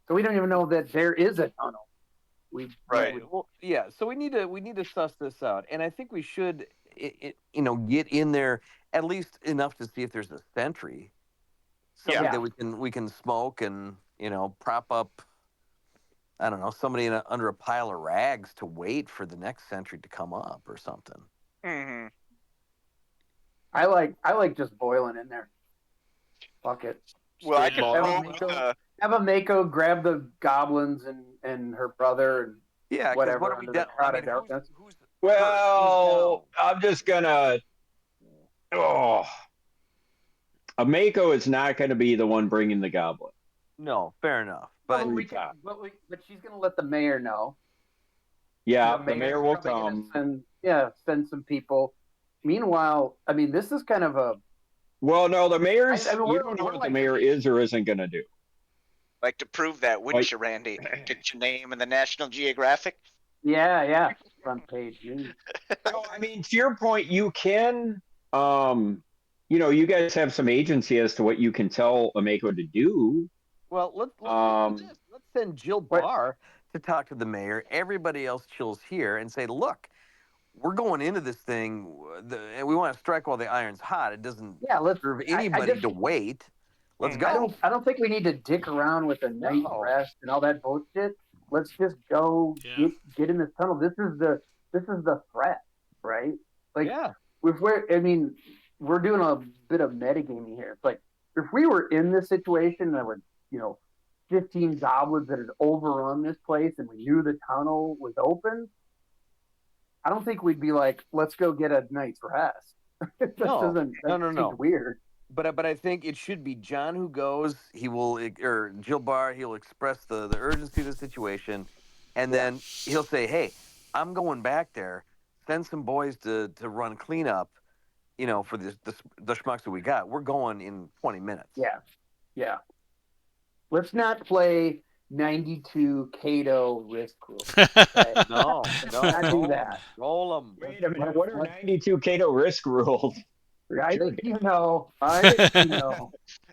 So we don't even know that there is a tunnel. Right. Well, yeah. So we need to suss this out, and I think we should, get in there at least enough to see if there's a sentry, something Yeah. that we can smoke and prop up. I don't know, somebody under a pile of rags to wait for the next sentry to come up or something. Mm-hmm. I like just boiling in there. Fuck it. Well, I can have a Mako grab the goblins and her brother and Yeah, whatever. What are we under the done? cloud of darkness. Well, I'm just gonna. Oh, a Mako is not going to be the one bringing the goblin. No, fair enough. But But but she's gonna let the mayor know. Yeah, the mayor will come. Send some people. Meanwhile, I mean, this is kind of a. Well, no, the mayor's. I mean, you don't know what the mayor is or isn't going to do. Like to prove that, wouldn't you, Randy? Get your name in the National Geographic. Yeah. Front page news. No, I mean, to your point, you can. You guys have some agency as to what you can tell a Mako to do. Well, let's do this. Let's send Jill Barr to talk to the mayor. Everybody else chills here and say, look, we're going into this thing, and we want to strike while the iron's hot. It doesn't serve anybody to wait. Let's go. I don't think we need to dick around with a night rest and all that bullshit. Let's just go get in this tunnel. This is the threat, right? Like, we're doing a bit of metagaming here. It's like if we were in this situation and there were 15 goblins that had overrun this place and we knew the tunnel was open, I don't think we'd be like, let's go get a night's rest. No. Seems weird. But I think it should be John who goes. He will, or Jill Barr. He'll express the urgency of the situation, and then he'll say, "Hey, I'm going back there. Send some boys to run cleanup. For the schmucks that we got. We're going in 20 minutes." Yeah. Let's not play 92 Cato risk rule. Okay? No, not do that. Roll them. Wait a minute. What are 92 Cato risk rules? I think you know.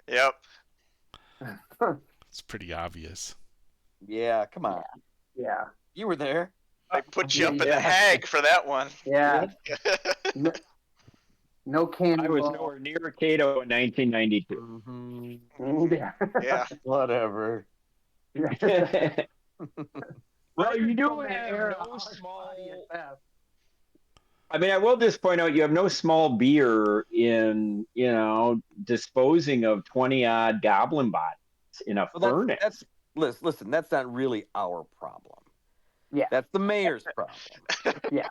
Yep. It's pretty obvious. Yeah, come on. Yeah. You were there. I put you up in the hag for that one. Yeah. No candy. I was nowhere near Cato in 1992. Mm-hmm. Yeah. Whatever. Well, you do have no small. I mean, I will just point out you have no small beer in, disposing of 20-odd goblin bodies in a furnace. Listen, that's not really our problem. Yeah. That's the mayor's problem. Yeah.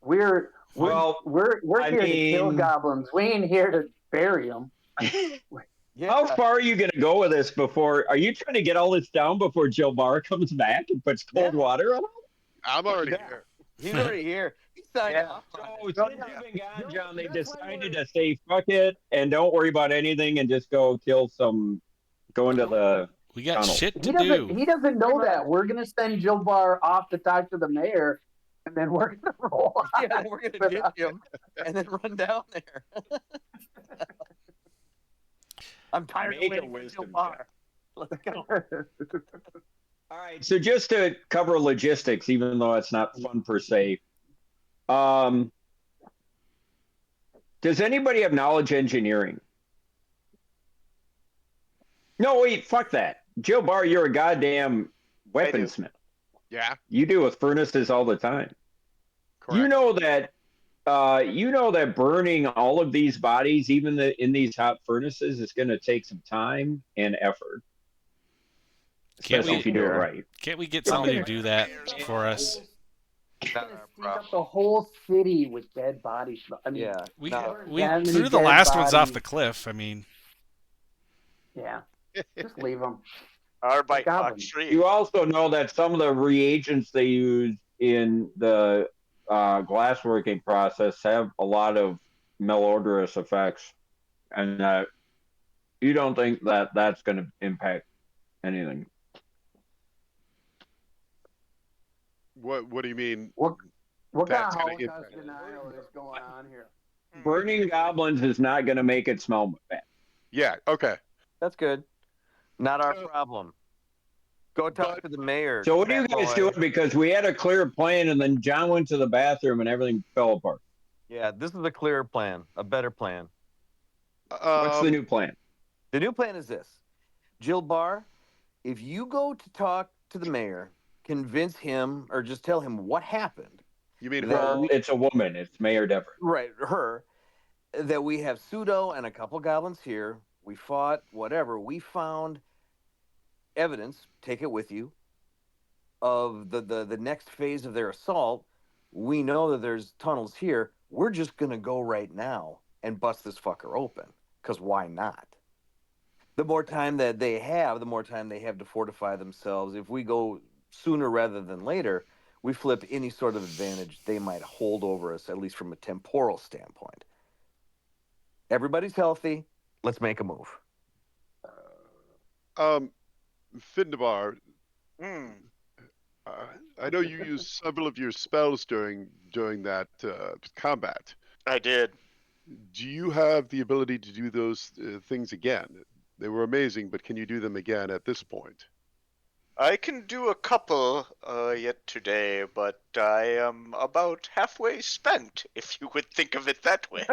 We're here to kill goblins. We ain't here to bury them. How far are you going to go with this before? Are you trying to get all this down before Jill Barr comes back and puts cold water on it? I'm already here. He's already here. He signed off. So since you've been gone, John, they decided to say fuck it and don't worry about anything and just go kill go into the We got tunnel. shit to do. He doesn't know that. We're going to send Jill Barr off to talk to the mayor, And then we're gonna roll. Yeah, then we're gonna ditch him and then run down there. I'm tired of waiting for Jill Barr. Let's go. All right, so just to cover logistics, even though it's not fun per se, does anybody have knowledge engineering? No, wait, fuck that. Jill Barr, you're a goddamn weaponsmith. Yeah. You deal with furnaces all the time. Correct. You know that burning all of these bodies, even in these hot furnaces, is going to take some time and effort. Especially if you do it right. Can't we get somebody to do that for us? It's gonna stink up the whole city with dead bodies. I mean, Yeah. We that many threw the dead last ones off bodies. the cliff. I mean, Yeah, just leave them. Our bite Goblins. box tree. You also know that some of the reagents they use in the glassworking process have a lot of malodorous effects, and you don't think that that's going to impact anything. What do you mean? What kind That's of gonna Holocaust impact- denial is going on here? Burning goblins is not going to make it smell bad. Yeah. Okay. That's good. Not our problem. Go talk to the mayor. So what are you fat guys boy. doing? Because we had a clear plan, and then John went to the bathroom, and everything fell apart. Yeah, this is a clearer plan, a better plan. What's the new plan? The new plan is this. Jill Barr, if you go to talk to the mayor, convince him or just tell him what happened. You mean Well, it's a woman. It's Mayor Dever. Right, her. That we have Tsuto and a couple goblins here. We fought, whatever. We found evidence, take it with you, of the next phase of their assault. We know that there's tunnels here. We're just going to go right now and bust this fucker open. Because why not? The more time that they have, the more time they have to fortify themselves. If we go sooner rather than later, we flip any sort of advantage they might hold over us, at least from a temporal standpoint. Everybody's healthy. Let's make a move. Findabar, I know you used several of your spells during that combat. I did. Do you have the ability to do those things again? They were amazing, but can you do them again at this point? I can do a couple yet today, but I am about halfway spent, if you would think of it that way.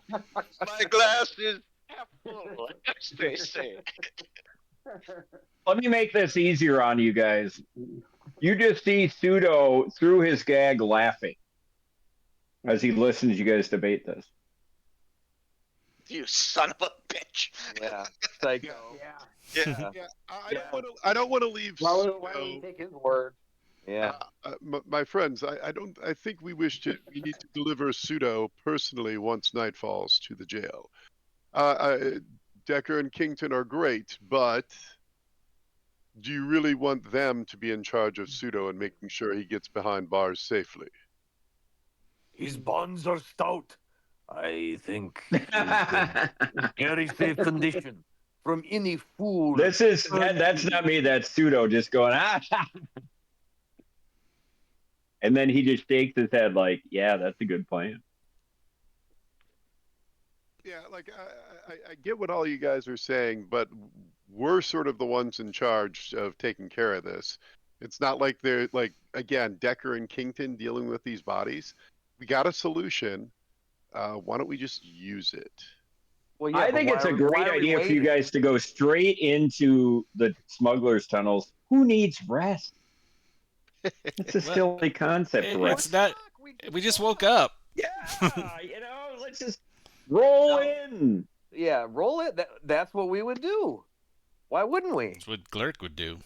My glass is half full, as they say. Let me make this easier on you guys. You just see Tsuto through his gag laughing as he listens to you guys debate this. You son of a bitch. Yeah. Psycho. Yeah. I don't want to leave. Why don't you take his word? Yeah. My friends, I think we need to deliver Tsuto personally once night falls to the jail. Decker and Kington are great, but do you really want them to be in charge of Tsuto and making sure he gets behind bars safely? His bonds are stout. I think he's in very safe condition from any fool. That's not me. That's Tsuto just going, ah. And then he just shakes his head like, yeah, that's a good plan. Yeah, like I get what all you guys are saying, but we're sort of the ones in charge of taking care of this. It's not like they're like, again, Decker and Kington dealing with these bodies. We got a solution. Why don't we just use it? Well, yeah, I think it's a great idea for you guys to go straight into the smugglers' tunnels. Who needs rest? It's a silly concept. It's not. We just woke up. Yeah, let's just roll in. Yeah, roll it. That's what we would do. Why wouldn't we? That's what Glurk would do.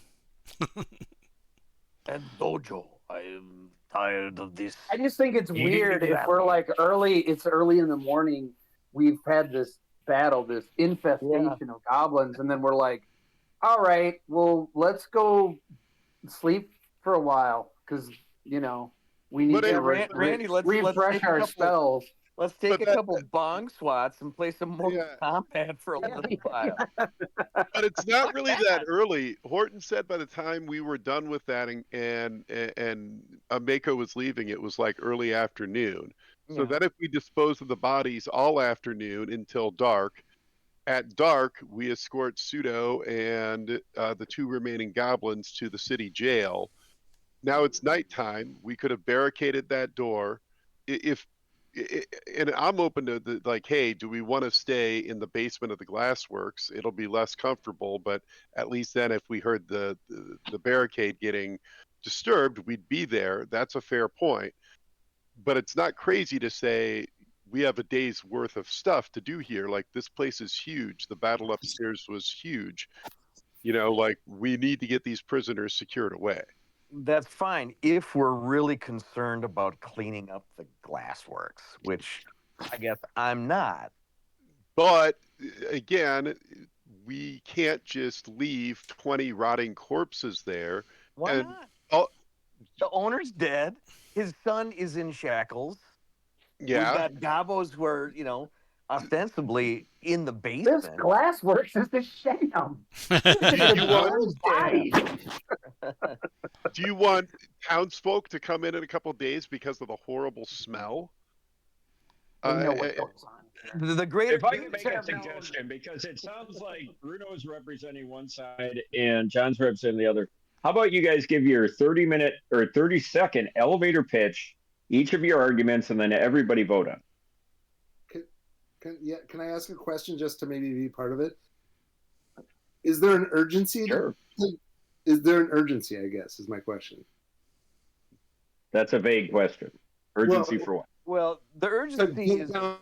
And Dojo, I am tired of this. I just think it's weird if we're like it's early in the morning, we've had this battle, this infestation of goblins, and then we're like, all right, well, let's go sleep for a while, because, we need to Randy, let's refresh our spells. Let's take But a couple bong swats and play some Mortal Yeah. Kombat for a little while. But it's not really that early. Horton said by the time we were done with that and Mako was leaving, it was like early afternoon. So Yeah. that if we dispose of the bodies all afternoon until dark, at dark we escort Tsuto and the two remaining goblins to the city jail. Now it's nighttime. We could have barricaded that door. If and I'm open to like, hey, do we want to stay in the basement of the glassworks? It'll be less comfortable, but at least then, if we heard the barricade getting disturbed, we'd be there. That's a fair point. But it's not crazy to say we have a day's worth of stuff to do here. Like, this place is huge. The battle upstairs was huge. Like, we need to get these prisoners secured away. That's fine if we're really concerned about cleaning up the glassworks, which I guess I'm not. But again, we can't just leave 20 rotting corpses there. Why and not? The owner's dead. His son is in shackles. Yeah. We've got gobos who are, ostensibly in the basement. This glassworks is a sham. Do you want townsfolk to come in a couple days because of the horrible smell? The greater If I can make a suggestion, because it sounds like Bruno's representing one side and John's representing the other. How about you guys give your 30-minute or 30-second elevator pitch, each of your arguments, and then everybody vote on it. Can I ask a question just to maybe be part of it? Is there an urgency? Sure. Is there an urgency, I guess, is my question. That's a vague question. Urgency for what? Well, the urgency is the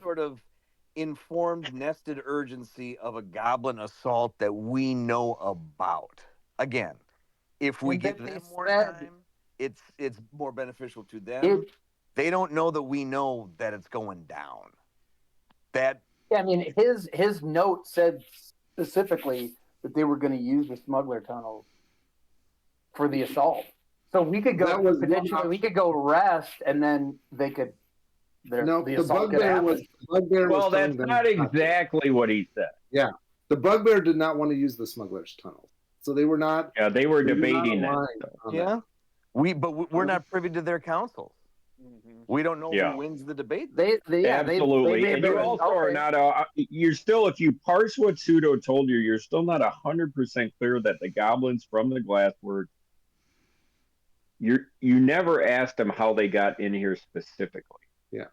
sort of informed, nested urgency of a goblin assault that we know about. Again, if we give them more time, it's more beneficial to them. They don't know that we know that it's going down. His note said specifically that they were going to use the smuggler tunnel for the assault. So we could go potentially. We could go rest, and then they could. The bugbear was. Well, that's not exactly what he said. Yeah, the bugbear did not want to use the smuggler's tunnel, so they were not. Yeah, they were debating that. Yeah, we're not privy to their counsels. We don't know who wins the debate. Absolutely, and you also are not. You're still, if you parse what Tsuto told you, you're still not 100% clear that the goblins from the glassworks. You never asked them how they got in here specifically. Yeah.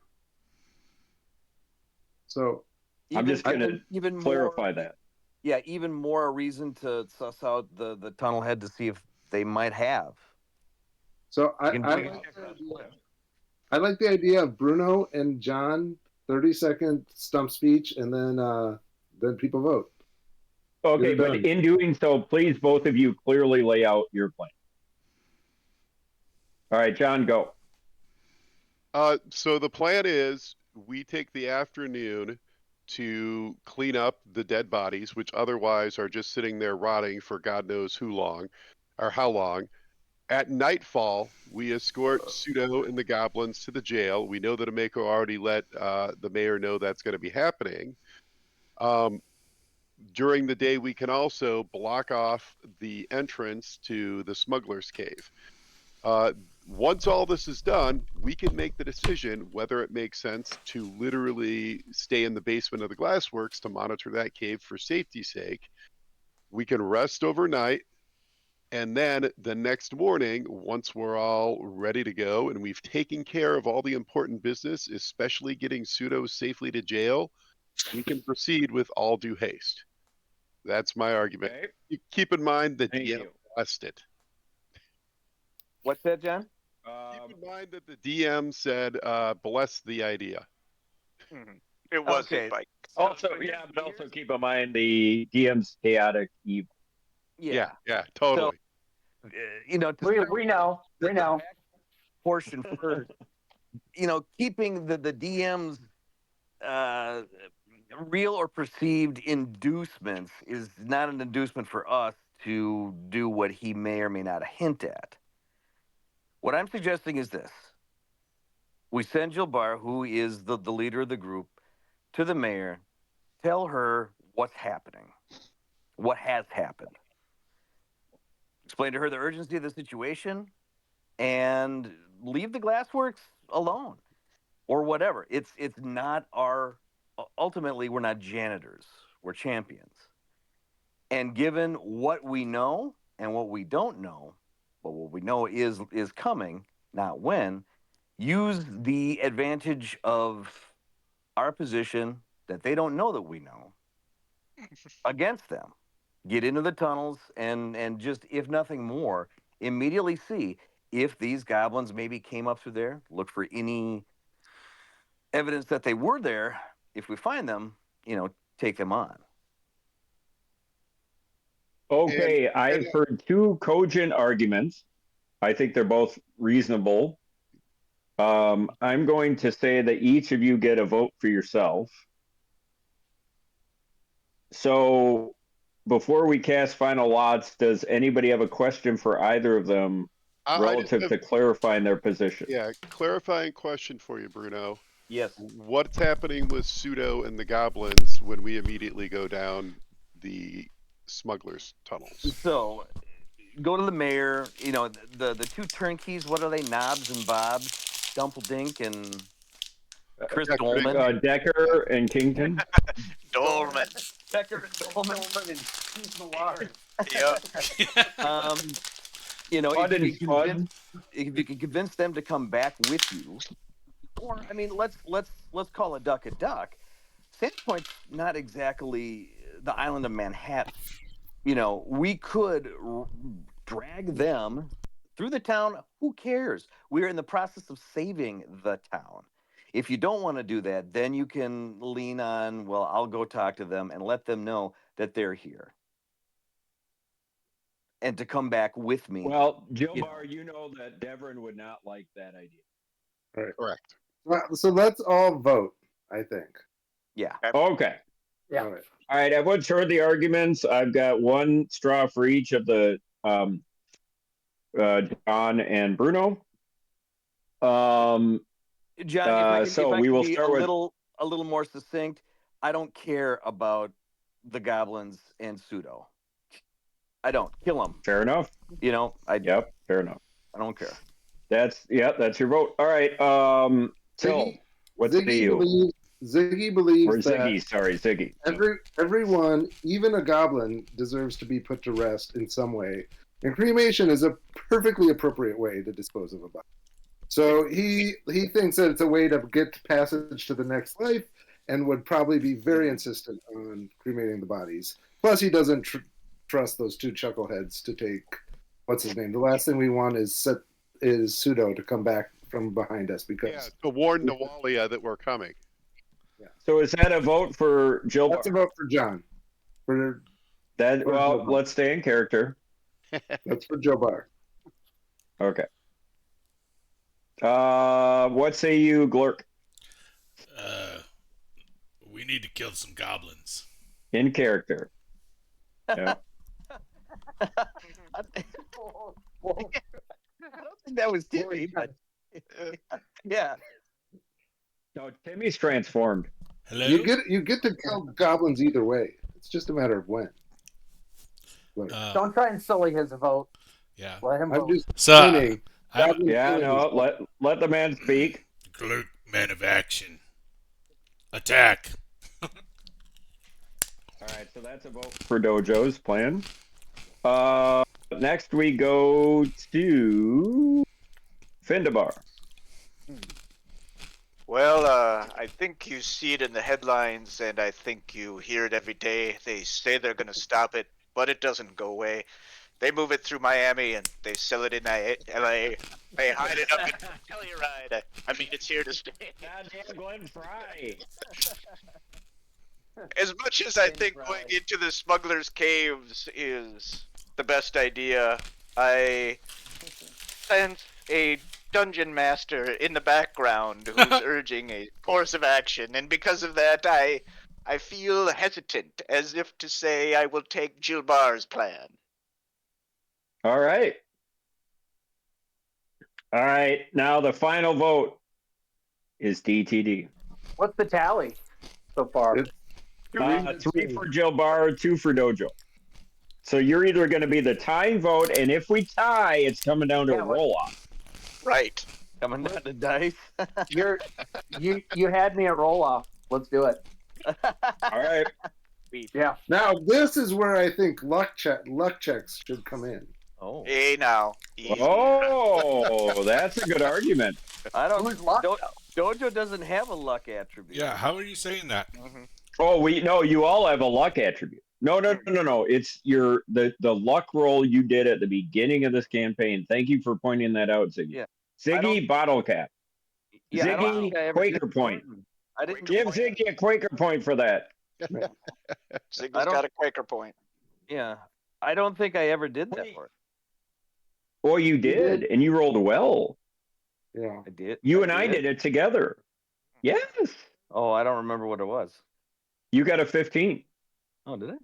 So I'm just going to clarify that. Yeah, even more a reason to suss out the tunnel head to see if they might have. So I like the idea of Bruno and John 30-second stump speech, and then people vote. Okay, but in doing so, please, both of you clearly lay out your plan. All right, John, go. So the plan is we take the afternoon to clean up the dead bodies, which otherwise are just sitting there rotting for God knows who long or how long. At nightfall, we escort Tsuto and the goblins to the jail. We know that Ameko already let the mayor know that's going to be happening. During the day, we can also block off the entrance to the smuggler's cave. Once all this is done, we can make the decision whether it makes sense to literally stay in the basement of the glassworks to monitor that cave for safety's sake. We can rest overnight, and then the next morning, once we're all ready to go and we've taken care of all the important business, especially getting Tsuto safely to jail, we can proceed with all due haste. That's my argument. Okay. Keep in mind that DM blessed it. What's that, John? Keep in mind that the DM said, bless the idea. Mm-hmm. It was okay. Bike. Also, but also keep in mind the DM's chaotic evil. Yeah, totally. So, we know. Portion first. Keeping the DM's real or perceived inducements is not an inducement for us to do what he may or may not hint at. What I'm suggesting is this. We send Jilbar, who is the leader of the group, to the mayor. Tell her what's happening, what has happened. Explain to her the urgency of the situation, and leave the glassworks alone, or whatever. It's not our. Ultimately, we're not janitors. We're champions. And given what we know and what we don't know, but what we know is coming, not when. Use the advantage of our position that they don't know that we know against them. Get into the tunnels and just, if nothing more, immediately see if these goblins maybe came up through there. Look for any evidence that they were there. If we find them, take them on. Okay, I've heard two cogent arguments. I think they're both reasonable. I'm going to say that each of you get a vote for yourself. So before we cast final lots, does anybody have a question for either of them relative to clarifying their position? Yeah, clarifying question for you, Bruno. Yes. What's happening with Tsuto and the goblins when we immediately go down the smugglers' tunnels? So, go to the mayor. The two turnkeys. What are they? Knobs and Bobs, Dumpeldink and Chris Dolman. Decker and Kington. Dolman. Decker and Dolman. And Keith Millard. Yep. If you can convince them to come back with you, or let's call a duck a duck. Sandpoint's not exactly the island of Manhattan. We could drag them through the town. Who cares? We're in the process of saving the town. If you don't want to do that, then you can lean on, well, I'll go talk to them and let them know that they're here. And to come back with me. Well, Jilbar, you know that Devon would not like that idea. All right. Correct. So let's all vote, I think. Yeah. Okay. Yeah. All right. All right, everyone's heard the arguments. I've got one straw for each of the John and Bruno. John, if I we will be start a with little more succinct, I don't care about the goblins and Tsuto. I don't kill them. Fair enough. Yep, fair enough. I don't care. That's your vote. All right. So what say you? Ziggy believes or Ziggy, that sorry, Ziggy. Everyone, even a goblin, deserves to be put to rest in some way, and cremation is a perfectly appropriate way to dispose of a body. So he thinks that it's a way to get passage to the next life, and would probably be very insistent on cremating the bodies. Plus, he doesn't trust those two chuckleheads to take what's his name. The last thing we want is Tsuto to come back from behind us because to warn Nawalia that we're coming. Yeah. So is that a vote for Jill? That's a vote for John. Let's stay in character. That's for Joe Barr. Okay. What say you, Glurk? We need to kill some goblins. In character. Yeah. I don't think that was Timmy, but yeah. No, Timmy's transformed. Hello? You get to kill goblins either way. It's just a matter of when. Don't try and sully his vote. Yeah. Let him vote. I'm just saying. Let the man speak. Glurk, man of action. Attack. All right, so that's a vote for Dojo's plan. Next we go to Findabar. Well, I think you see it in the headlines, and I think you hear it every day. They say they're going to stop it, but it doesn't go away. They move it through Miami, and they sell it in LA. They hide it up in Telluride. I mean, it's here to stay. Goddamn Glenn Fry. As much as I think going into the smuggler's caves is the best idea, I sense a dungeon master in the background who's urging a course of action, and because of that, I feel hesitant, as if to say I will take Jilbar's plan. All right. Now the final vote. is DTD. What's the tally so far? It's 3 for Jill Bar, 2 for Dojo. So you're either going to be the tying vote, and if we tie, it's coming down to a roll-off. Right. Coming down to dice. You had me at roll off. Let's do it. All right. Yeah. Now this is where I think luck checks should come in. Oh. Hey now. Easy. Oh, that's a good argument. I don't. Dojo doesn't have a luck attribute. Yeah, how are you saying that? Oh, you all have a luck attribute. No. It's the luck roll you did at the beginning of this campaign. Thank you for pointing that out, Ziggy. Yeah. Ziggy, bottle cap. Yeah, Ziggy, Quaker point. I didn't Give Ziggy a Quaker point for that. Ziggy's got a Quaker point. Yeah, I don't think I ever did that part. Oh, you did, and you rolled well. Yeah, I did. You and I did it together. Yes. Oh, I don't remember what it was. You got a 15. Oh, did I?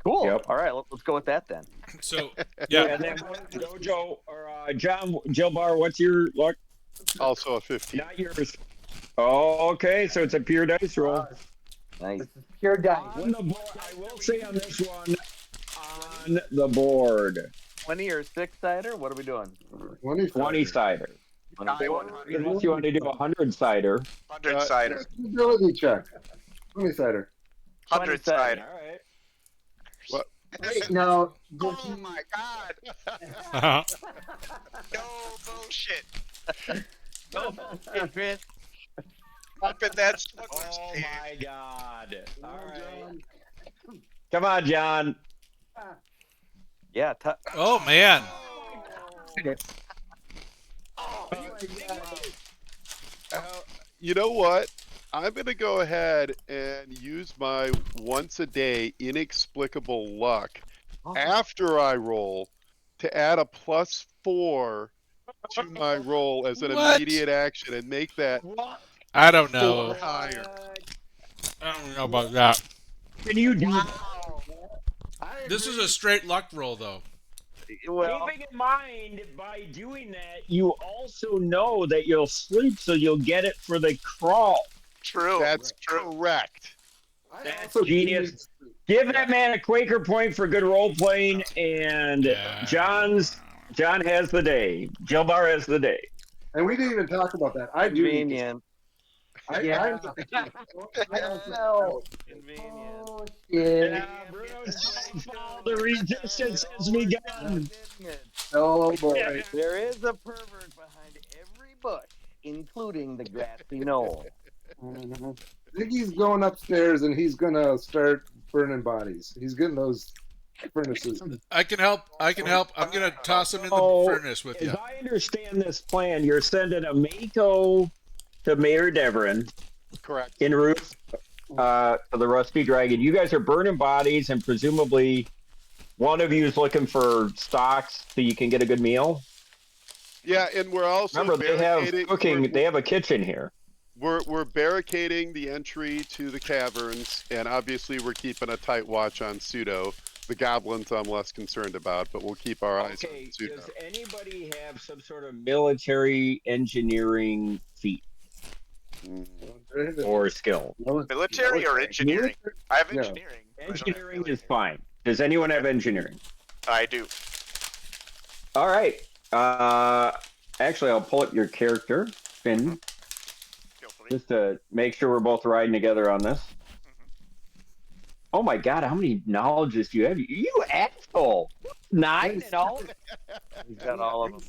Cool. Yep. All right, let's go with that then. So, yeah. And then Dojo or John Jill Bar, what's your luck? Also a 15. Not yours. Oh, okay, so it's a pure dice roll. Nice. Pure dice. On the board, I will say on this one, on the board. 20 or 6-sider? What are we doing? 20-sider. Unless you want to do a 100-sider. 100-sider. Ability check. 20-sider. 100-sider. All right. What? Wait, no. Oh my God. No bullshit. No bullshit, Chris. Up in that sluggish Oh stand. my God. All right. Come on, John. Yeah. Oh, man. You know what? I'm going to go ahead and use my once a day inexplicable luck after I roll to add a +4 to my roll as an immediate action and make that I don't know. 4 higher. I don't know about that. Can you do that? This is a straight luck roll, though. Well, keeping in mind, by doing that, you also know that you'll sleep, so you'll get it for the crawl. True. That's correct. That's genius. Give that man a Quaker point for good role playing, and John has the day. Jill Bar has the day. And we didn't even talk about that. I do. Convenient. Yeah. No. Convenient. Oh, shit. The resistance has begun. Oh, boy. There is a pervert behind every bush, including the grassy knoll. Ziggy's going upstairs and he's gonna start burning bodies. He's getting those furnaces. I can help. I'm going to toss him in the furnace with you. As I understand this plan, you're sending a Mako to Mayor Deverin. Correct. En route to the Rusty Dragon. You guys are burning bodies, and presumably one of you is looking for stocks so you can get a good meal. Yeah, and we're also remember they have cooking. They have a kitchen here. We're barricading the entry to the caverns, and obviously we're keeping a tight watch on Tsuto. The goblins I'm less concerned about, but we'll keep our eyes on Tsuto. Does anybody have some sort of military engineering feat or skill? Military or engineering? I have engineering. Engineering is fine. Does anyone have engineering? I do. All right. Actually, I'll pull up your character, Finn, just to make sure we're both riding together on this. Oh my God, how many knowledges do you have? You asshole! 9 and all? He's got all of them.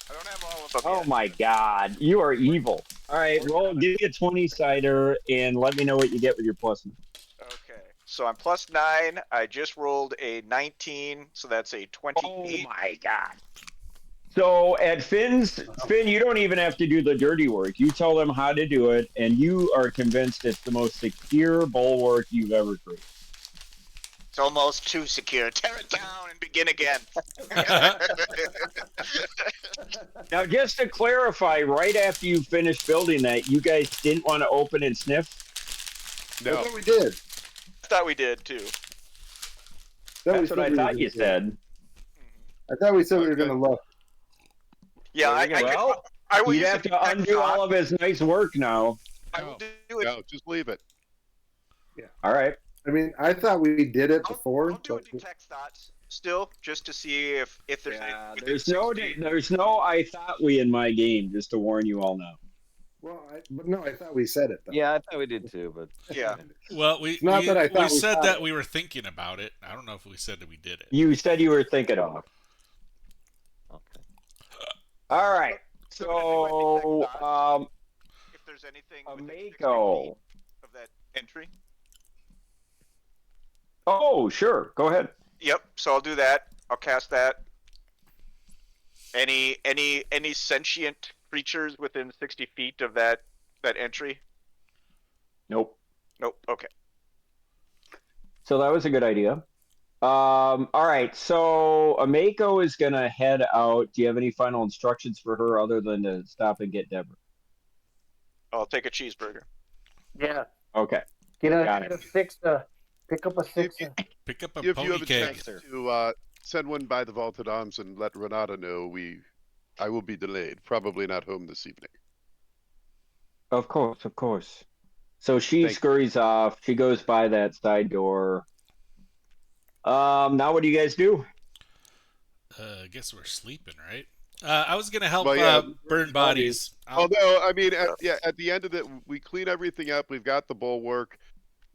I don't have all of them Oh yet. my God, you are evil. All right, roll, give me a 20-sider and let me know what you get with your plus. Okay, so I'm +9. I just rolled a 19, so that's a 28. Oh my God. So at Finn, you don't even have to do the dirty work. You tell them how to do it, and you are convinced it's the most secure bulwark you've ever created. It's almost too secure. Tear it down and begin again. Now, just to clarify, right after you finished building that, you guys didn't want to open and sniff? No. I thought we did. I thought we did too. That's what I thought you said. I thought we said we were going to look. Yeah, I will You'd use have a to detect undo thought. all of his nice work now. I will do it. No, just leave it. All right. I mean, I thought we did it before. I'll do a detect thoughts still, just to see if there's anything within There's 6 no feet. there's no I thought we in my game, just to warn you all now. Well, but no, I thought we said it though. Yeah, I thought we did too, but Yeah. Well, we It's not that I thought we said thought that it. we were thinking about it. I don't know if we said that we did it. You said you were thinking about it. okay. All right. So I'm gonna do a So detect thoughts, if there's anything within 60 feet Mako. of that entry. Oh, sure. Go ahead. Yep. So I'll do that. I'll cast that. Any sentient creatures within 60 feet of that entry? Nope. Nope. Okay. So that was a good idea. All right. So Amako is gonna head out. Do you have any final instructions for her other than to stop and get Deborah? I'll take a cheeseburger. Yeah. Okay. Get Got a sixer. Pick up a sixer. Pick up a If you pony have a cake. chance to send one by the vaulted arms and let Renata know, I will be delayed. Probably not home this evening. Of course, of course. So she Thank you. scurries off. She goes by that side door. Now what do you guys do? I guess we're sleeping, right? I was gonna help Well, yeah, burn bodies. Although, I mean, at the end of it, we clean everything up. We've got the bulwark.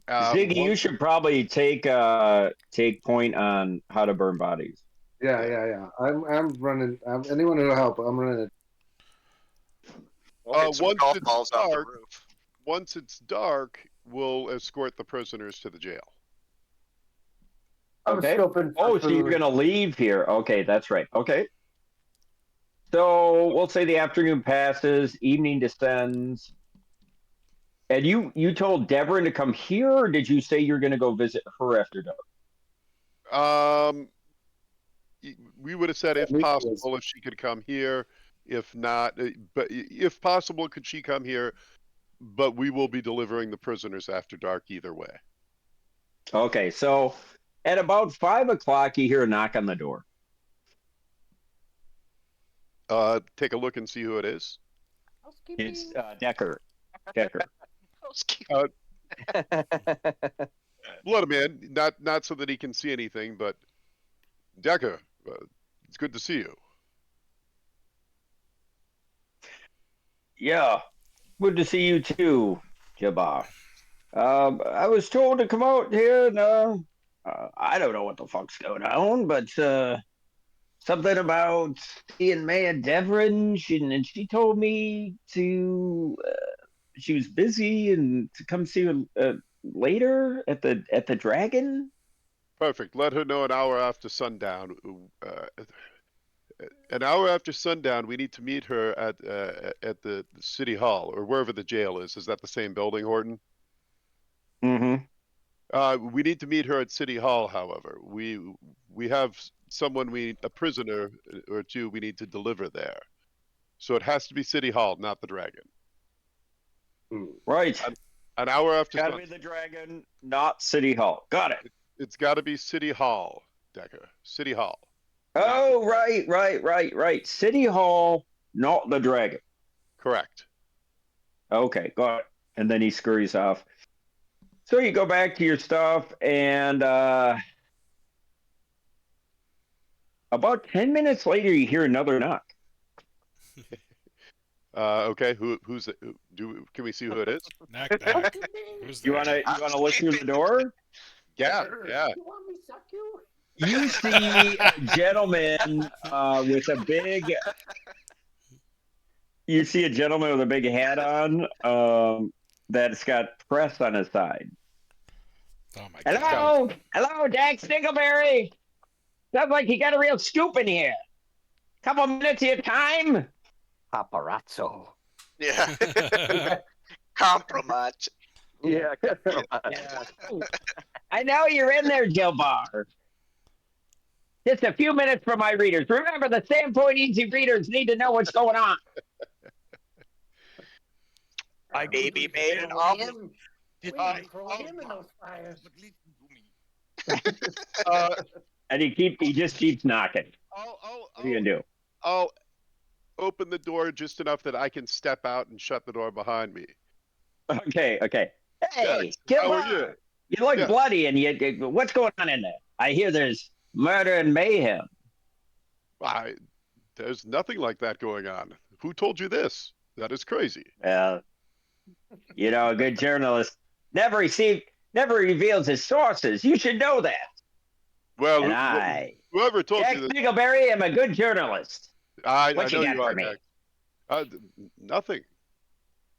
Ziggy, you should probably take point on how to burn bodies. Yeah. I'm running. Anyone who'll help, I'm running. Once once it's dark, we'll escort the prisoners to the jail. Okay. Scoping Oh, for so you're food. gonna leave here? Okay, that's right. Okay. So we'll say the afternoon passes, evening descends, and you told Devrin to come here, or did you say you're gonna go visit her after dark? We would have said if possible, if she could come here. If not, but if possible, could she come here? But we will be delivering the prisoners after dark either way. Okay, so at about 5 o'clock, you hear a knock on the door. Take a look and see who it is. It's Decker. Decker. Let him in, not so that he can see anything, but Decker, it's good to see you. Yeah, good to see you too, Jabbar. I was told to come out here, and I don't know what the fuck's going on, but something about seeing Maya Devrin. She told me to. She was busy and to come see you later at the Dragon. Perfect. Let her know an hour after sundown. An hour after sundown, we need to meet her at the city hall or wherever the jail is. Is that the same building, Horton? Mm-hmm. We need to meet her at city hall. However, we have a prisoner or two we need to deliver there. So it has to be city hall, not the Dragon. Right. An hour after. Gotta be the Dragon, not City Hall. Got it. It's got to be city hall, Decker. City hall. Oh, right. City Hall, not the Dragon. Correct. Okay, got it. And then he scurries off. So you go back to your stuff, and about 10 minutes later, you hear another knock. Okay. Who's it? Can we see who it is? Knock, knock. Who's You there? wanna listen to the door? Yeah. You want me to suck you? You see a gentleman with a big. You see a gentleman with a big hat on that's got press on his side. Oh my God. Hello, Dax Dingleberry. Sounds like you got a real scoop in here. Couple minutes of your time. Paparazzo. Yeah. Compromise. Yeah. I know you're in there, Gilbar. Just a few minutes for my readers. Remember, the Standpoint Easy readers need to know what's going on. I maybe made an awful. Throw him in those fires. And he just keeps knocking. What are you gonna do? open the door just enough that I can step out and shut the door behind me. Okay. Hey, Dex, how are you? Gilmore, you look Yeah. bloody, and what's going on in there? I hear there's murder and mayhem. There's nothing like that going on. Who told you this? That is crazy. Well, a good journalist never reveals his sources. You should know that. Well, And whoever told Jack you this, Singleberry, am a good journalist. I What you know got you for are, me? Dex. Nothing.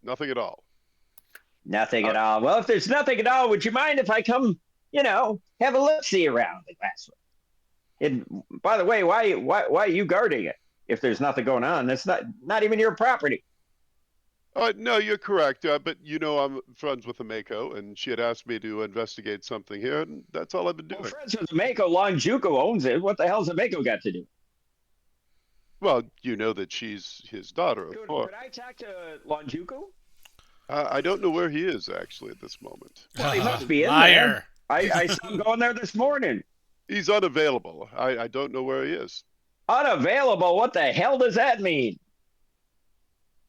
Nothing at all. Nothing at all. Well, if there's nothing at all, would you mind if I come, have a look-see around the glassworks? And by the way, why are you guarding it? If there's nothing going on, that's not even your property. No, you're correct. But I'm friends with the Mako, and she had asked me to investigate something here, and that's all I've been doing. Well, friends with the Mako, Longjuko owns it. What the hell's the Mako got to do? Well, you know that she's his daughter, of course. Could I talk to Longjuko? I don't know where he is actually at this moment. Well, he must be in Liar. there. I saw him going there this morning. He's unavailable. I don't know where he is. Unavailable? What the hell does that mean?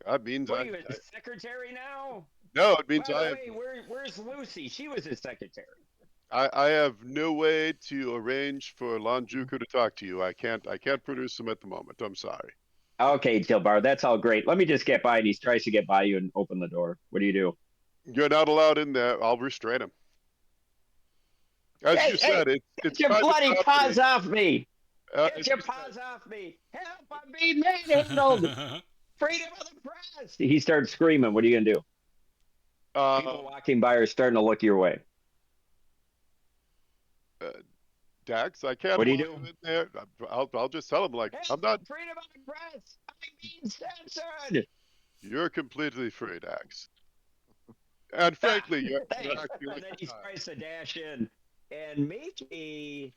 That means What are you, his secretary now? No, it means By the way, where's Lucy? She was his secretary. I have no way to arrange for Longjuko to talk to you. I can't produce him at the moment. I'm sorry. Okay, Tilbar, that's all great. Let me just get by, and he tries to get by you and open the door. What do you do? You're not allowed in there. I'll restrain him. As you said, it's get your bloody paws off me. Get your paws off me. Help, I'm being manhandled. Freedom of the press. He starts screaming. What are you going to do? People walking by are starting to look your way. Dax, I can't. What do you do? In there. I'll just tell him I'm not. Freedom of the press. I'm being censored. You're completely free, Dax. And frankly, you're and then he tries to dash in and make a.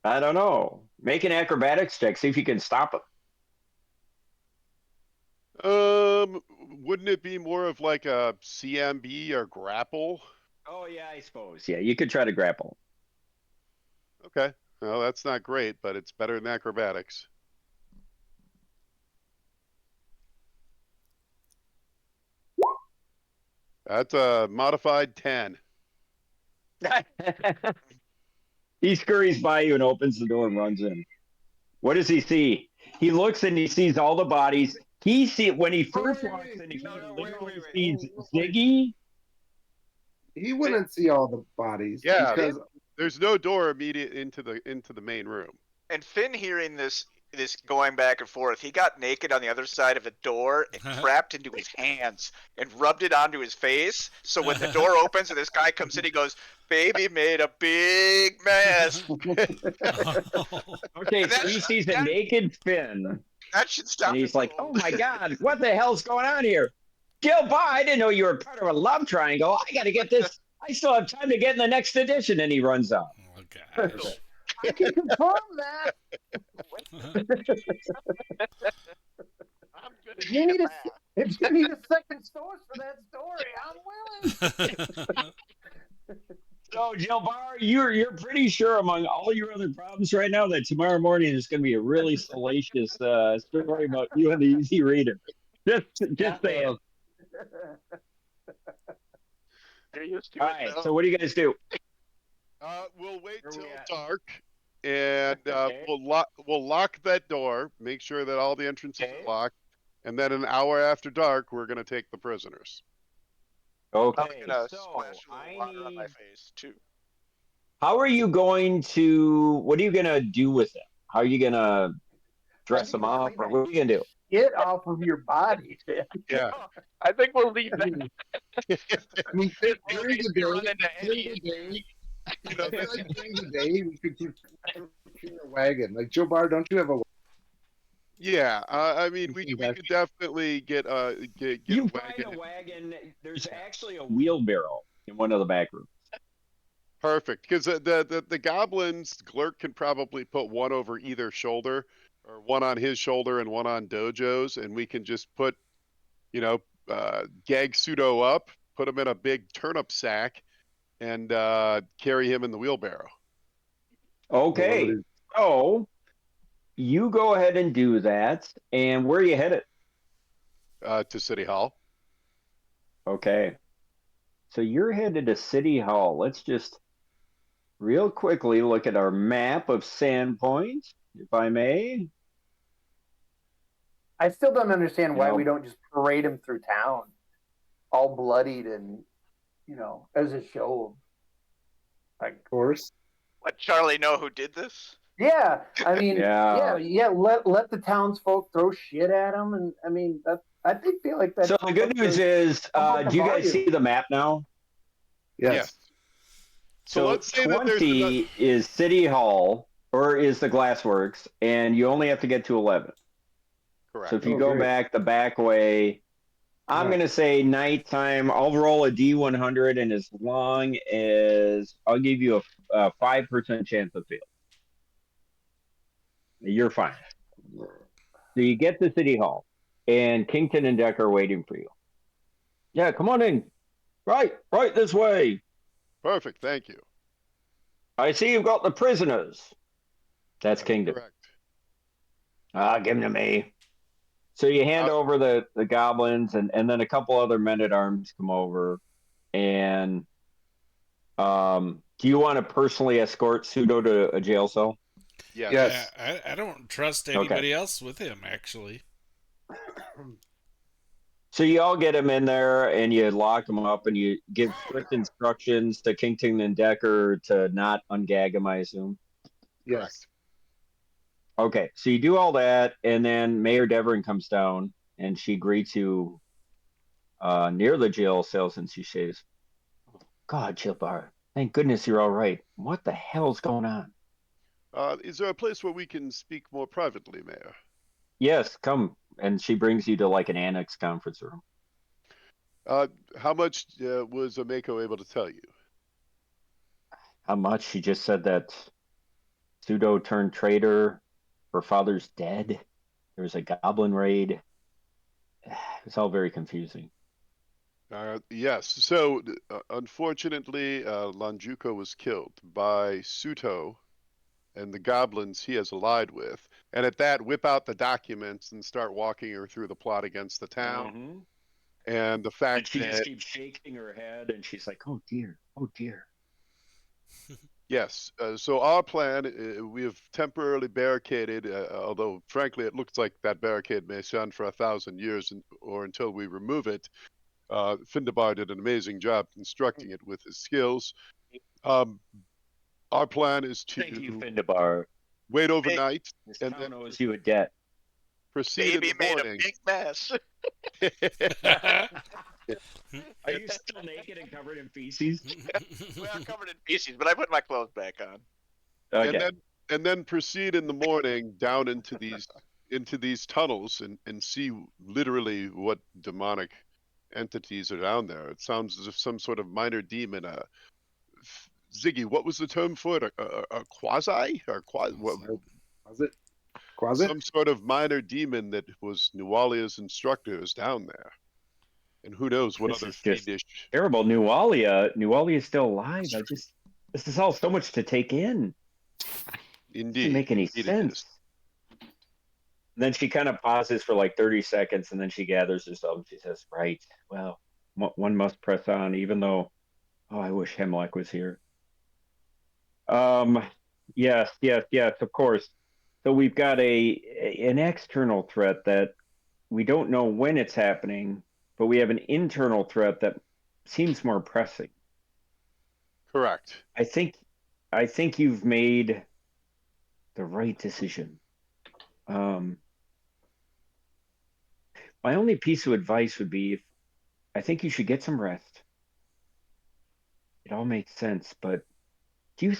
I don't know. Make an acrobatics check. See if you can stop him. Wouldn't it be more of like a CMB or grapple? Oh yeah, I suppose. Yeah, you could try to grapple. Okay. Well, that's not great, but it's better than acrobatics. That's a modified 10. He scurries by you and opens the door and runs in. What does he see? He looks and he sees all the bodies. When he first walks in, he literally sees Ziggy. He wouldn't see all the bodies. Yeah, because there's no door immediate into the main room. And Finn, hearing this going back and forth, he got naked on the other side of the door and crapped into his hands and rubbed it onto his face. So when the door opens and this guy comes in, he goes, "Baby made a big mess." Okay, so he sees a naked Finn. That should stop. And he's like, "Oh my God, what the hell's going on here? Gilbar, I didn't know you were part of a love triangle. I got to get this. I still have time to get in the next edition." And he runs out. Oh, gosh. I can confirm that. If you need a second source for that story, I'm willing. So, Gilbar, you're pretty sure among all your other problems right now that tomorrow morning is going to be a really salacious story about you and the Easy Reader. Just saying. All right. So, what do you guys do? We'll wait till dark, and we'll lock that door. Make sure that all the entrances are locked, and then an hour after dark, we're going to take the prisoners. Okay. I'm gonna splash a little water on my face too. How are you going to? What are you going to do with them? How are you going to dress them up, or what are you going to do? Get off of your body, Tim. Yeah. I think we'll leave that. I mean, during the day, we could procure a wagon. Like, Joe Barr, don't you have a? Yeah, I mean, we could definitely get You a find wagon. a wagon. There's actually a wheelbarrow in one of the back rooms. Perfect, because the goblins, Glurk can probably put one over either shoulder, or one on his shoulder and one on Dojo's, and we can just put, gag Tsuto up, put him in a big turnip sack, and carry him in the wheelbarrow. Okay, so you go ahead and do that. And where are you headed? To City Hall. Okay. So you're headed to City Hall. Let's just real quickly look at our map of Sandpoint, if I may. I still don't understand why Now, we don't just parade him through town, all bloodied and, as a show. Like, Of course. Let Charlie know who did this. yeah, I mean, Yeah. Let the townsfolk throw shit at him, and I mean I think feel like that. So the good news is, do you guys see the map now? Yes. So let's say that there's 20 is City Hall, or is the Glassworks, and you only have to get to 11. Correct. So if you go back the back way, I'm going to say nighttime. I'll roll a D100, and as long as I'll give you a 5% chance of fail, you're fine. So you get to City Hall, and Kington and Decker are waiting for you. Yeah, come on in. Right this way. Perfect, thank you. I see you've got the prisoners. That's Kingdom. Correct. Give them to me. So you hand over the goblins, and then a couple other men-at-arms come over. And do you want to personally escort Tsuto to a jail cell? Yes. Yeah, I don't trust anybody else with him, actually. So you all get him in there, and you lock him up, and you give strict instructions to Kington and Decker to not ungag him, I assume? Yes. Okay, so you do all that, and then Mayor Devon comes down, and she greets you near the jail cells, and she says, God, Chilbar, thank goodness you're all right. What the hell's going on? Is there a place where we can speak more privately, Mayor? Yes, come. And she brings you to like an annex conference room. How much was Ameko able to tell you? How much? She just said that Tsuto turned traitor. Her father's dead. There was a goblin raid. It's all very confusing. Yes. So, unfortunately, Lanjuko was killed by Tsuto and the goblins he has allied with. And at that, whip out the documents and start walking her through the plot against the town. Mm-hmm. And the fact and she that just keeps shaking her head, and she's like, "Oh dear, oh dear." Yes. So our plan, we have temporarily barricaded, although frankly it looks like that barricade may stand for 1,000 years or until we remove it. Findabar did an amazing job constructing it with his skills. Our plan is to Thank you, Findabar. Wait overnight This and town then owes you a debt. Proceed Baby in the made morning. a big mess. Are you still naked and covered in feces? We are covered in feces, but I put my clothes back on. Okay. And then proceed in the morning down into these tunnels and see literally what demonic entities are down there. It sounds as if some sort of minor demon. Ziggy, what was the term for it? A quasi or quasi? What was it? Quasi? Some sort of minor demon that was Nualia's instructor is down there. And who knows what other fiendish. Terrible. Nualia is still alive. This is all so much to take in. Indeed. Doesn't make any sense. And then she kind of pauses for like 30 seconds, and then she gathers herself and she says, right, well, one must press on, even though, I wish Hemlock was here. Yes, of course. So we've got an external threat that we don't know when it's happening, but we have an internal threat that seems more pressing. Correct. I think you've made the right decision. My only piece of advice would be, I think you should get some rest. It all makes sense, but do you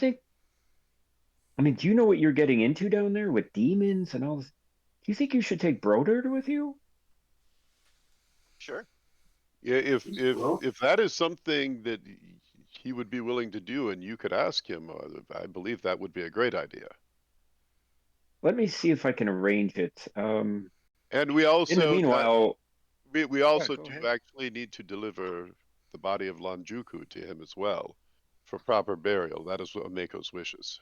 know what you're getting into down there with demons and all this? Do you think you should take Broder with you? Sure. Yeah, if that is something that he would be willing to do and you could ask him, I believe that would be a great idea. Let me see if I can arrange it. And we also, in the meanwhile, we also do actually need to deliver the body of Lanjuku to him as well for proper burial. That is what Mako's wishes.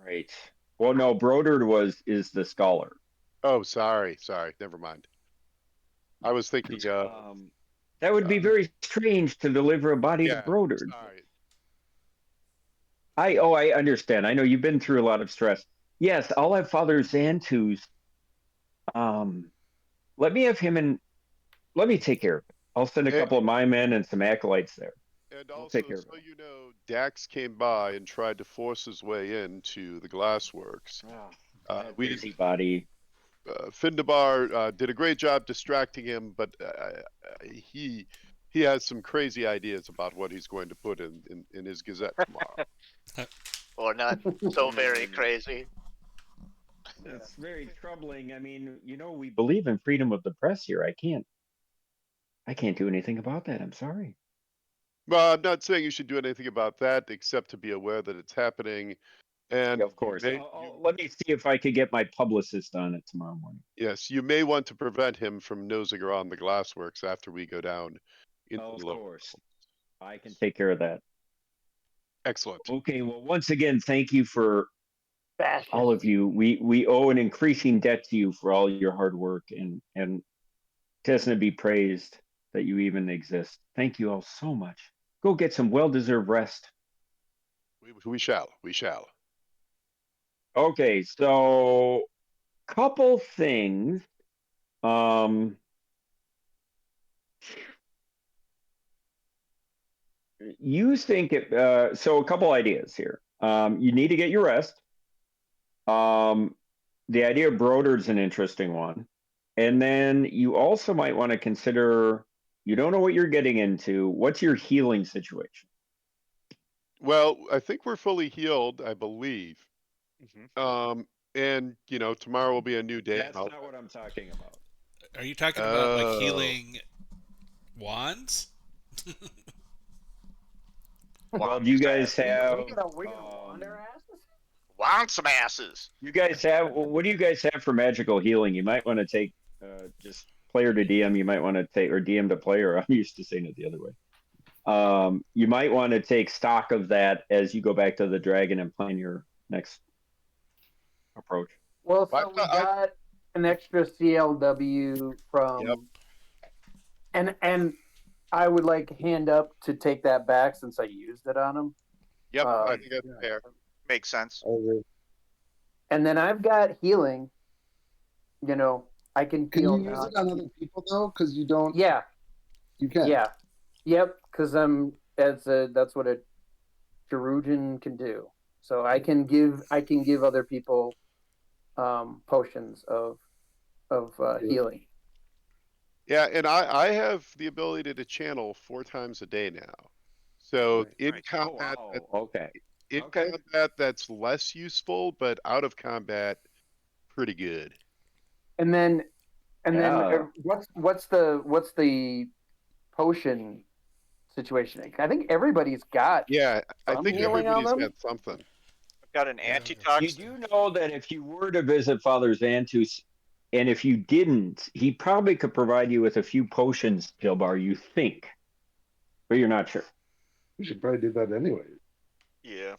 Right. Well, no, Brodard is the scholar. Oh, sorry. Never mind. I was thinking. That would be very strange to deliver a body to Brodard. Sorry. I understand. I know you've been through a lot of stress. Yes, I'll have Father Xantu's. Let me have him and let me take care of it. I'll send a couple of my men and some acolytes there. And we'll also, take care of so you know, Dax came by and tried to force his way into the glassworks. Busybody. Findabar did a great job distracting him, but he has some crazy ideas about what he's going to put in his gazette tomorrow. Or not so very crazy. It's very troubling. I mean, we believe in freedom of the press here. I can't do anything about that. I'm sorry. Well, I'm not saying you should do anything about that, except to be aware that it's happening. And of course, let me see if I could get my publicist on it tomorrow morning. Yes, you may want to prevent him from nosing around the glassworks after we go down. Of course, I can take care of that. Excellent. Okay, well, once again, thank you for all of you. We owe an increasing debt to you for all your hard work, and Tesna be praised that you even exist. Thank you all so much. Go get some well-deserved rest. We shall. Okay, so couple things. You think so a couple ideas here. You need to get your rest. The idea of Brodard's an interesting one. And then you also might want to consider, you don't know what you're getting into. What's your healing situation? Well, I think we're fully healed, I believe. And tomorrow will be a new day. That's not what I'm talking about. Are you talking about like healing wands? Well, do you guys have want some asses? You guys have what do you guys have for magical healing? You might want to take just player to DM. You might want to take or DM to player. I'm used to saying it the other way. You might want to take stock of that as you go back to the dragon and plan your next approach. Well, so we got an extra CLW from, and I would like hand up to take that back since I used it on him. Yep, I think that's fair. Makes sense. And then I've got healing. I can Can heal you use now. it on other people though? Because you don't. Yeah. You can. Yeah. Yep. Because that's what a Jerujan can do. So I can give other people potions of healing. Yeah, and I have the ability to channel 4 times a day now. So in combat, combat that's less useful, but out of combat, pretty good. And then what's the potion situation? I think everybody's got. Yeah, I think healing on everybody's them. got something. I've got an antitoxin. You do know that if you were to visit Father Xantus, and if you didn't, he probably could provide you with a few potions, Gilbar, you think. But you're not sure. We should probably do that anyway. Yeah.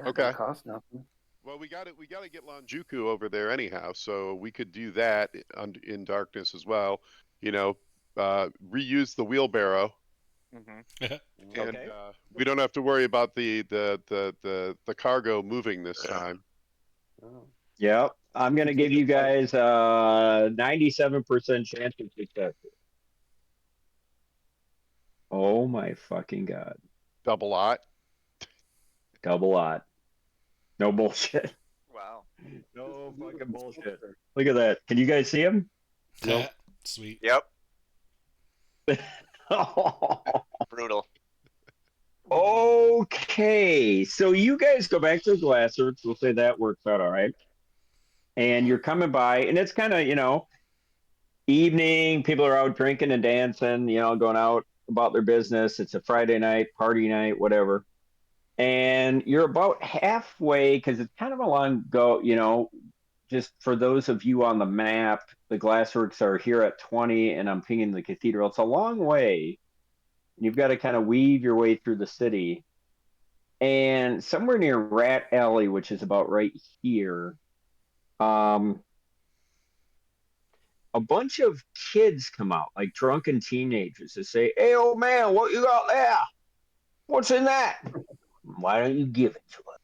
Okay. It costs nothing. Well, we got to get Lanjuku over there anyhow, so we could do that in darkness as well. Reuse the wheelbarrow. And we don't have to worry about the cargo moving this time. Yep. I'm going to give you guys 97% chance of success. Oh my fucking God. Double lot. No bullshit. Wow. No fucking bullshit. Look at that. Can you guys see him? Nope. Sweet. Yep. Brutal. Okay. So you guys go back to the glassworks. We'll say that works out all right. And you're coming by, and it's kind of, evening. People are out drinking and dancing, going out about their business. It's a Friday night, party night, whatever. And you're about halfway because it's kind of a long go, just for those of you on the map, the glassworks are here at 20 and I'm pinging the cathedral. It's a long way. You've got to kind of weave your way through the city. and somewhere near Rat Alley, which is about right here, a bunch of kids come out, like drunken teenagers, to say, "Hey, old man, what you got there? What's in that? Why don't you give it to us?"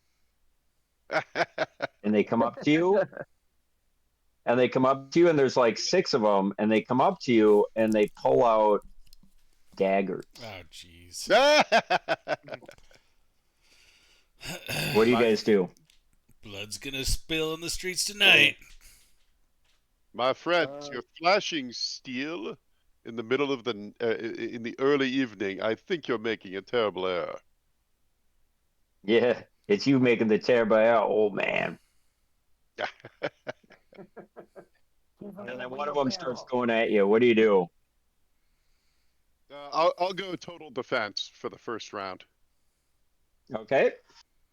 And they come up to you, and there's like 6 of them, and they come up to you, and they pull out daggers. Oh, jeez. What do you guys do? Blood's gonna spill in the streets tonight. My friends, you're flashing steel in the middle of in the early evening. I think you're making a terrible error. Yeah, it's you making the terrible error, old man. And then one of them starts going at you. What do you do? I'll go total defense for the first round. Okay.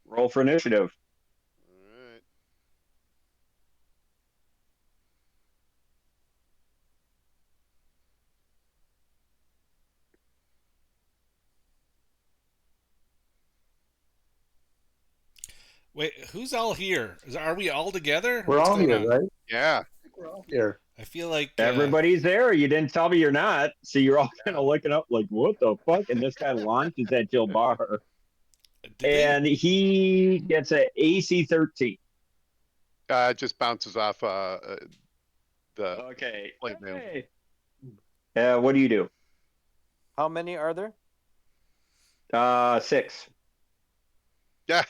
Roll for initiative. All right. Wait, who's all here? Are we all together? We're What's all going here, on? right? Yeah. I think we're all here. I feel like Everybody's there. You didn't tell me you're not. So you're all kind of looking up like, what the fuck? And this guy launches at Jill Bar. And he gets an AC 13. It just bounces off the Okay. plate mail. What do you do? How many are there? 6. Yeah.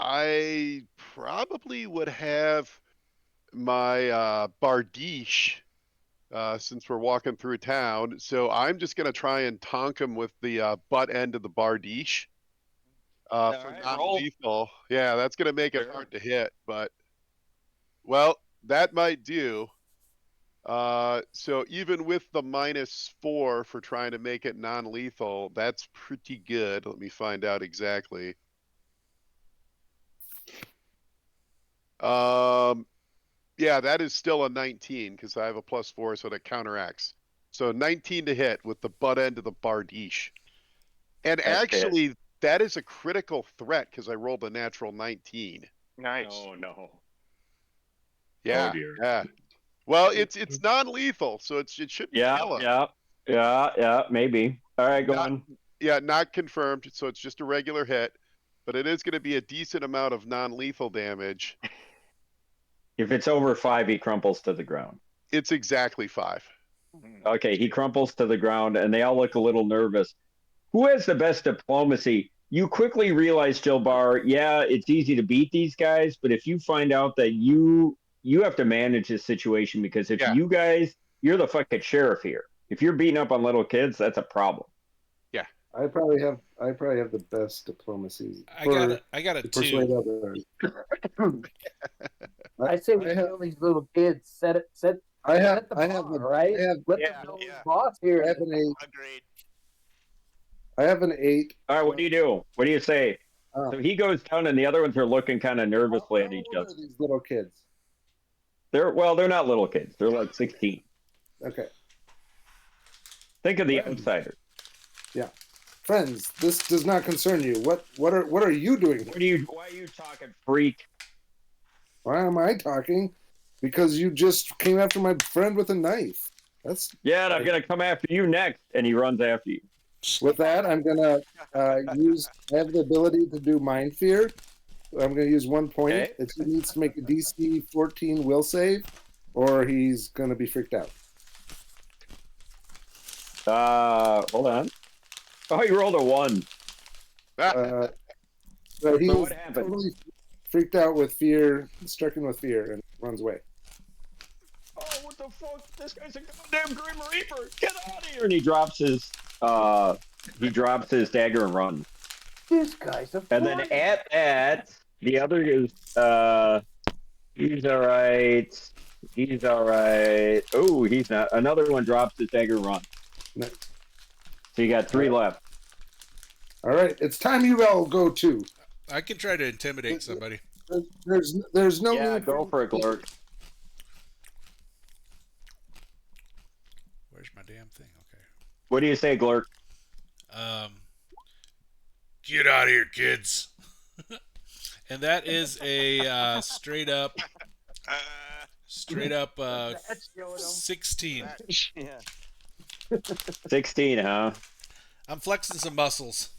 I probably would have my bardiche since we're walking through town. So I'm just gonna try and tonk him with the butt end of the bardiche for right, non-lethal. Yeah, that's gonna make it hard to hit, but well, that might do. So even with the -4 for trying to make it non-lethal, that's pretty good. Let me find out exactly. Yeah, that is still a 19 because I have a +4, so that counteracts. So 19 to hit with the butt end of the bardiche. And actually, that is a critical threat because I rolled a natural 19. Nice. Oh no. Yeah. Oh dear. Yeah. Well, it's non-lethal, so it should kill him. Yeah, maybe. All right, go on. Yeah, not confirmed, so it's just a regular hit, but it is going to be a decent amount of non-lethal damage. If it's over 5, he crumples to the ground. It's exactly 5. Okay, he crumples to the ground, and they all look a little nervous. Who has the best diplomacy? You quickly realize, Jill Bar, yeah, it's easy to beat these guys, but if you find out that you have to manage this situation, because if you guys, you're the fucking sheriff here. If you're beating up on little kids, that's a problem. Yeah. I probably have the best diplomacy. I got it too. I say we tell these little kids set the bar, right? Let them know who's boss here. I have an 8. Agreed. I have an 8. All right, what do you do? What do you say? So he goes down, and the other ones are looking kind of nervously at each other. These little kids. They're not little kids. They're like 16. Okay. Think of the outsiders. Yeah. Friends, this does not concern you. What are you doing? Why are you talking, freak? Why am I talking? Because you just came after my friend with a knife. And I'm gonna come after you next, and he runs after you. With that, I'm gonna I have the ability to do mind fear. I'm gonna use 1 point. Okay. He needs to make a DC 14 will save, or he's gonna be freaked out. Hold on. Oh, you rolled a 1. So he's what happened? totally freaked out with fear, stricken with fear, and runs away. Oh, what the fuck? This guy's a goddamn Grim Reaper. Get out of here! And he drops his dagger and runs. This guy's a And then at that, the other is he's all right. He's all right. Oh, he's not. Another one drops his dagger and runs. Nice. So you got 3 left. All right, it's time you all go too. I can try to intimidate somebody. There's no need go for it, Glurk. Where's my damn thing? Okay. What do you say, Glurk? Get out of here, kids. And that is a straight up That's Yoda. 16. Yeah. 16, huh? I'm flexing some muscles.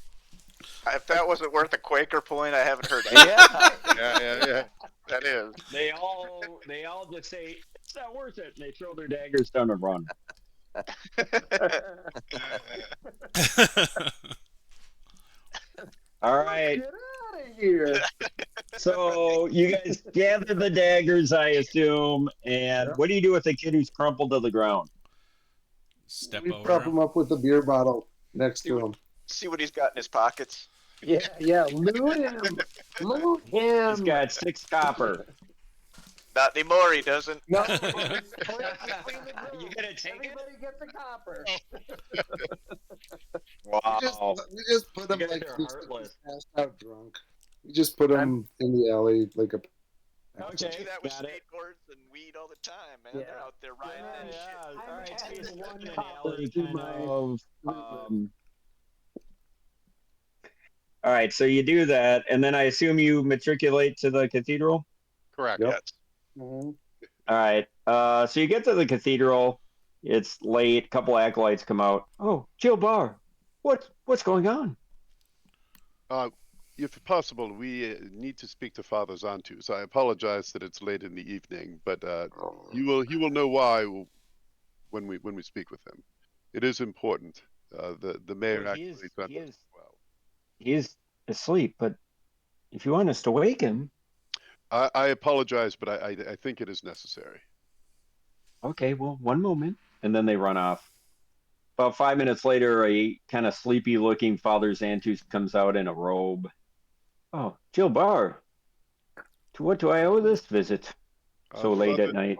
If that wasn't worth a Quaker point, I haven't heard it. Yeah. Yeah. That is. They all just say it's not worth it, and they throw their daggers down and run. All right. Get out of here. So you guys gather the daggers, I assume, and what do you do with the kid who's crumpled to the ground? Step We over prop him. him up with a beer bottle next to him. See what he's got in his pockets. Yeah, loot him. Loot him. He's got 6 copper. Not anymore, he doesn't. No. You gonna take it? Everybody gets a copper. Wow. We just put him You guys like are he's heartless. passed out drunk. We just put him in the alley like a. Okay, Do that with got it. skateboards and weed all the time, man. Yeah. They're out there riding that shit. All right, adding so one in an copper alley to kind my of, loot all right, so you do that, and then I assume you matriculate to the cathedral? Correct. Yep. Yes. Mhm. All right, so you get to the cathedral. It's late. A couple acolytes come out. Oh, Jill Barr, what's going on? If possible, we need to speak to Father Zantus. I apologize that it's late in the evening, but he will know why when we speak with him. It is important. The mayor Well, actually sent us as well. He is asleep, but if you want us to wake him, I apologize, but I think it is necessary. okay. Well, one moment, and then they run off. About 5 minutes later, a kind of sleepy-looking Father Xantus comes out in a robe. Oh, Jill Barr, to what do I owe this visit so late at night?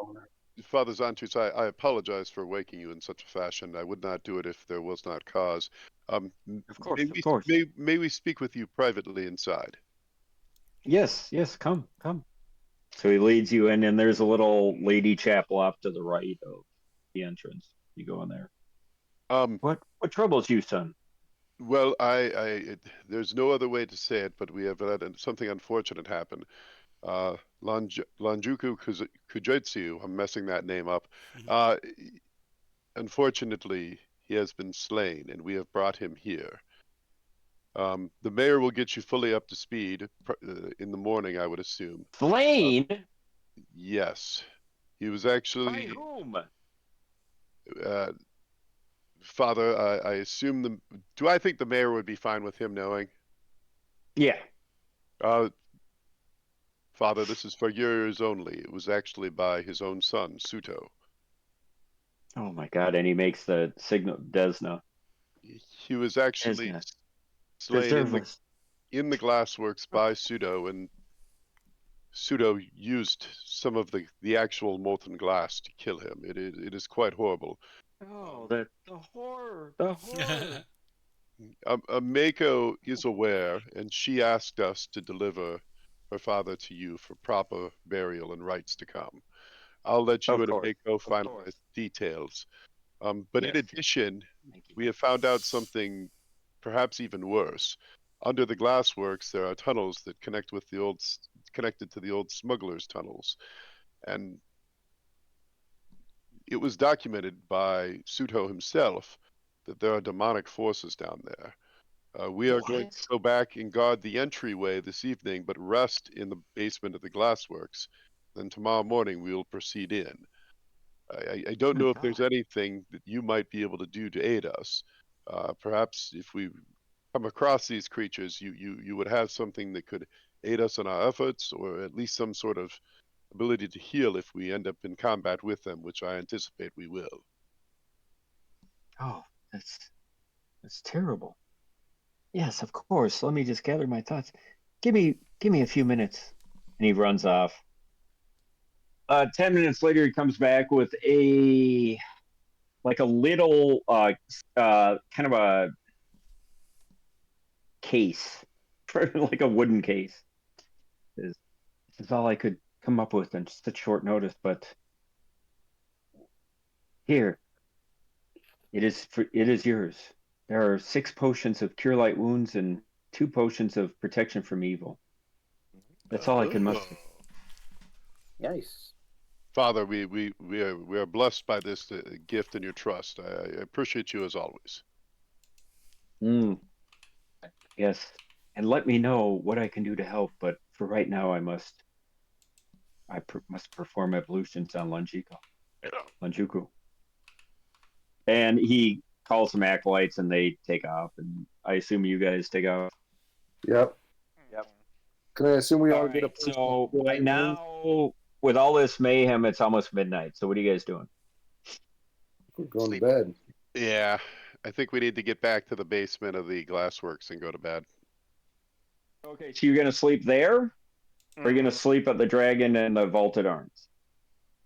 Father Zantus, I apologize for waking you in such a fashion. I would not do it if there was not cause. Of course, of course. May we speak with you privately inside? Yes, come. So he leads you in, and there's a little lady chapel off to the right of the entrance. You go in there. What troubles you, son? Well, there's no other way to say it, but we have had something unfortunate happen. Lanjuku Kujitsu, I'm messing that name up. Unfortunately, he has been slain, and we have brought him here. The mayor will get you fully up to speed in the morning, I would assume. Slain? Yes. He was actually... By whom? Father, I assume do I think the mayor would be fine with him knowing? Yeah. Father, this is for yours only. It was actually by his own son, Tsuto. Oh my God! And he makes the signal, Desna. He was actually Desna. slain in the glassworks by Tsuto, and Tsuto used some of the actual molten glass to kill him. It is quite horrible. Oh, the horror! The horror! Mako is aware, and she asked us to deliver her father to you for proper burial and rites to come. I'll let you and Mako finalize details. But in addition, we have found out something perhaps even worse. Under the glassworks, there are tunnels that connected to the old smugglers' tunnels, and it was documented by Tsuto himself that there are demonic forces down there. We are going to go back and guard the entryway this evening, but rest in the basement of the glassworks. Then tomorrow morning we will proceed in. I don't know if there's anything that you might be able to do to aid us. Perhaps if we come across these creatures, you would have something that could aid us in our efforts, or at least some sort of ability to heal if we end up in combat with them, which I anticipate we will. Oh, that's terrible. Yes, of course. Let me just gather my thoughts. Give me a few minutes. And he runs off. 10 minutes later, he comes back with a little kind of a case, like a wooden case. This is all I could come up with in such short notice, but here, it is yours. There are 6 potions of cure light wounds and 2 potions of protection from evil. That's all I can muster. Nice. Father, we are blessed by this gift and your trust. I appreciate you as always. Yes, and let me know what I can do to help. But for right now, I must perform ablutions on Lanjuku. And he calls some acolytes, and they take off. And I assume you guys take off. Yep. Can I assume we all get a Right, so by now, with all this mayhem, it's almost midnight. So what are you guys doing? We're going to bed. Yeah, I think we need to get back to the basement of the glassworks and go to bed. Okay, so you're gonna sleep there, or are you gonna sleep at the Dragon and the Vaulted Arms?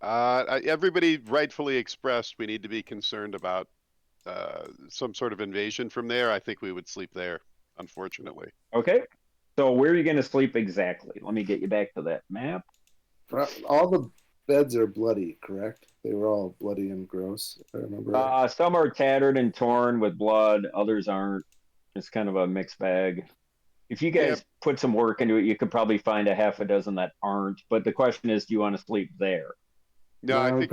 Everybody rightfully expressed we need to be concerned about some sort of invasion from there. I think we would sleep there, unfortunately. Okay, so where are you gonna sleep exactly? Let me get you back to that map. All the beds are bloody, correct? They were all bloody and gross, if I remember right. Some are tattered and torn with blood, others aren't. It's kind of a mixed bag. If you guys put some work into it, you could probably find a half a dozen that aren't. But the question is, do you want to sleep there? No, I think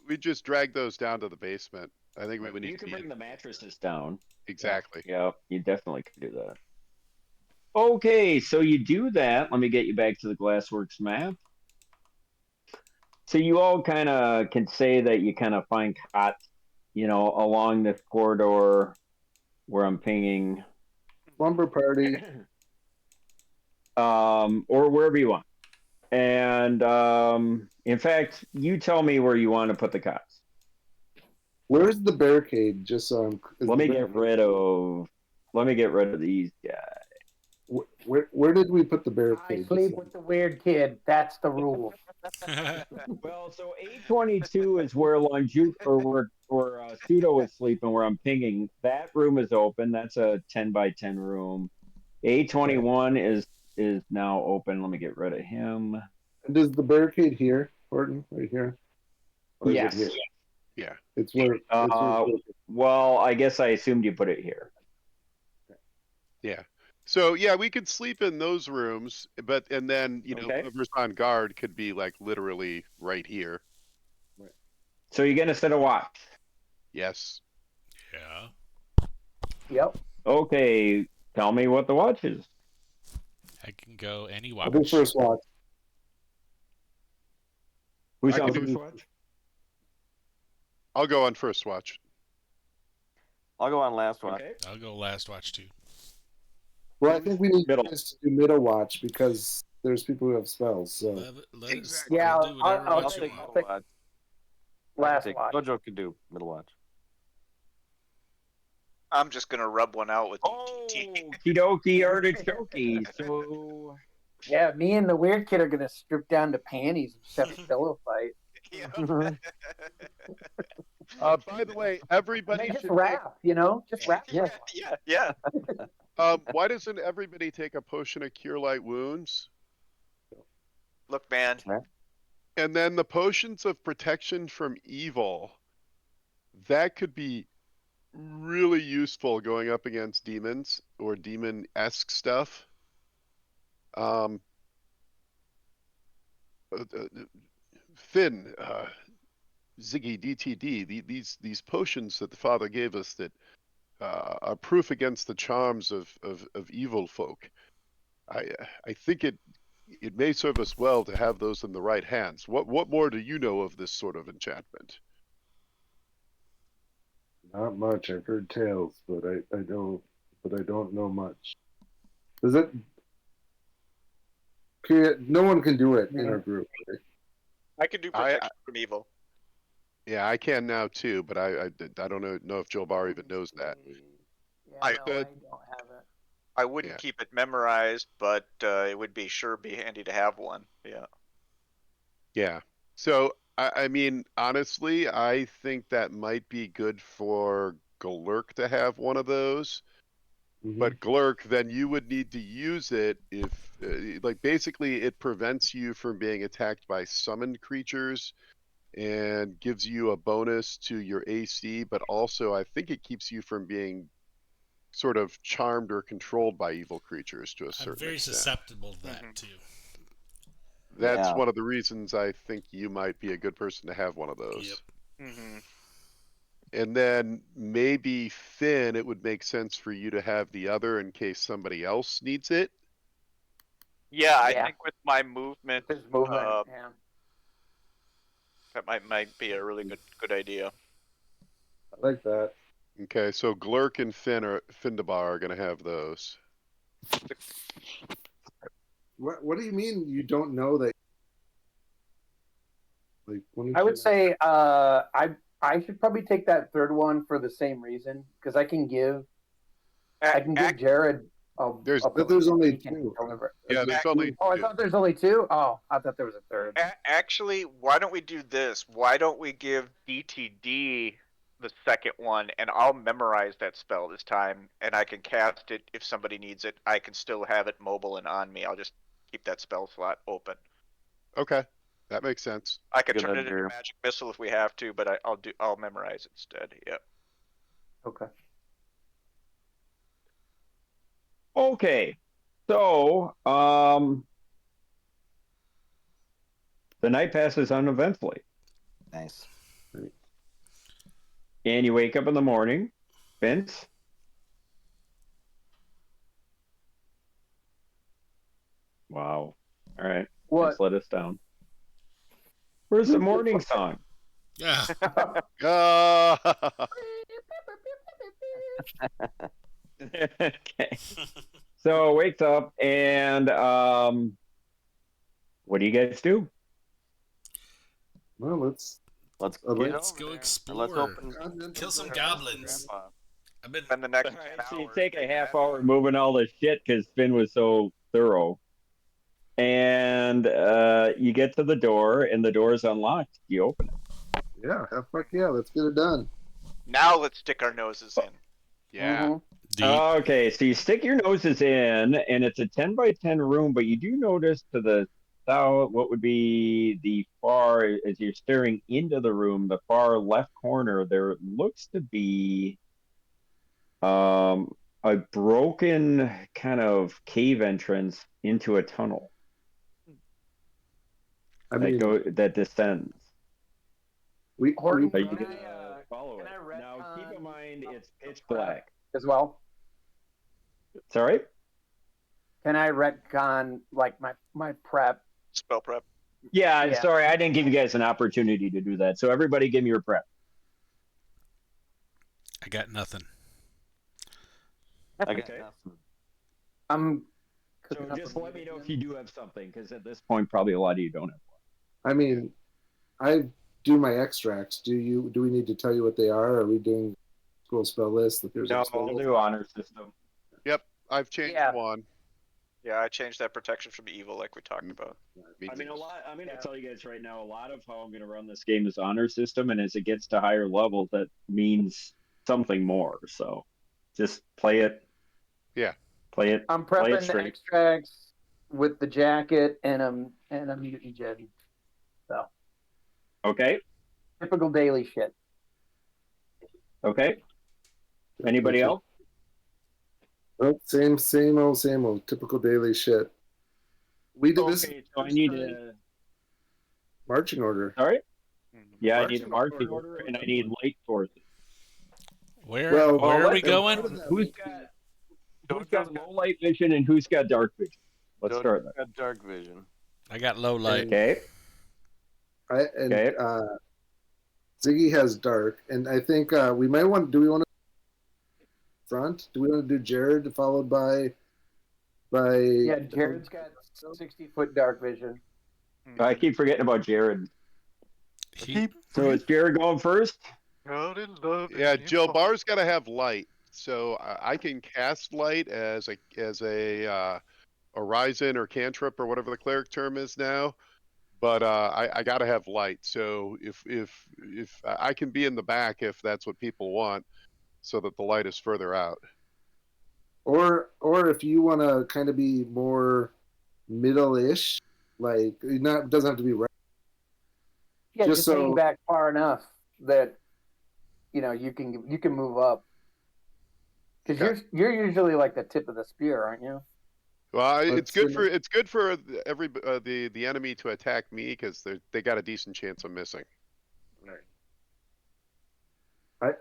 we just drag those down to the basement. I think we would need you to can bring the mattresses down. Exactly. Yeah, you definitely can do that. Okay, so you do that. Let me get you back to the Glassworks map. So you all kind of can say that you kind of find cots, along this corridor where I'm pinging. Slumber party. Or wherever you want. And in fact, you tell me where you want to put the cots. Where's the barricade? Just so I'm. Let me get rid of these guys. Where did we put the barricade? I sleep with the weird kid. That's the rule. Well, so A22 is where Lanjuku or where Tsuto is sleeping, where I'm pinging. That room is open. That's a 10 by 10 room. A21 is now open. Let me get rid of him. And is the barricade here, Horton? Right here? Or yes. Is it here? Yeah. It's where. Well, I guess I assumed you put it here. Yeah. So yeah, we could sleep in those rooms, and then whoever's on guard could be like literally right here. Right. So you're gonna set a watch? Yes. Yeah. Yep. Okay. Tell me what the watch is. I can go any watch. I'll do first watch. Who's on first watch? I'll go on first watch. I'll go on last watch. Okay. I'll go last watch too. Well, I think we need to do middle watch because there's people who have spells. So exactly. I'll take watch. Last watch. Jojo could do middle watch. I'm just gonna rub one out with DTT. Kidoki artichoke. So yeah, me and the weird kid are gonna strip down to panties and have a pillow fight. By the way, everybody just should rap. Just rap. Yeah. Why doesn't everybody take a potion of cure light wounds? Look, man. And then the potions of protection from evil. That could be really useful going up against demons or demon-esque stuff. Finn, Ziggy, DTD, these potions that the Father gave us that are proof against the charms of evil folk. I think it may serve us well to have those in the right hands. What more do you know of this sort of enchantment? Not much. I've heard tales, but I don't know much. Is it? No one can do it in our group. Right? I can do protection from evil. Yeah, I can now too, but I don't know if Joe Barr even knows that. Yeah, I don't have it. I wouldn't keep it memorized, but it would be handy to have one. Yeah. Yeah. So I mean, honestly, I think that might be good for Glurk to have one of those. Mm-hmm. But Glurk, then you would need to use it if, basically, it prevents you from being attacked by summoned creatures and gives you a bonus to your AC, but also I think it keeps you from being sort of charmed or controlled by evil creatures to a certain I'm very extent. susceptible to that too. That's Yeah. one of the reasons I think you might be a good person to have one of those. Yep. And then maybe Finn, it would make sense for you to have the other in case somebody else needs it. Yeah, I Yeah. think with my movement, There's movement. Yeah. that might be a really good idea. I like that. Okay, so Glurk and Findabar are going to have those. What do you mean you don't know that? Like, I would say I should probably take that third one for the same reason because I can give Jared There's only two. Yeah, there's only Oh, I two. thought there's only two. Oh, I thought there was a third. Actually, why don't we do this? Why don't we give DTD the second one, and I'll memorize that spell this time, and I can cast it if somebody needs it. I can still have it mobile and on me. I'll just keep that spell slot open. Okay, that makes sense. I can Good turn it idea. into magic missile if we have to, but I'll memorize it instead. Yep. Okay. Okay, so the night passes uneventfully, Nice. and you wake up in the morning. Vince, wow, all right, What? Vince let us down. Where's the morning song? Yeah. Okay, so wakes up and what do you guys do? Well, let's Let's go explore. Let's open. Kill some goblins. I've been Spend the next All 10 right, so you hours take a making half that hour moving all this shit because Finn was so thorough. And you get to the door, and the door is unlocked. You open it. yeah, fuck yeah, let's get it done. Now let's stick our noses in. Yeah. Okay, so you stick your noses in, and it's a 10 by 10 room, but you do notice to the south, what would be the far, as you're staring into the room, the far left corner, there looks to be a broken kind of cave entrance into a tunnel. I mean, that descends. Horton, Are you can gonna I, follow can it? I Now keep in retcon mind it's pitch black. as well? Sorry? Can I retcon like my prep? Spell prep. Yeah, Yeah. sorry, I didn't give you guys an opportunity to do that. So everybody give me your prep. I got nothing. I got Okay. nothing. I'm. So just let me know if you do have something, because at this point, probably a lot of you don't have one. I mean, I do my extracts. Do we need to tell you what they are? Are we doing school spell list? There's No, a spell we'll list? do honor system. Yep, I've changed one. Yeah, I changed that protection from evil like we talked about. I mean, I'm going to tell you guys right now, a lot of how I'm going to run this game is honor system, and as it gets to higher levels, that means something more. So just play it. Yeah. Play it. I'm play it prepping the straight. extracts with the jacket and a mutant jetty. So Okay. typical daily shit. Okay. Anybody else? Oh, same old typical daily shit. We did this. Okay, so I need a marching order. Sorry? Yeah, I need a Marching marching order, and I need light sources. Where are we going? Who's got low light vision and who's got dark vision? Let's start there. Got dark vision. I got low light. Okay. Ziggy has dark, and I think we might want. Do we want to front? Do we want to do Jared followed by? Yeah, Jared's got 60-foot dark vision. I keep forgetting about Jared. So is Jared going first? Yeah, Joe Barr's got to have light, so I can cast light as a horizon or cantrip or whatever the cleric term is now. But I got to have light. So if I can be in the back if that's what people want, so that the light is further out. Or if you want to kind of be more middle-ish, like doesn't have to be right. Yeah, Just just hang so back far enough that you can move up. Because you're usually like the tip of the spear, aren't you? Well, it's good for Let's the enemy to attack me because they got a decent chance of missing.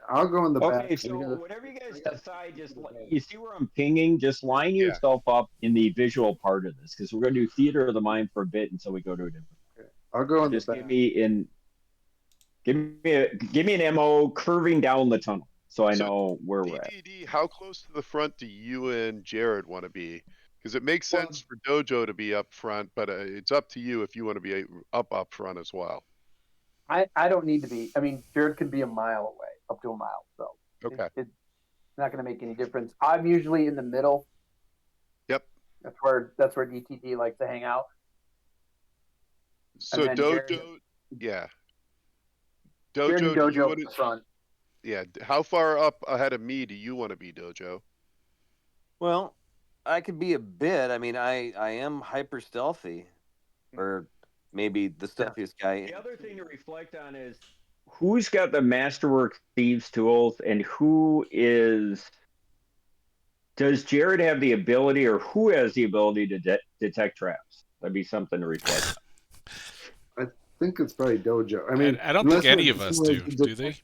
I'll go in the back. Okay, so whatever you guys decide, you see where I'm pinging. Just line yourself up in the visual part of this because we're going to do theater of the mind for a bit until we go to a different. I'll go in Just the back. give me an MO curving down the tunnel so I know where we're at. DTD, how close to the front do you and Jared want to be? Because it makes sense for Dojo to be up front, but it's up to you if you want to be up front as well. I don't need to be. I mean, Jared could be a mile away, up to a mile. So okay, it's not going to make any difference. I'm usually in the middle. Yep. That's where DTD likes to hang out. So Dojo, yeah. Dojo, Dojo in the front. Yeah. How far up ahead of me do you want to be, Dojo? Well, I could be a bit. I mean, I am hyper stealthy, or maybe the stealthiest guy. The other thing to reflect on is who's got the masterwork thieves tools and does Jared have the ability, or who has the ability to detect traps? That'd be something to reflect on. I think it's probably Dojo. I mean, I don't think any of us do they?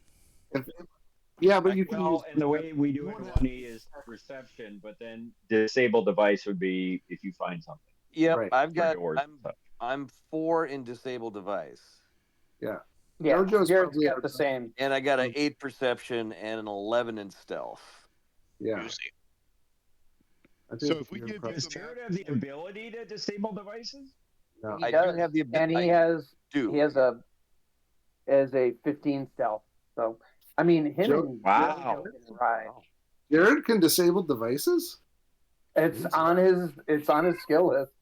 Yeah, but you can. And the way we do it only is perception, but then disable device would be if you find something. Yep, Right. I'm 4 in disable device. Yeah. Dojo's got the same. And I got an 8 perception and an 11 in stealth. Yeah. So if we give does Jared have the ability to disable devices? No. He does. Do have the ability. And he has a 15 stealth. So I mean, wow. Right. Jared can disable devices. It's on his skill list.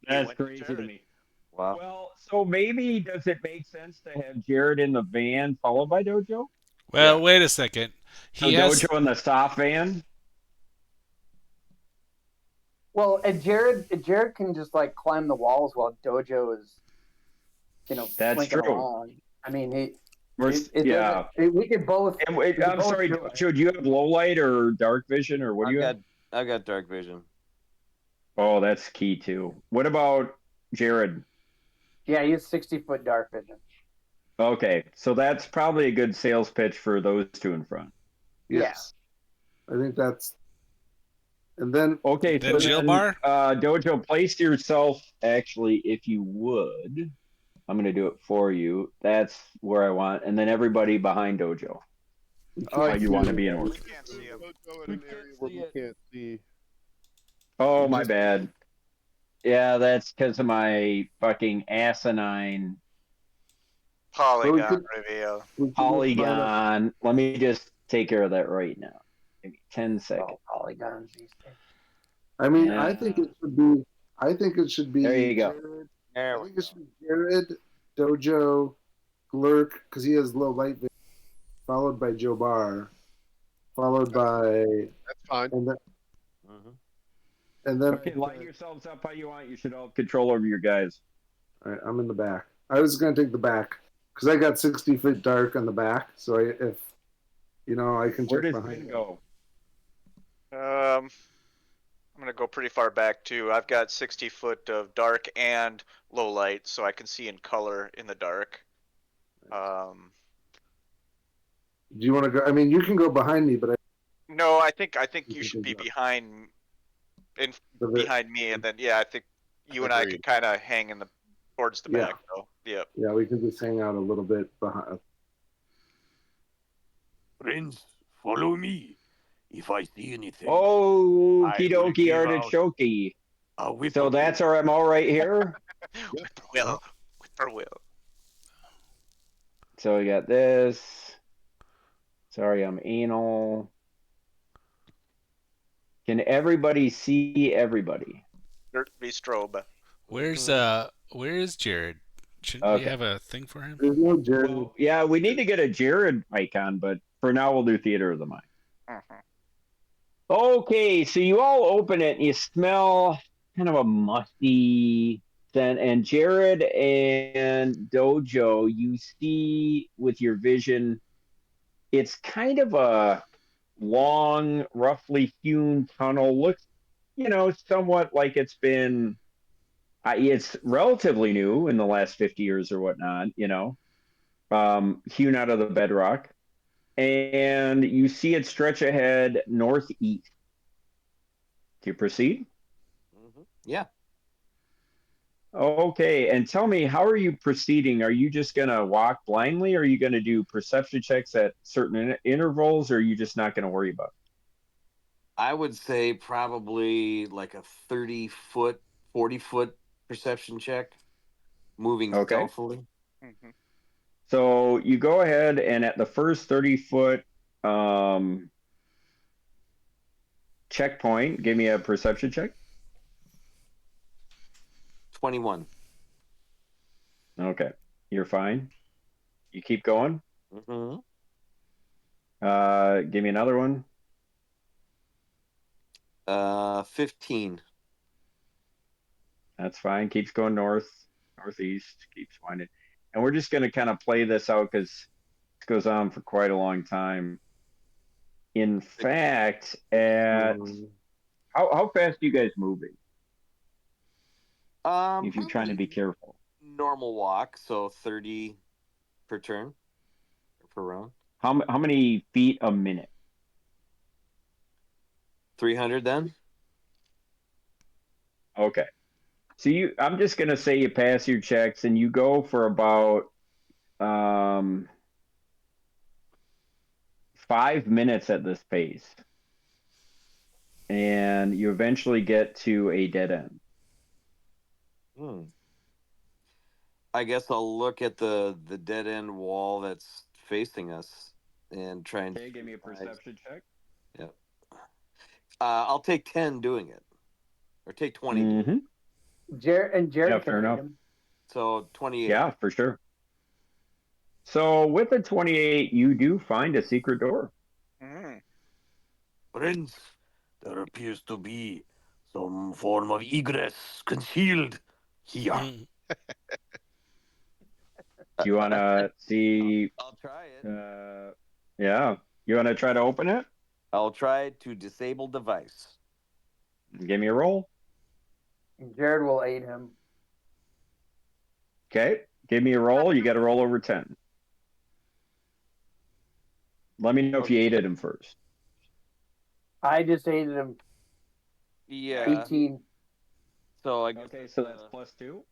That's crazy to me. Wow. Well, so maybe does it make sense to have Jared in the van followed by Dojo? Well, wait a second. Dojo in the soft van. Well, and Jared can just like climb the walls while Dojo is, that's true. Along. I mean, we could both. I'm sorry, Dojo. Do you have low light or dark vision, or what do you have? I got dark vision. Oh, that's key too. What about Jared? Yeah, he has 60-foot dark vision. Okay, so that's probably a good sales pitch for those two in front. Yes. Yeah. I think that's. And then okay, then Jilbar? Dojo, place yourself. Actually, if you would, I'm going to do it for you. That's where I want, and then everybody behind Dojo. You want to be in order. We can't see him. In an area where we can't see. Oh, my bad. Yeah, that's because of my fucking asinine polygon reveal. Polygon. Let me just take care of that right now. Give me 10 seconds. Polygons. I mean, I think it should be. There you go. Jared, I think it should be Jared, Dojo, Glurk, because he has low light vision, followed by Joe Barr, followed by. That's fine. And then okay, line yourselves up how you want. You should all have control over your guys. All right, I'm in the back. I was going to take the back because I got 60-foot dark on the back. So I can check behind. Where does Finn go? I'm going to go pretty far back too. I've got 60 foot of dark and low light, so I can see in color in the dark. Do you want to go? I mean, you can go behind me, but no, I think you should be behind me, and then I think you and I could kind of hang towards the back though. Yeah. Yeah, we can just hang out a little bit behind. Friends, follow me. If I see anything. Oh, kidoki artichoke. So that's our MO right here. Whippoorwill. So we got this. Sorry, I'm anal. Can everybody see everybody? Be strobe. Where is Jared? Shouldn't we have a thing for him? There's no Jared. Well, yeah, we need to get a Jared icon, but for now we'll do Theater of the Mind. Okay, so you all open it and you smell kind of a musty And Jared and Dojo, you see with your vision, it's kind of a long, roughly hewn tunnel. Looks, somewhat like it's relatively new in the last 50 years or whatnot, hewn out of the bedrock. And you see it stretch ahead northeast. Do you proceed? Yeah. Okay, and tell me, how are you proceeding? Are you just going to walk blindly? Or are you going to do perception checks at certain intervals? Or are you just not going to worry about it? I would say probably like a 30-foot, 40-foot perception check, moving stealthily. Mm-hmm. So you go ahead and at the first 30-foot checkpoint, give me a perception check. 21. Okay, you're fine. You keep going. Mm-hmm. Give me another one. 15. That's fine. Keeps going northeast, keeps winding. And we're just going to kind of play this out because this goes on for quite a long time. In fact, how fast are you guys moving? If you're trying to be careful. Normal walk, so 30 per turn, per round. How many feet a minute? 300 then? Okay. So I'm just going to say you pass your checks and you go for about 5 minutes at this pace. And you eventually get to a dead end. I guess I'll look at the dead end wall that's facing us and try and. Okay, give me a perception check. Yep. I'll take 10 doing it, or take 20. Mm-hmm. Jared Yeah, can fair enough. him. So 28. Yeah, for sure. So with a 28, you do find a secret door. Friends, there appears to be some form of egress concealed here. Do you want to see? I'll try it. Yeah. You want to try to open it? I'll try to disable device. Give me a roll. Jared will aid him. Okay. Give me a roll. You got to roll over 10. Let me know if you aided him first. I just aided him. Yeah. 18. So I guess. Okay, so that's +2.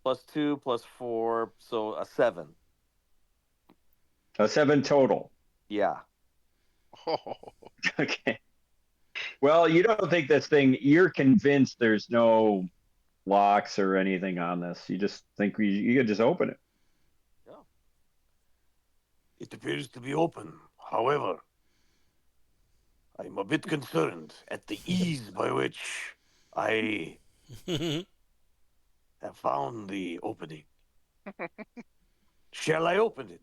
+2 +4, so a 7. A 7 total. Yeah. Okay. Well, you don't think this thing, you're convinced there's no locks or anything on this. You just think you could just open it. Yeah. It appears to be open. However, I'm a bit concerned at the ease by which I have found the opening. Shall I open it?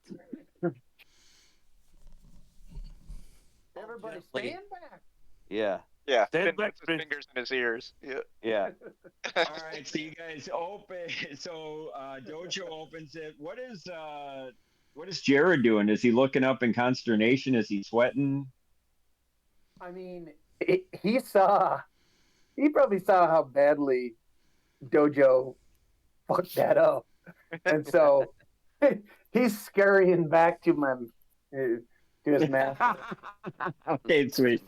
Everybody stand back. Yeah. Yeah. Stand Finn back, puts his Prince. fingers in his ears. Yeah. Yeah. All right, so you guys open. So Dojo opens it. What is Jared doing? Is he looking up in consternation? Is he sweating? I mean, he probably saw how badly Dojo fucked that up, and so he's scurrying back to his master. Okay, sweet.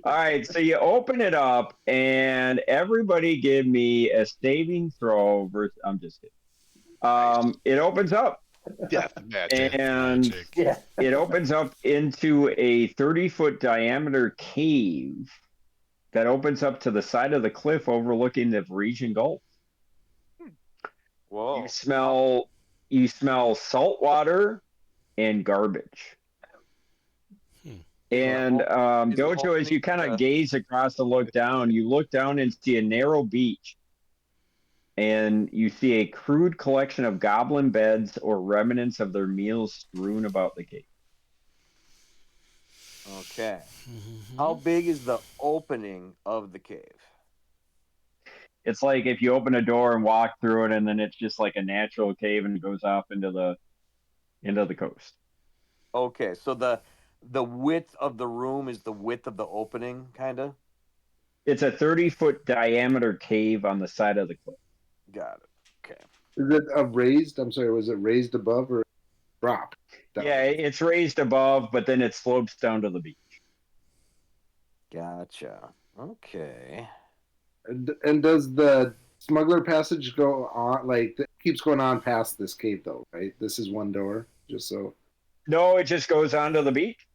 All right, so you open it up, and everybody give me a saving throw. I'm just kidding. It opens up. Death magic. And yeah. It opens up into a 30-foot diameter cave that opens up to the side of the cliff overlooking the Parisian Gulf. Whoa. You smell salt water and garbage. And Dojo, as you kind of gaze across and look down, you look down and see a narrow beach. And you see a crude collection of goblin beds or remnants of their meals strewn about the cave. Okay. How big is the opening of the cave? It's like if you open a door and walk through it, and then it's just like a natural cave and it goes off into the coast. Okay, so the width of the room is the width of the opening, kind of. It's a 30-foot diameter cave on the side of the cliff. Got it. Okay. Is it a raised? I'm sorry, was it raised above or drop? Yeah, it's raised above, but then it slopes down to the beach. Gotcha. Okay. And does the smuggler passage go on? Like, it keeps going on past this cave, though, right? This is one door, just so. No, it just goes onto the beach.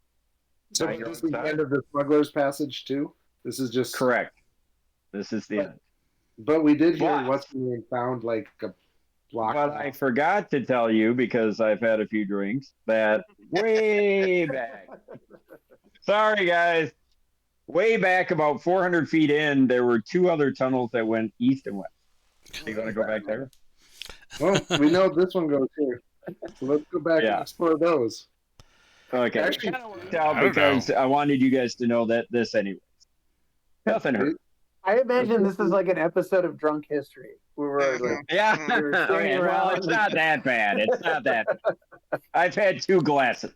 So this is the end of the smuggler's passage too. This is just correct. This is the end. But we did hear what's being found like a block. But I forgot to tell you, because I've had a few drinks, that way back. Sorry, guys. Way back, about 400 feet in, there were two other tunnels that went east and west. You want to go back there? Well, we know this one goes here. So let's go back and explore those. Okay. Actually, because I wanted you guys to know that this anyways. Nothing hurt. I imagine this is like an episode of Drunk History. We were like, well, it's not that bad. It's not that bad. I've had 2 glasses.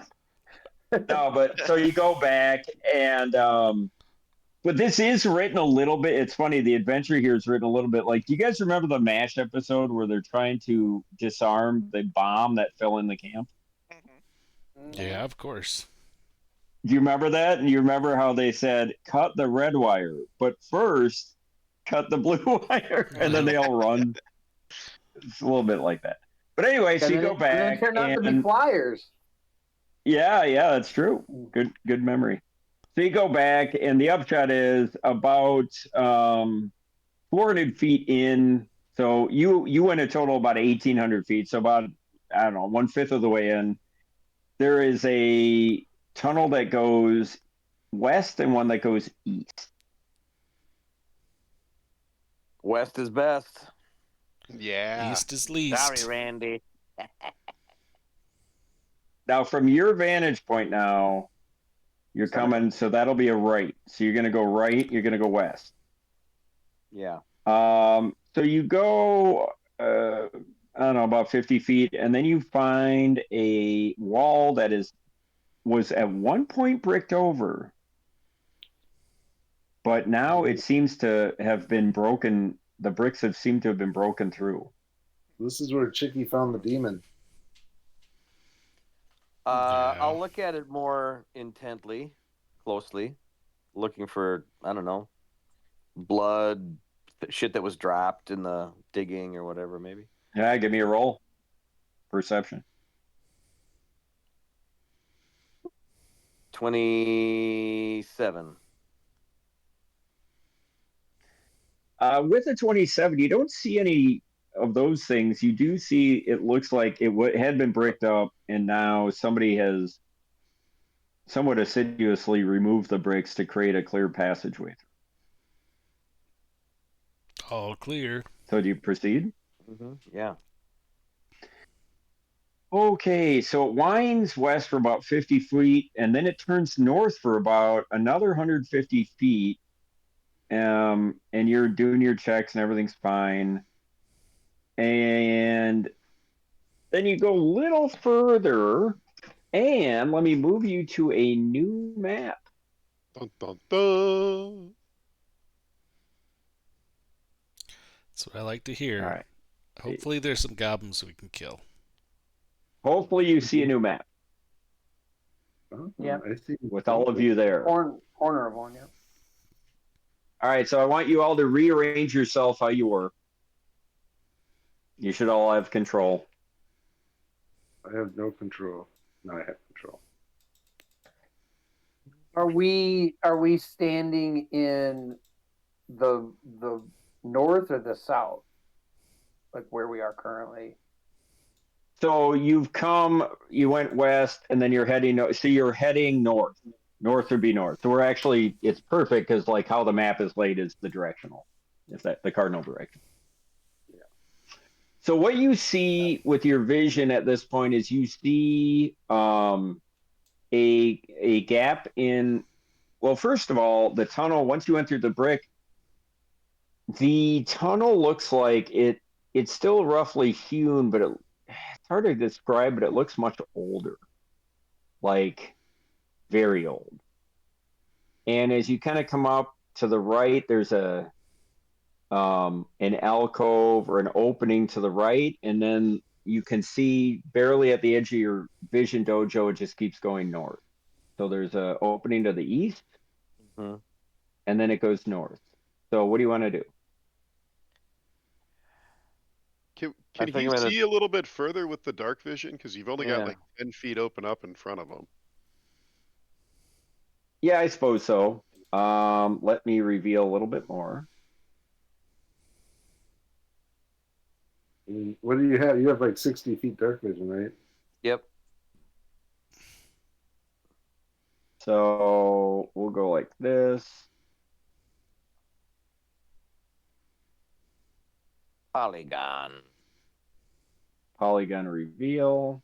No, but so you go back and but this is written a little bit. It's funny. The adventure here is written a little bit like. Do you guys remember the MASH episode where they're trying to disarm the bomb that fell in the camp? Yeah, of course. Do you remember that? And you remember how they said, cut the red wire, but first cut the blue wire, and then they all run. It's a little bit like that. But anyway, so you go back. And they turn out to be flyers. Yeah, that's true. Good memory. So you go back, and the upshot is about 400 feet in. So you went a total about 1,800 feet. So about, I don't know, 1/5 of the way in. There is a tunnel that goes west and one that goes east. West is best. Yeah. East is least. Sorry, Randy. Now, from your vantage point now, you're coming, so that'll be a right. So you're going to go right, you're going to go west. Yeah. So you go, I don't know, about 50 feet, and then you find a wall that was at one point bricked over, but now it seems to have been broken. The bricks seemed to have been broken through. This is where Chicky found the demon. I'll look at it more intently, closely, looking for, I don't know, blood, shit that was dropped in the digging or whatever, maybe. Yeah, give me a roll. Perception. 27. With a 27, you don't see any of those things. You do see, it looks like it had been bricked up, and now somebody has somewhat assiduously removed the bricks to create a clear passageway. All clear. So do you proceed? Mm-hmm. Yeah. Okay, so it winds west for about 50 feet, and then it turns north for about another 150 feet. And you're doing your checks and everything's fine. And then you go a little further, and let me move you to a new map. Dun, dun, dun. That's what I like to hear. All right. Hopefully there's some goblins we can kill. Hopefully you see a new map. Yeah. I see. With all of you there. Corner of one, yeah. All right, so I want you all to rearrange yourself how you were. You should all have control. I have no control. No, I have control. Are we standing in the north or the south? Like where we are currently? So you went west, and then you're heading, so you're heading north. North would be north. So it's perfect because like how the map is laid is the directional, the cardinal direction. Yeah. So what you see with your vision at this point is you see a gap in, well, first of all, the tunnel, once you enter the brick, The tunnel looks like it's still roughly hewn, but it's hard to describe, but it looks much older. Like very old. And as you kind of come up to the right, there's an alcove or an opening to the right, and then you can see barely at the edge of your vision, Dojo, it just keeps going north. So there's a opening to the east, and then it goes north. So what do you want to do? Can he see a little bit further with the dark vision? Because you've only got like 10 feet open up in front of him. Yeah, I suppose so. Let me reveal a little bit more. What do you have? You have like 60 feet dark vision, right? Yep. So we'll go like this. Polygon reveal.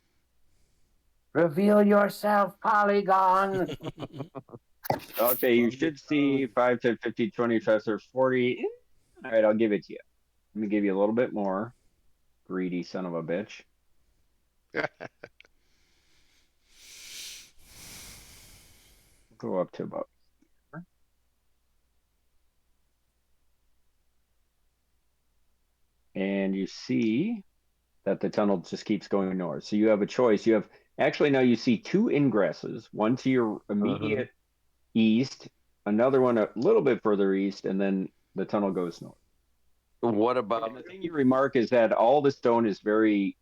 Reveal yourself, Polygon. Okay, you should see 5, 10, 15, 20, 30, 40. All right, I'll give it to you. Let me give you a little bit more. Greedy son of a bitch. Go up to about here. And you see that the tunnel just keeps going north. So you have a choice. You have actually now you see two ingresses, one to your immediate east, another one a little bit further east, and then the tunnel goes north. What about and the thing you remark is that all the stone is very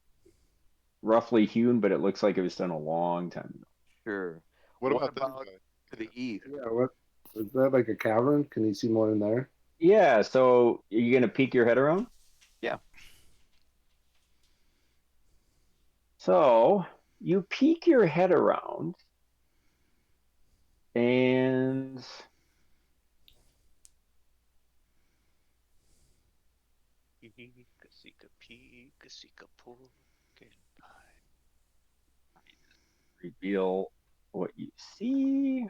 roughly hewn, but it looks like it was done a long time ago. Sure. What about to the east? Yeah, what is that, like a cavern? Can you see more in there? Yeah, so are you gonna peek your head around? Yeah. So you peek your head around and reveal what you see.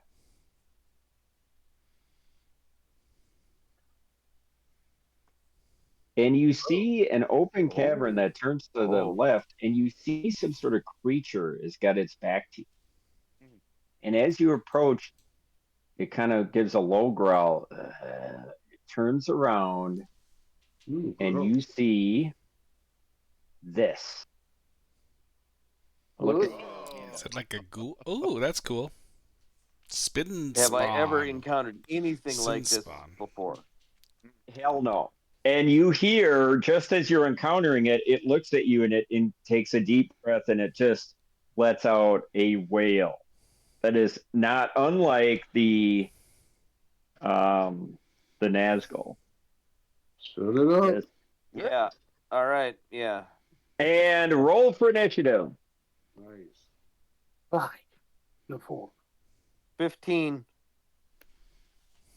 And you see an open cavern that turns to the left, and you see some sort of creature has got its back to you. And as you approach, it kind of gives a low growl. It turns around, and you see this. Look at Is it like a ghoul? Oh, that's cool. Spin Have spawn. I ever encountered anything Sin like this spawn. before? Hell no. And you hear, just as you're encountering it, it looks at you and it takes a deep breath and it just lets out a wail. That is not unlike the Nazgul. Shut it up. Yes. Yeah. All right. Yeah. And roll for initiative. Nice. 5 to 4. 15.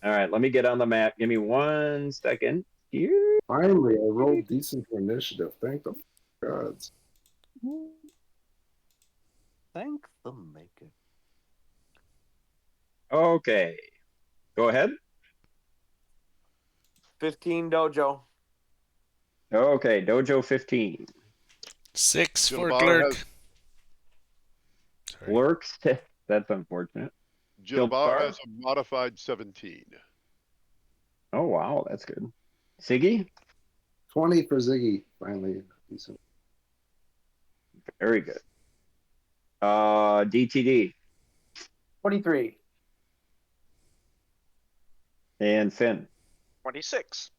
All right, let me get on the map. Give me 1 second. Here. Finally, I rolled decent for initiative. Thank the gods. Thank the maker. Okay. Go ahead. 15 Dojo. Okay, Dojo 15. 6 for Gilbar Glurk. Lurks. That's unfortunate. Gilbar has a modified 17. Oh, wow, that's good. Siggy? 20 for Ziggy, finally. Decent. Very good. DTD. 23. And Finn. 26.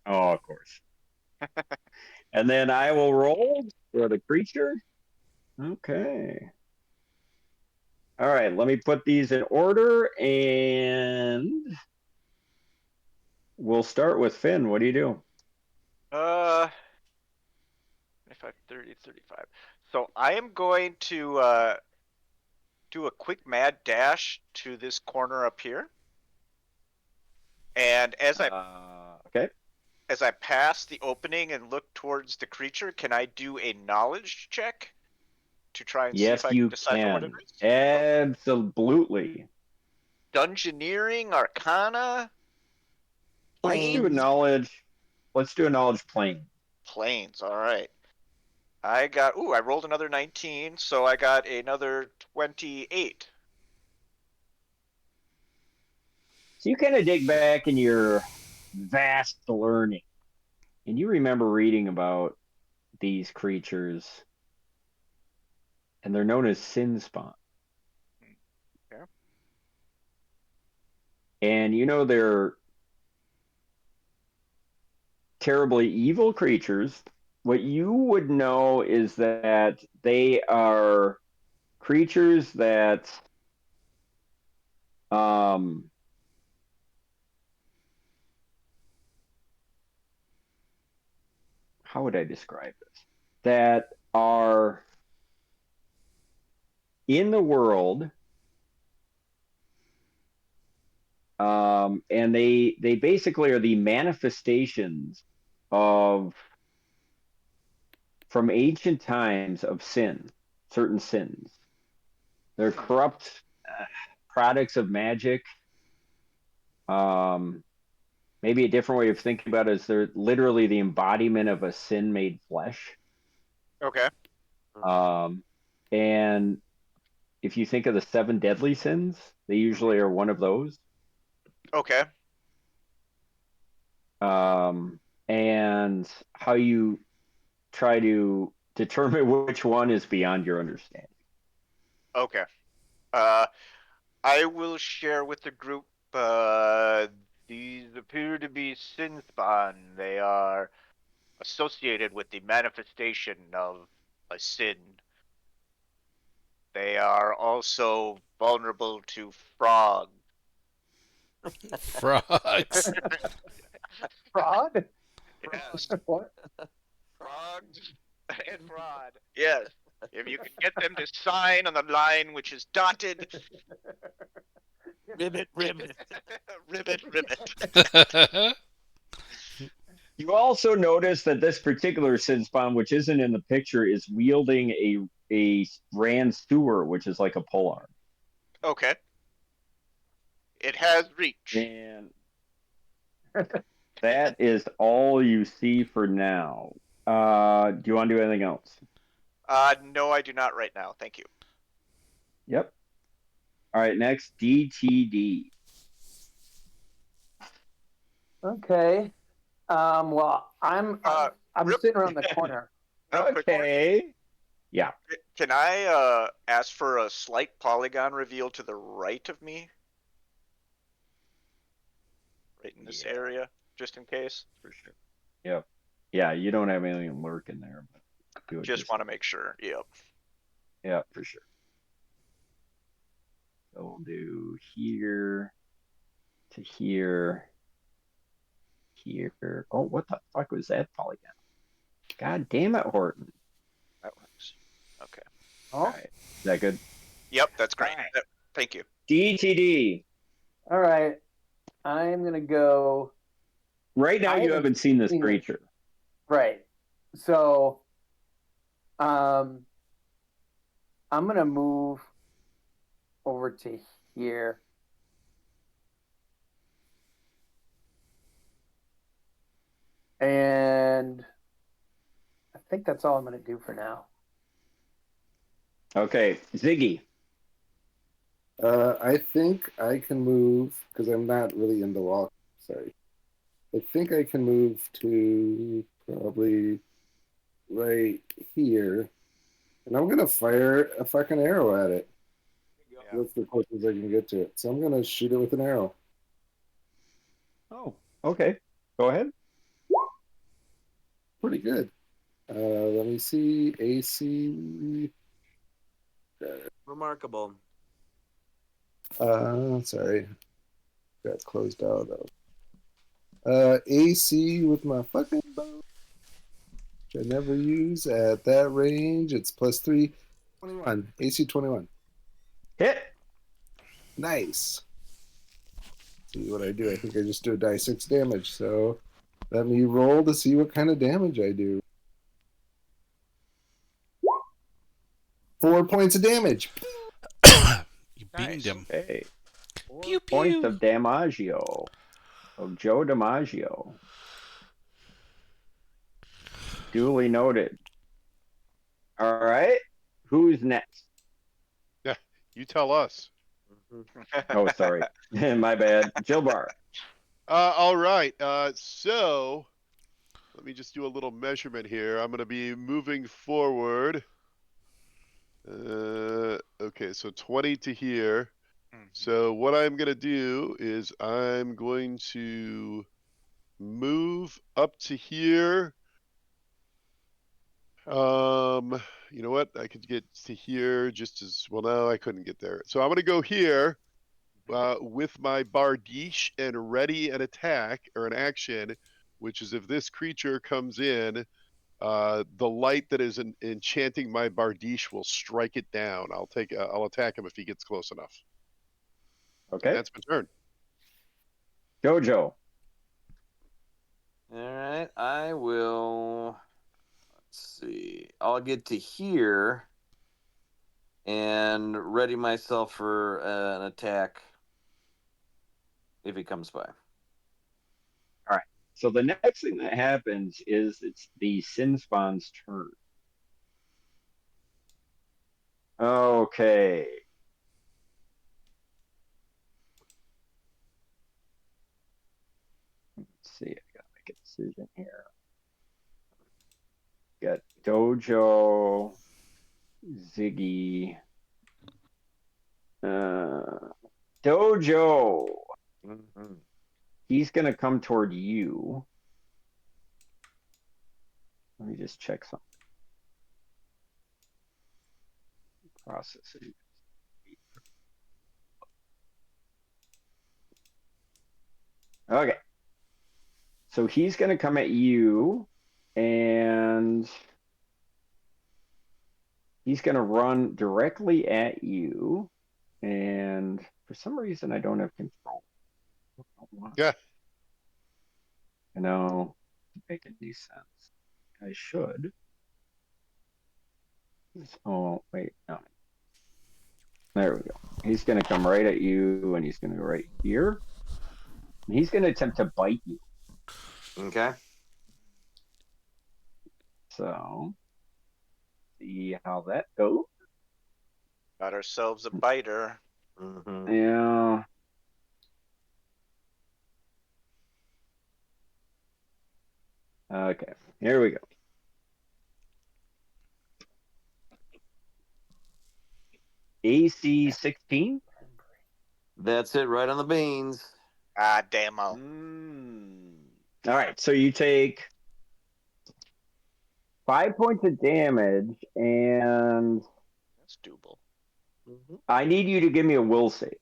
Oh, of course. And then I will roll for the creature. Okay. All right, let me put these in order and we'll start with Finn. What do you do? 25, 30, 35. So I am going to do a quick mad dash to this corner up here. And as I pass the opening and look towards the creature, can I do a knowledge check to try and see Yes, if I you can decipher what it can. is? Absolutely. Dungeoneering, Arcana. Let's do a knowledge. Let's do a knowledge plane. Planes. All right. I rolled another 19, so I got another 28. So you kind of dig back in your vast learning, and you remember reading about these creatures, and they're known as sin spawn. Okay. And you know they're terribly evil creatures. What you would know is that they are creatures that how would I describe this? That are in the world, and they basically are the manifestations of from ancient times of sin, certain sins. They're corrupt products of magic. Maybe a different way of thinking about it is they're literally the embodiment of a sin made flesh. Okay. And if you think of the 7 deadly sins, they usually are one of those. Okay. And how you try to determine which one is beyond your understanding. Okay. I will share with the group. These appear to be sin spawn. They are associated with the manifestation of a sin. They are also vulnerable to frogs. Frogs. Fraud? Yes. What? Frogs and fraud. Yes. If you can get them to sign on the line which is dotted. Ribbit, ribbit. Ribbit, ribbit. You also notice that this particular sin spawn, which isn't in the picture, is wielding a Rand Stewart, which is like a polearm. Okay. It has reach. And that is all you see for now. Do you want to do anything else? No, I do not right now. Thank you. Yep. All right, next, DTD. Okay. Well, I'm sitting around the corner. Okay. Yeah. Can I ask for a slight polygon reveal to the right of me? Right in this area, just in case. For sure. Yep. Yeah, you don't have anything lurking there, but do it just want to make sure. Yep. Yeah, for sure. So we'll do here to here. Here. Oh, what the fuck was that polygon? God damn it, Horton. That works. Okay. Oh. All right. Is that good? Yep, that's great. Right. Thank you. DTD. All right. I'm going to go. Right now, you haven't seen this creature. Right. So, I'm going to move over to here. And I think that's all I'm going to do for now. Okay, Ziggy. I think I can move, because I'm not really in the walk. Sorry. I think I can move to probably right here. And I'm going to fire a fucking arrow at it. Yeah. That's the closest I can get to it. So I'm going to shoot it with an arrow. Oh, okay. Go ahead. Pretty good. Let me see. AC. Remarkable. Sorry. Got closed out of. AC with my fucking bow, which I never use at that range. It's +3. 21. AC 21. Hit. Nice. See what I do. I think I just do a die 6 damage. So let me roll to see what kind of damage I do. 4 points of damage. You beamed him. Hey. 4 pew, points pew. of damaggio. Oh, Joe DiMaggio. Duly noted. All right. Who's next? Yeah, you tell us. Oh, sorry. My bad. Jilbar. All right. So let me just do a little measurement here. I'm going to be moving forward. Okay, so 20 to here. So what I'm going to do is I'm going to move up to here. You know what? I could get to here just as well. No, I couldn't get there. So I'm going to go here with my Bardiche and ready an attack or an action, which is if this creature comes in, the light that is enchanting my Bardiche will strike it down. I'll attack him if he gets close enough. Okay. And that's my turn. Jojo. All right, I will. Let's see. I'll get to here and ready myself for an attack if he comes by. All right. So the next thing that happens is it's the Sin Spawn's turn. Okay. Let's see. I gotta make a decision here. Got Dojo, Ziggy, Dojo. Mm-hmm. He's gonna come toward you. Let me just check something. Processing. Okay. So he's gonna come at you, and he's gonna run directly at you. And for some reason, I don't have control. Yeah. I know. Doesn't make any sense. I should. Oh, wait, no. There we go. He's going to come right at you, and he's going to go right here. And he's going to attempt to bite you. Okay. So, see how that goes. Got ourselves a biter. Mm-hmm. Yeah. Okay, here we go. AC 16. That's it, right on the beans. Ah, demo. All right, so you take 5 points of damage, and That's doable. I need you to give me a will save.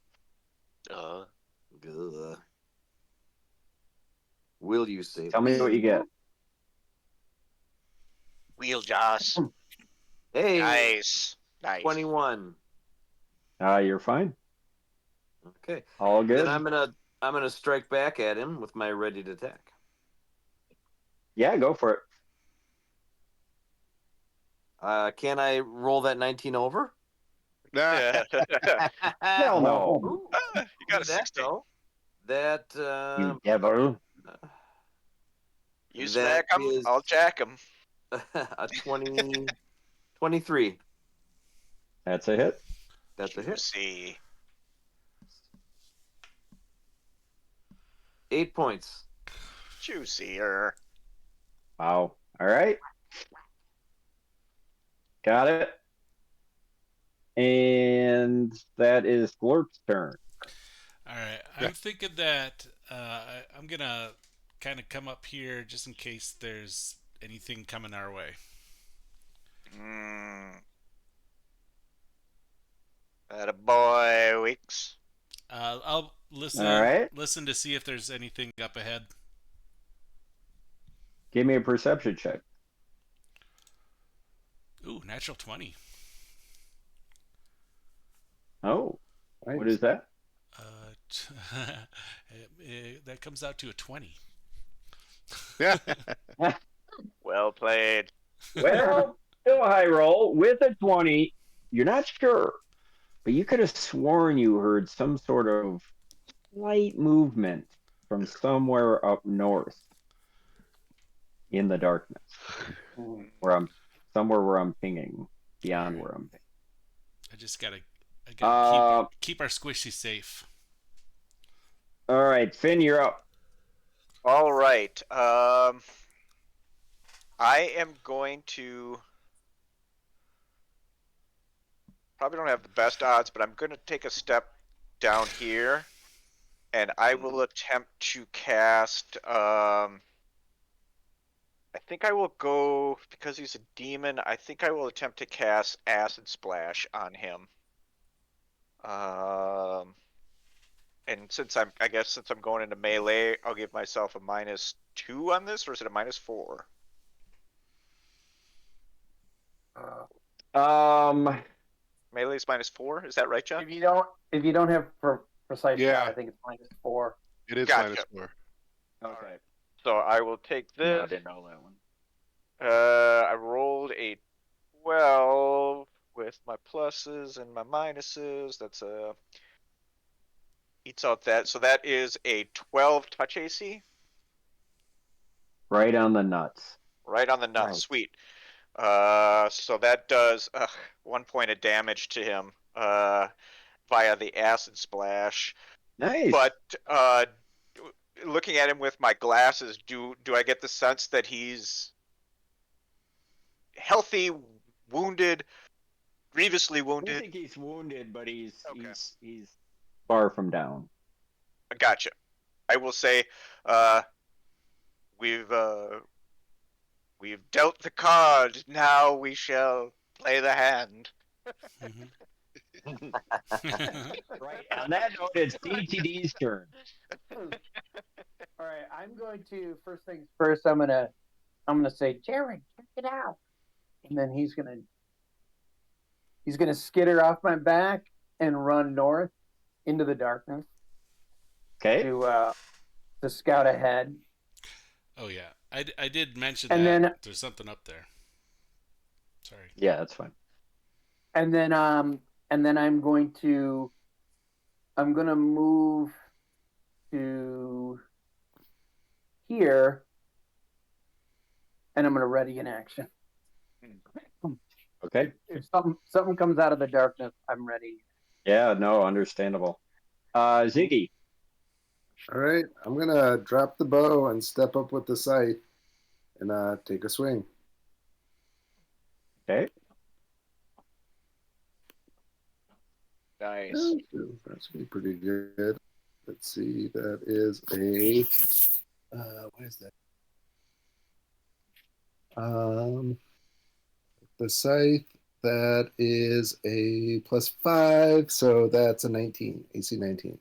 Good. Will you save? Tell me what you get. Wheel Joss. Hey, Nice. 21. You're fine. Okay. All good. Then I'm gonna strike back at him with my ready to attack. Yeah, go for it. Can I roll that 19 over? Hell no. Ooh, You got a that 60. though. That You devil. You that smack him, is I'll jack him. a 23. That's a hit. That's a hit. See. 8 points. Juicier. Wow. All right. Got it. And that is Glorp's turn. All right. I'm thinking that I'm going to kind of come up here just in case there's anything coming our way. That a boy, Weeks. I'll listen. All right. Listen to see if there's anything up ahead. Give me a perception check. Ooh, natural 20. Oh, Nice. what is that? That comes out to a 20. Well played. Well, still a high roll with a 20. You're not sure, but you could have sworn you heard some sort of slight movement from somewhere up north in the darkness, where I'm pinging beyond where I'm pinging. I gotta keep our squishy safe. All right, Finn, you're up. All right. I am going to probably don't have the best odds, but I'm going to take a step down here, and I will attempt to cast. I think I will go because he's a demon. I think I will attempt to cast Acid Splash on him. And since I'm going into melee, I'll give myself a -2 on this, or is it a -4? Melee's -4. Is that right, John? If you don't have precise shot, I think it's -4. It is Gotcha. -4. Okay. So I will take this. No, I didn't know that one. I rolled a 12 with my pluses and my minuses. That's eats out that. So that is a 12 touch AC. Right on the nuts. Right on the nuts. Nice. Sweet. So that does 1 point of damage to him via the acid splash. Nice. But looking at him with my glasses, do I get the sense that he's healthy, wounded, grievously wounded? I think he's wounded, but he's far from down. Gotcha. I will say, we've dealt the card. Now we shall play the hand. Right. On that note, it's DTD's turn. All right, I'm going to first things first. I'm gonna say, Jared, check it out, and then he's gonna skitter off my back and run north into the darkness. Okay. To scout ahead. Oh yeah, I did mention and that then, there's something up there. Sorry. Yeah, that's fine. And then I'm gonna move to here, and I'm gonna ready in action. Okay. If something comes out of the darkness, I'm ready. Yeah, no, understandable. Ziggy. All right, I'm gonna drop the bow and step up with the scythe and take a swing. Okay. Nice. That's gonna be pretty good. Let's see. That is a what is that? The scythe. That is a +5, so that's a 19. AC 19.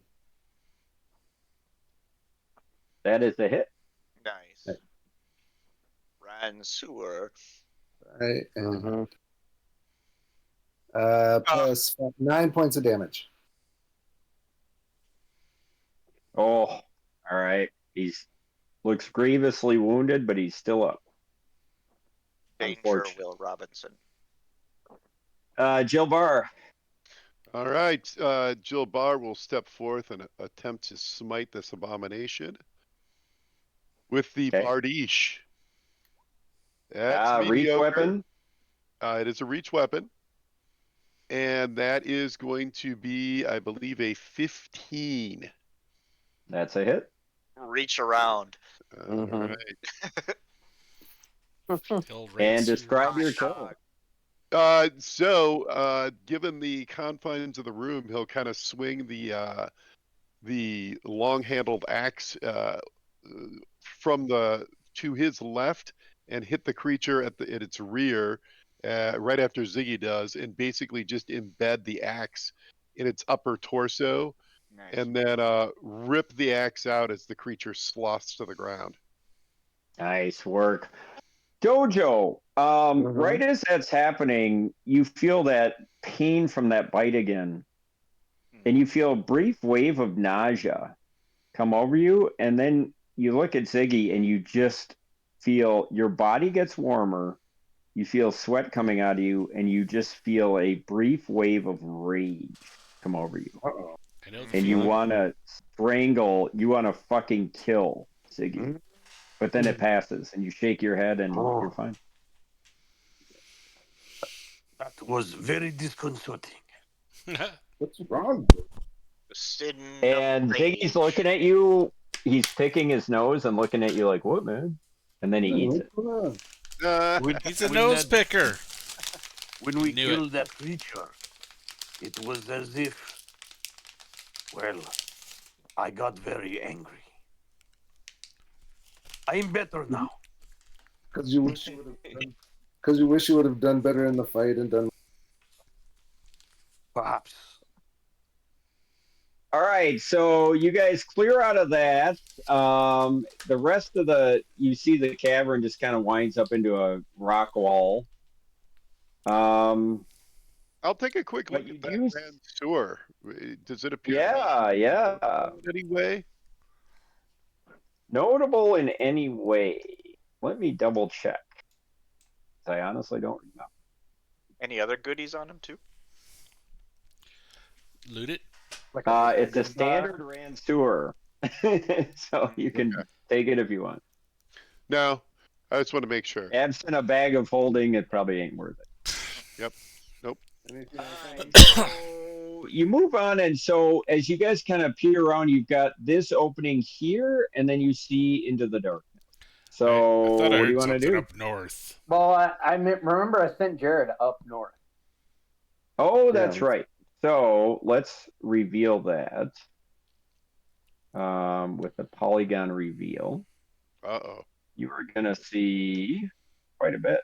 That is a hit. Nice. Ran sewer. Right, and plus 9 points of damage. Oh, all right. He's looks grievously wounded, but he's still up. Danger, Will Robinson. Jill Barr. All right. Jill Barr will step forth and attempt to smite this abomination with the Bardiche. That's reach weapon? It is a reach weapon. And that is going to be, I believe, a 15. That's a hit. Reach around. All right. And describe your kill. Given the confines of the room, he'll kind of swing the long-handled axe to his left and hit the creature at its rear right after Ziggy does, and basically just embed the axe in its upper torso, and then rip the axe out as the creature sloths to the ground. Nice work. Dojo, right as that's happening, you feel that pain from that bite again. And you feel a brief wave of nausea come over you. And then you look at Ziggy and you just feel your body gets warmer. You feel sweat coming out of you. And you just feel a brief wave of rage come over you. I know the and you feeling. want to strangle, you want to fucking kill Ziggy. But then it passes, and you shake your head, and you're fine. That was very disconcerting. What's wrong? The sin And of Ziggy's rage. looking at you. He's picking his nose and looking at you like, what, man? And then he eats it. He's a nose picker. When we Knew killed that creature, it was as if, well, I got very angry. I'm better now. Because you wish you would have done. Because you wish you would have done better in the fight and done. Perhaps. All right, so you guys clear out of that. The rest of you see the cavern just kind of winds up into a rock wall. I'll take a quick look you at that do- grand sewer. Does it appear? Yeah. In any way? Notable in any way? Let me double check. I honestly don't remember. Any other goodies on him too? Loot it. It's a standard Rand sewer, so you can take it if you want. No, I just want to make sure. Absent a bag of holding, it probably ain't worth it. Yep. Nope. So you move on, and so as you guys kind of peer around, you've got this opening here, and then you see into the darkness. So I thought I what heard do you want to something do? up north. Well, I remember I sent Jared up north. Oh, that's right. So let's reveal that with the polygon reveal. Uh-oh. You are going to see quite a bit.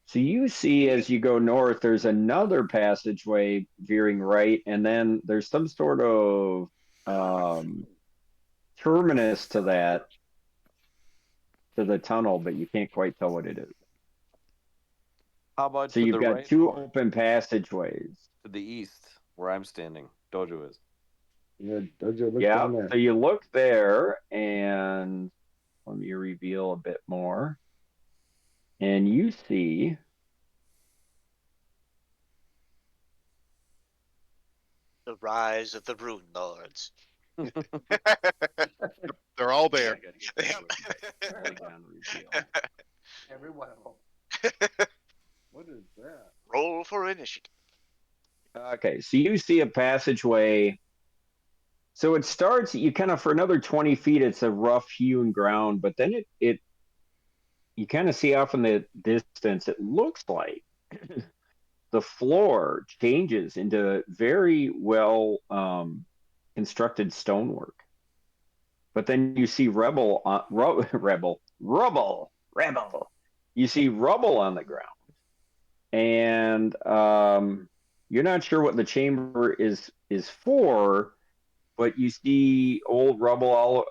So you see as you go north, there's another passageway veering right, and then there's some sort of terminus to that, to the tunnel, but you can't quite tell what it is. How about So to you've the got right? two open passageways. To the east, where I'm standing. Dojo is. Yeah, Dojo, look Yeah, down there. so you look there, and let me reveal a bit more. And you see The rise of the Rune Lords. They're all there. Every one of them. What is that? Roll for initiative. Okay, so you see a passageway. So it starts, you kind of, for another 20 feet, it's a rough hewn ground, but then you kind of see off in the distance, it looks like the floor changes into very well constructed stonework. But then you see rubble. You see rubble on the ground, and you're not sure what the chamber is for, but you see old rubble all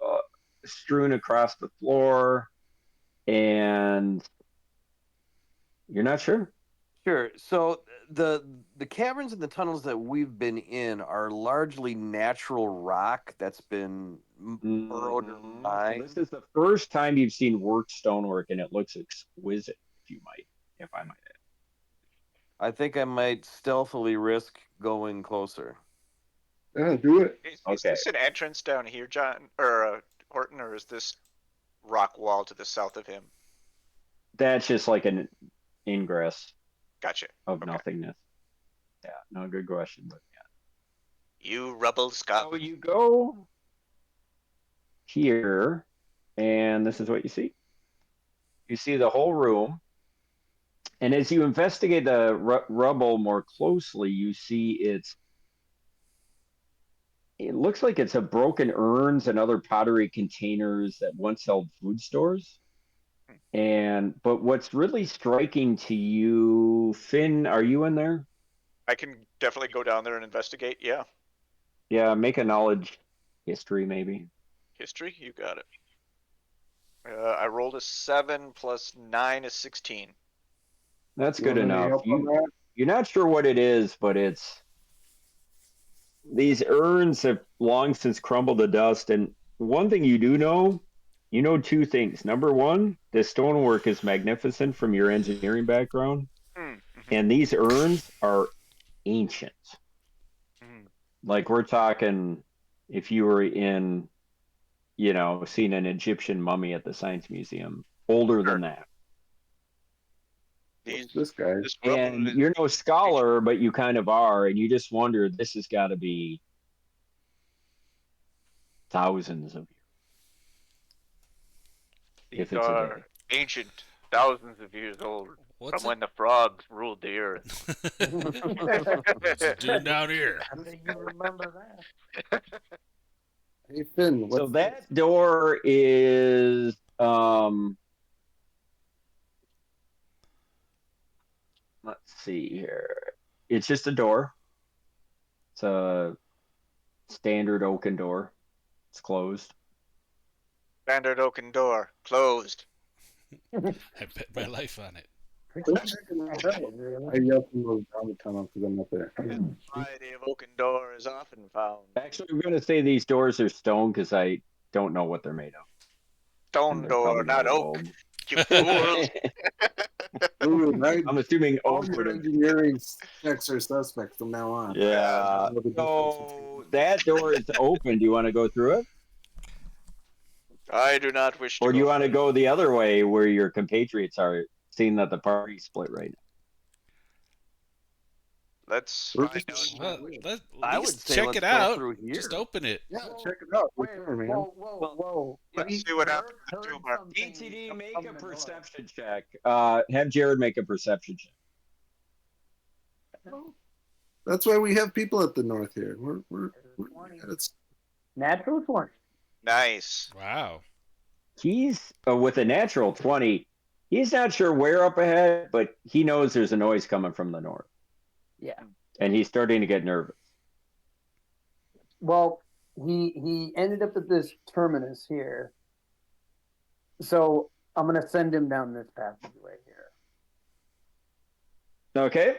strewn across the floor, and you're not sure. Sure. So the caverns and the tunnels that we've been in are largely natural rock that's been burrowed or mined. This is the first time you've seen worked stonework, and it looks exquisite. If I might add. I think I might stealthily risk going closer. Yeah, do it. Is this an entrance down here, John, or Horton, or is this rock wall to the south of him? That's just like an ingress. Gotcha. Of nothingness. Yeah, no, good question, but yeah. You rubble scum. So you go here, and this is what you see. You see the whole room, and as you investigate the rubble more closely, you see it looks like it's a broken urns and other pottery containers that once held food stores. But what's really striking to you, Finn, are you in there? I can definitely go down there and investigate. Yeah. Yeah, make a knowledge history maybe. History, you got it. I rolled a 7 plus 9 is 16. That's good enough. You're not sure what it is, but these urns have long since crumbled to dust. And one thing you do know You know two things. Number one, this stonework is magnificent from your engineering background, and these urns are ancient. Like we're talking, if you were in, seeing an Egyptian mummy at the Science Museum, older than that. This guy. And you're no scholar, but you kind of are, and you just wonder, this has got to be thousands of years. These are ancient, thousands of years old, from when the frogs ruled the earth. What's it doing down here? How do you remember that? Hey, Finn, So that door is let's see here. It's just a door. It's a standard oaken door. It's closed. Standard oaken door, closed. I bet my life on it. I yelled from those down the tunnel because I'm up there. Variety of oaken door is often found. Actually, I'm going to say these doors are stone because I don't know what they're made of. Stone door, not oak. Old. You fools. I'm assuming all oak your would have. engineering checks are suspects from now on. Yeah. So that door is open. Do you want to go through it? I do not wish to. Or do you want to go the other way where your compatriots are, seeing that the party's split right now? Let's find out. Well, I would say check let's it go out. through here. Just open it. Yeah, check it out. Man. Whoa. Let's see what happens to Tumor. ETD, make a perception check. Have Jared make a perception check. That's why we have people at the north here. It's natural 20. Nice. Wow. He's with a natural 20. He's not sure where up ahead, but he knows there's a noise coming from the north. Yeah. And he's starting to get nervous. Well, he ended up at this terminus here. So I'm going to send him down this passageway here. Okay.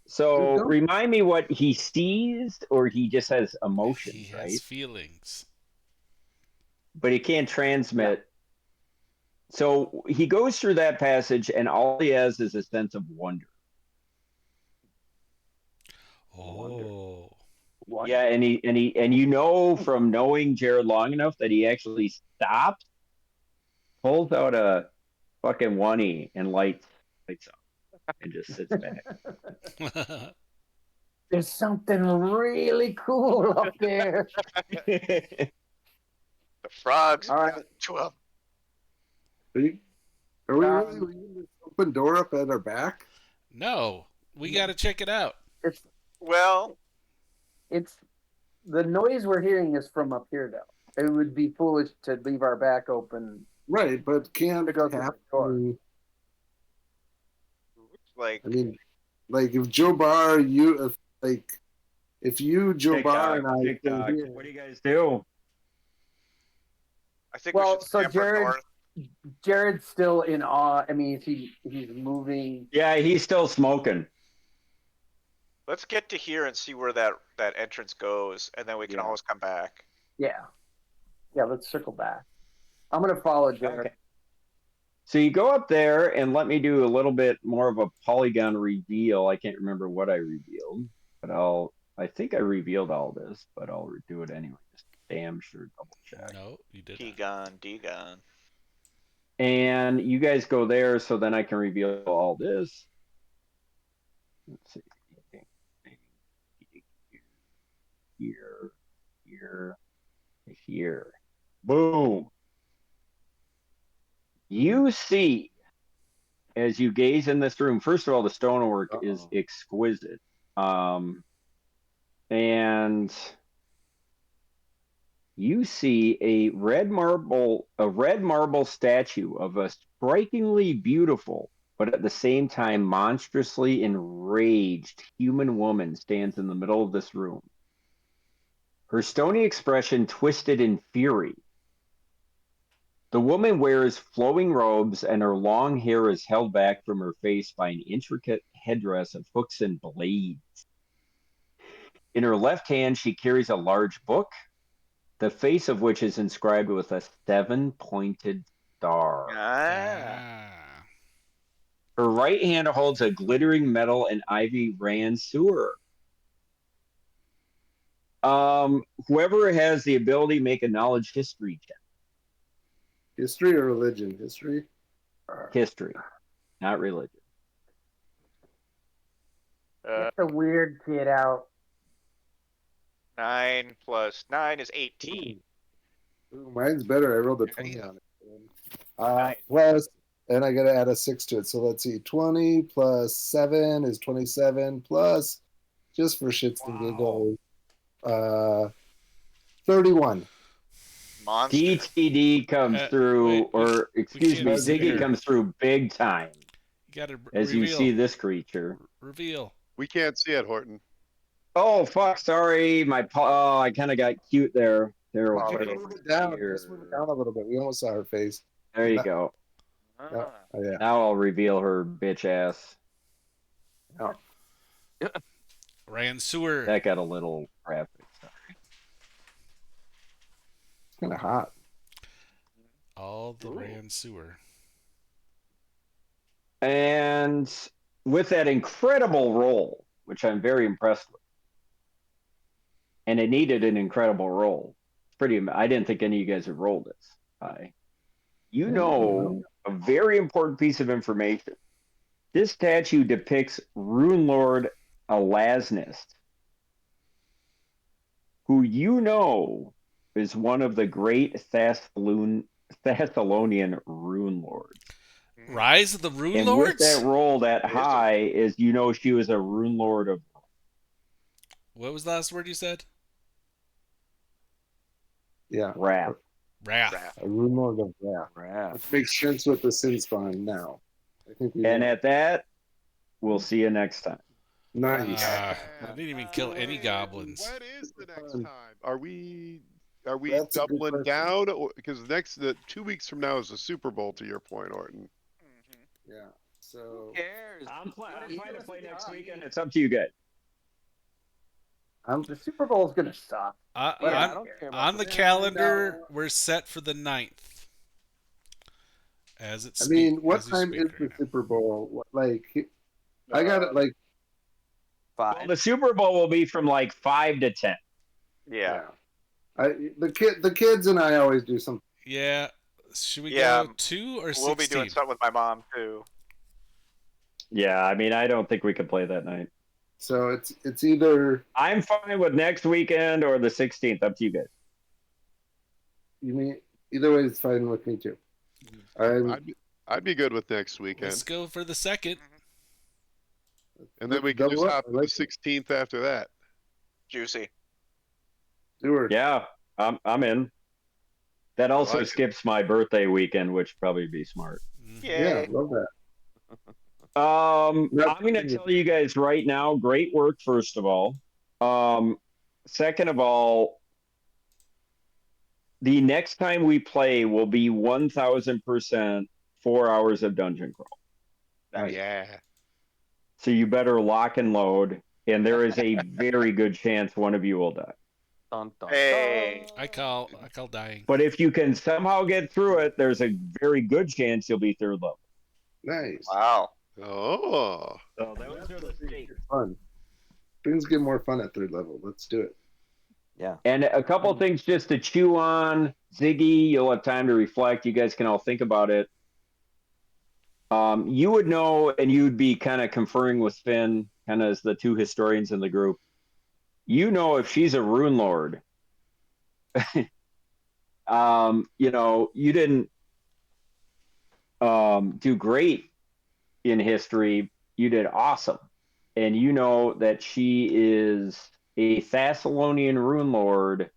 So remind me what he sees, or he just has emotions, He right? has feelings. But he can't transmit. So he goes through that passage, and all he has is a sense of wonder. Oh. What? Yeah, and you know from knowing Jared long enough that he actually stops, pulls out a fucking oneie and lights up, and just sits back. There's something really cool up there. The frogs. All right. Are we really leaving this open door up at our back? No, we got to check it out. It's the noise we're hearing is from up here, though. It would be foolish to leave our back open. Right, but can't go through the door. Like, I mean, like if Joe Barr, if you, Joe Barr, and I TikTok. What do you guys do? I think we should scamper north. Jared's still in awe. I mean, he's moving. Yeah, he's still smoking. Let's get to here and see where that entrance goes, and then we can always come back. Yeah, let's circle back. I'm going to follow Jared. Okay. So you go up there and let me do a little bit more of a polygon reveal. I can't remember what I revealed, but I think I revealed all this, but I'll do it anyway. Just damn sure double check. No, you didn't. D-gon. And you guys go there, so then I can reveal all this. Let's see. Here. Boom. You see, as you gaze in this room, first of all, the stonework is exquisite. And you see a red marble statue of a strikingly beautiful, but at the same time monstrously enraged human woman stands in the middle of this room. Her stony expression twisted in fury. The woman wears flowing robes, and her long hair is held back from her face by an intricate headdress of hooks and blades. In her left hand, she carries a large book. the face of which is inscribed with a 7-pointed star. Her right hand holds a glittering metal and ivy ran sewer. Whoever has the ability, make a knowledge history check. History or religion? History? History, not religion. Get the weird kid out. 9 plus 9 is 18. Ooh, mine's better. I rolled a 20 on it. Plus, and I got to add a 6 to it. So let's see. 20 plus 7 is 27 plus, just for shits and giggles, 31. Monster. DTD comes through, or excuse me, Ziggy comes through big time. You gotta as reveal. you see this creature. Reveal. We can't see it, Horton. Oh fuck! Sorry, I kind of got cute there. There, Move it down. Just move it down a little bit. We almost saw her face. There you go. Oh, yeah. Now I'll reveal her bitch ass. Oh. Ran sewer. That got a little graphic. Sorry. It's kind of hot. All the ran sewer. And with that incredible roll, which I'm very impressed with, and it needed an incredible roll. It's pretty. I didn't think any of you guys had rolled this high. You know, a very important piece of information. This statue depicts Rune Lord Alasnist, who you know is one of the great Thessalonian Rune Lords. Rise of the Rune and Lords? With that roll that high is, you know, she was a Rune Lord of... What was the last word you said? Yeah. Wrath. Wrath. A Rune Lord of Wrath. Which makes sense with the Sin Spawn now. I think we And at that, we'll see you next time. Nice. I didn't even kill any goblins. When is the next time? Are we That's a good doubling question. down? Because the 2 weeks from now is the Super Bowl, to your point, Orton. Yeah. So Who cares? I'm fine to play next weekend. It's up to you guys. The Super Bowl is going to suck. On the calendar, we're set for the 9th. As it's. I mean, what time is the Super Bowl? Like, I got it like 5. Well, the Super Bowl will be from like 5 to 10. Yeah. The kids and I always do something. Yeah. Should we go 2 or 16? We'll be doing something with my mom too. Yeah, I mean, I don't think we could play that night. So it's either... I'm fine with next weekend or the 16th. Up to you guys. You mean either way is fine with me too. I'd be good with next weekend. Let's go for the 2nd. And then we can just hop to the 16th after that. Juicy. Yeah, I'm in. That also skips my birthday weekend, which probably be smart. Yeah, love that. I'm going to tell you guys right now, great work, first of all. Second of all, the next time we play will be 1,000% 4 hours of dungeon crawl. Oh, yeah. So you better lock and load, and there is a very good chance one of you will die. Dun, dun, Hey. I call dying. But if you can somehow get through it, there's a very good chance you'll be 3rd level. Nice. Wow. Oh. So those are the stakes. Fun. Things get more fun at 3rd level. Let's do it. Yeah. And a couple of things just to chew on. Ziggy, you'll have time to reflect. You guys can all think about it. You would know, and you'd be kind of conferring with Finn, kind of as the 2 historians in the group. You know, if she's a Rune Lord, you know, you didn't do great in history. You did awesome. And you know that she is a Thessalonian Rune Lord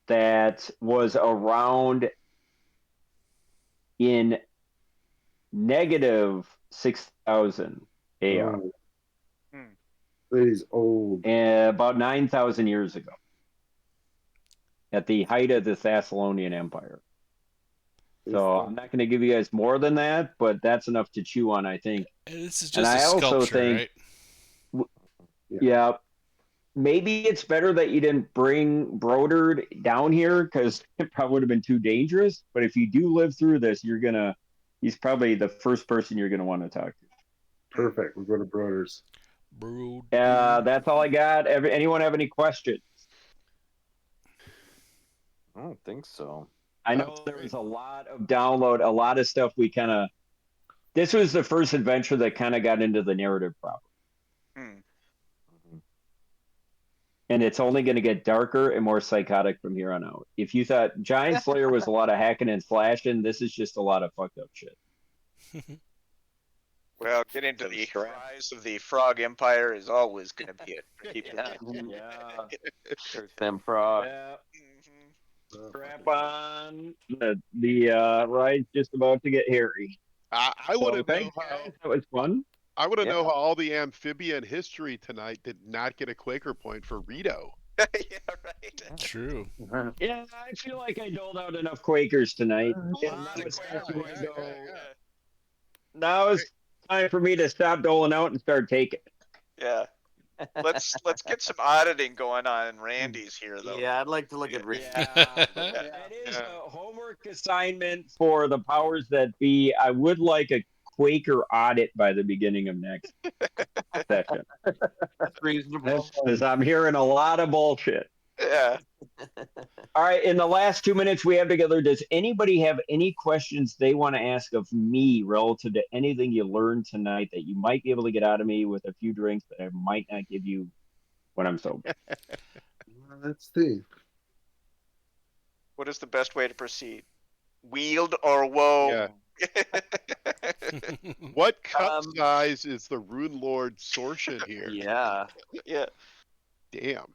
that was around in negative 6,000 AR. He's old. About 9,000 years ago. At the height of the Thessalonian Empire. So I'm not going to give you guys more than that, but that's enough to chew on, I think. This is and just I a also sculpture, think, right? Yeah. maybe it's better that you didn't bring Broderd down here because it probably would have been too dangerous. But if you do live through this, he's probably the first person you're gonna want to talk to. Perfect. We'll go to Broders. That's all I got. Anyone have any questions? I don't think so. I know there was a lot of download, a lot of stuff this was the first adventure that kind of got into the narrative problem. And it's only going to get darker and more psychotic from here on out. If you thought Giant Slayer was a lot of hacking and slashing, this is just a lot of fucked up shit. Well, getting into the rise of the Frog Empire is always going to be it. Yeah. There's them frog. Yeah. Strap on. The ride's just about to get hairy. I want to know how that was fun. I want to know how all the amphibian history tonight did not get a Quaker point for Rito. Yeah, right. True. Yeah, I feel like I doled out enough Quakers tonight. Now it's time for me to stop doling out and start taking. Yeah. Let's get some auditing going on in Randy's here, though. Yeah, I'd like to look at Randy. That is a homework assignment for the powers that be. I would like a Quaker audit by the beginning of next session. That's reasonable. Because I'm hearing a lot of bullshit. Yeah. All right, in the last 2 minutes we have together, does anybody have any questions they want to ask of me relative to anything you learned tonight that you might be able to get out of me with a few drinks that I might not give you when I'm sober? Let's see. What is the best way to proceed? Wield or woe? Yeah. What cut size is the Rune Lord Sorshin here? Yeah. Yeah. Damn.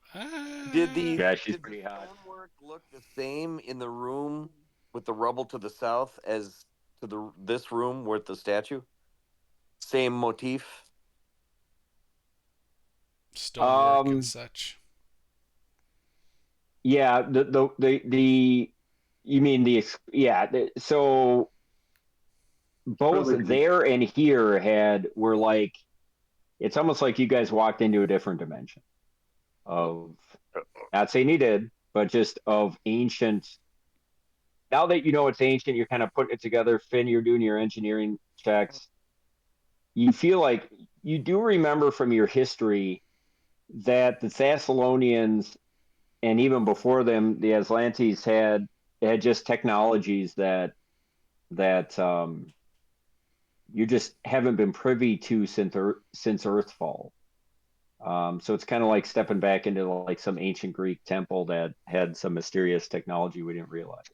Did the pretty hot. stonework look the same in the room with the rubble to the south as to this room with the statue? Same motif? Stonework and such. Yeah, you mean so both there and here were like, it's almost like you guys walked into a different dimension of, not saying you did, but just of ancient. Now that you know it's ancient, you're kind of putting it together. Finn, you're doing your engineering checks. You feel like you do remember from your history that the Thessalonians, and even before them, the Atlantes had just technologies that you just haven't been privy to since Earthfall. So it's kind of like stepping back into like some ancient Greek temple that had some mysterious technology we didn't realize.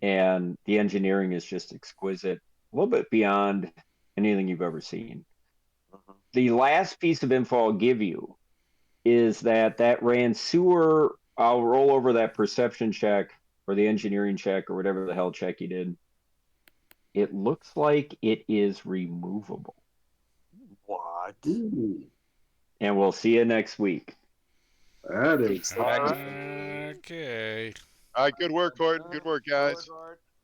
And the engineering is just exquisite, a little bit beyond anything you've ever seen. The last piece of info I'll give you is that Ransour, I'll roll over that perception check or the engineering check or whatever the hell check you did. It looks like it is removable. What? And we'll see you next week. That is okay. All right, good work, Gordon. Good work, guys.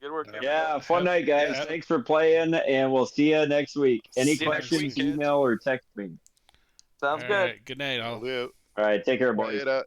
Good work. Yeah, fun night, guys. Thanks for playing, and we'll see you next week. Any questions, email or text me. Sounds All good. right, good night, all. All right, take care, boys. Later.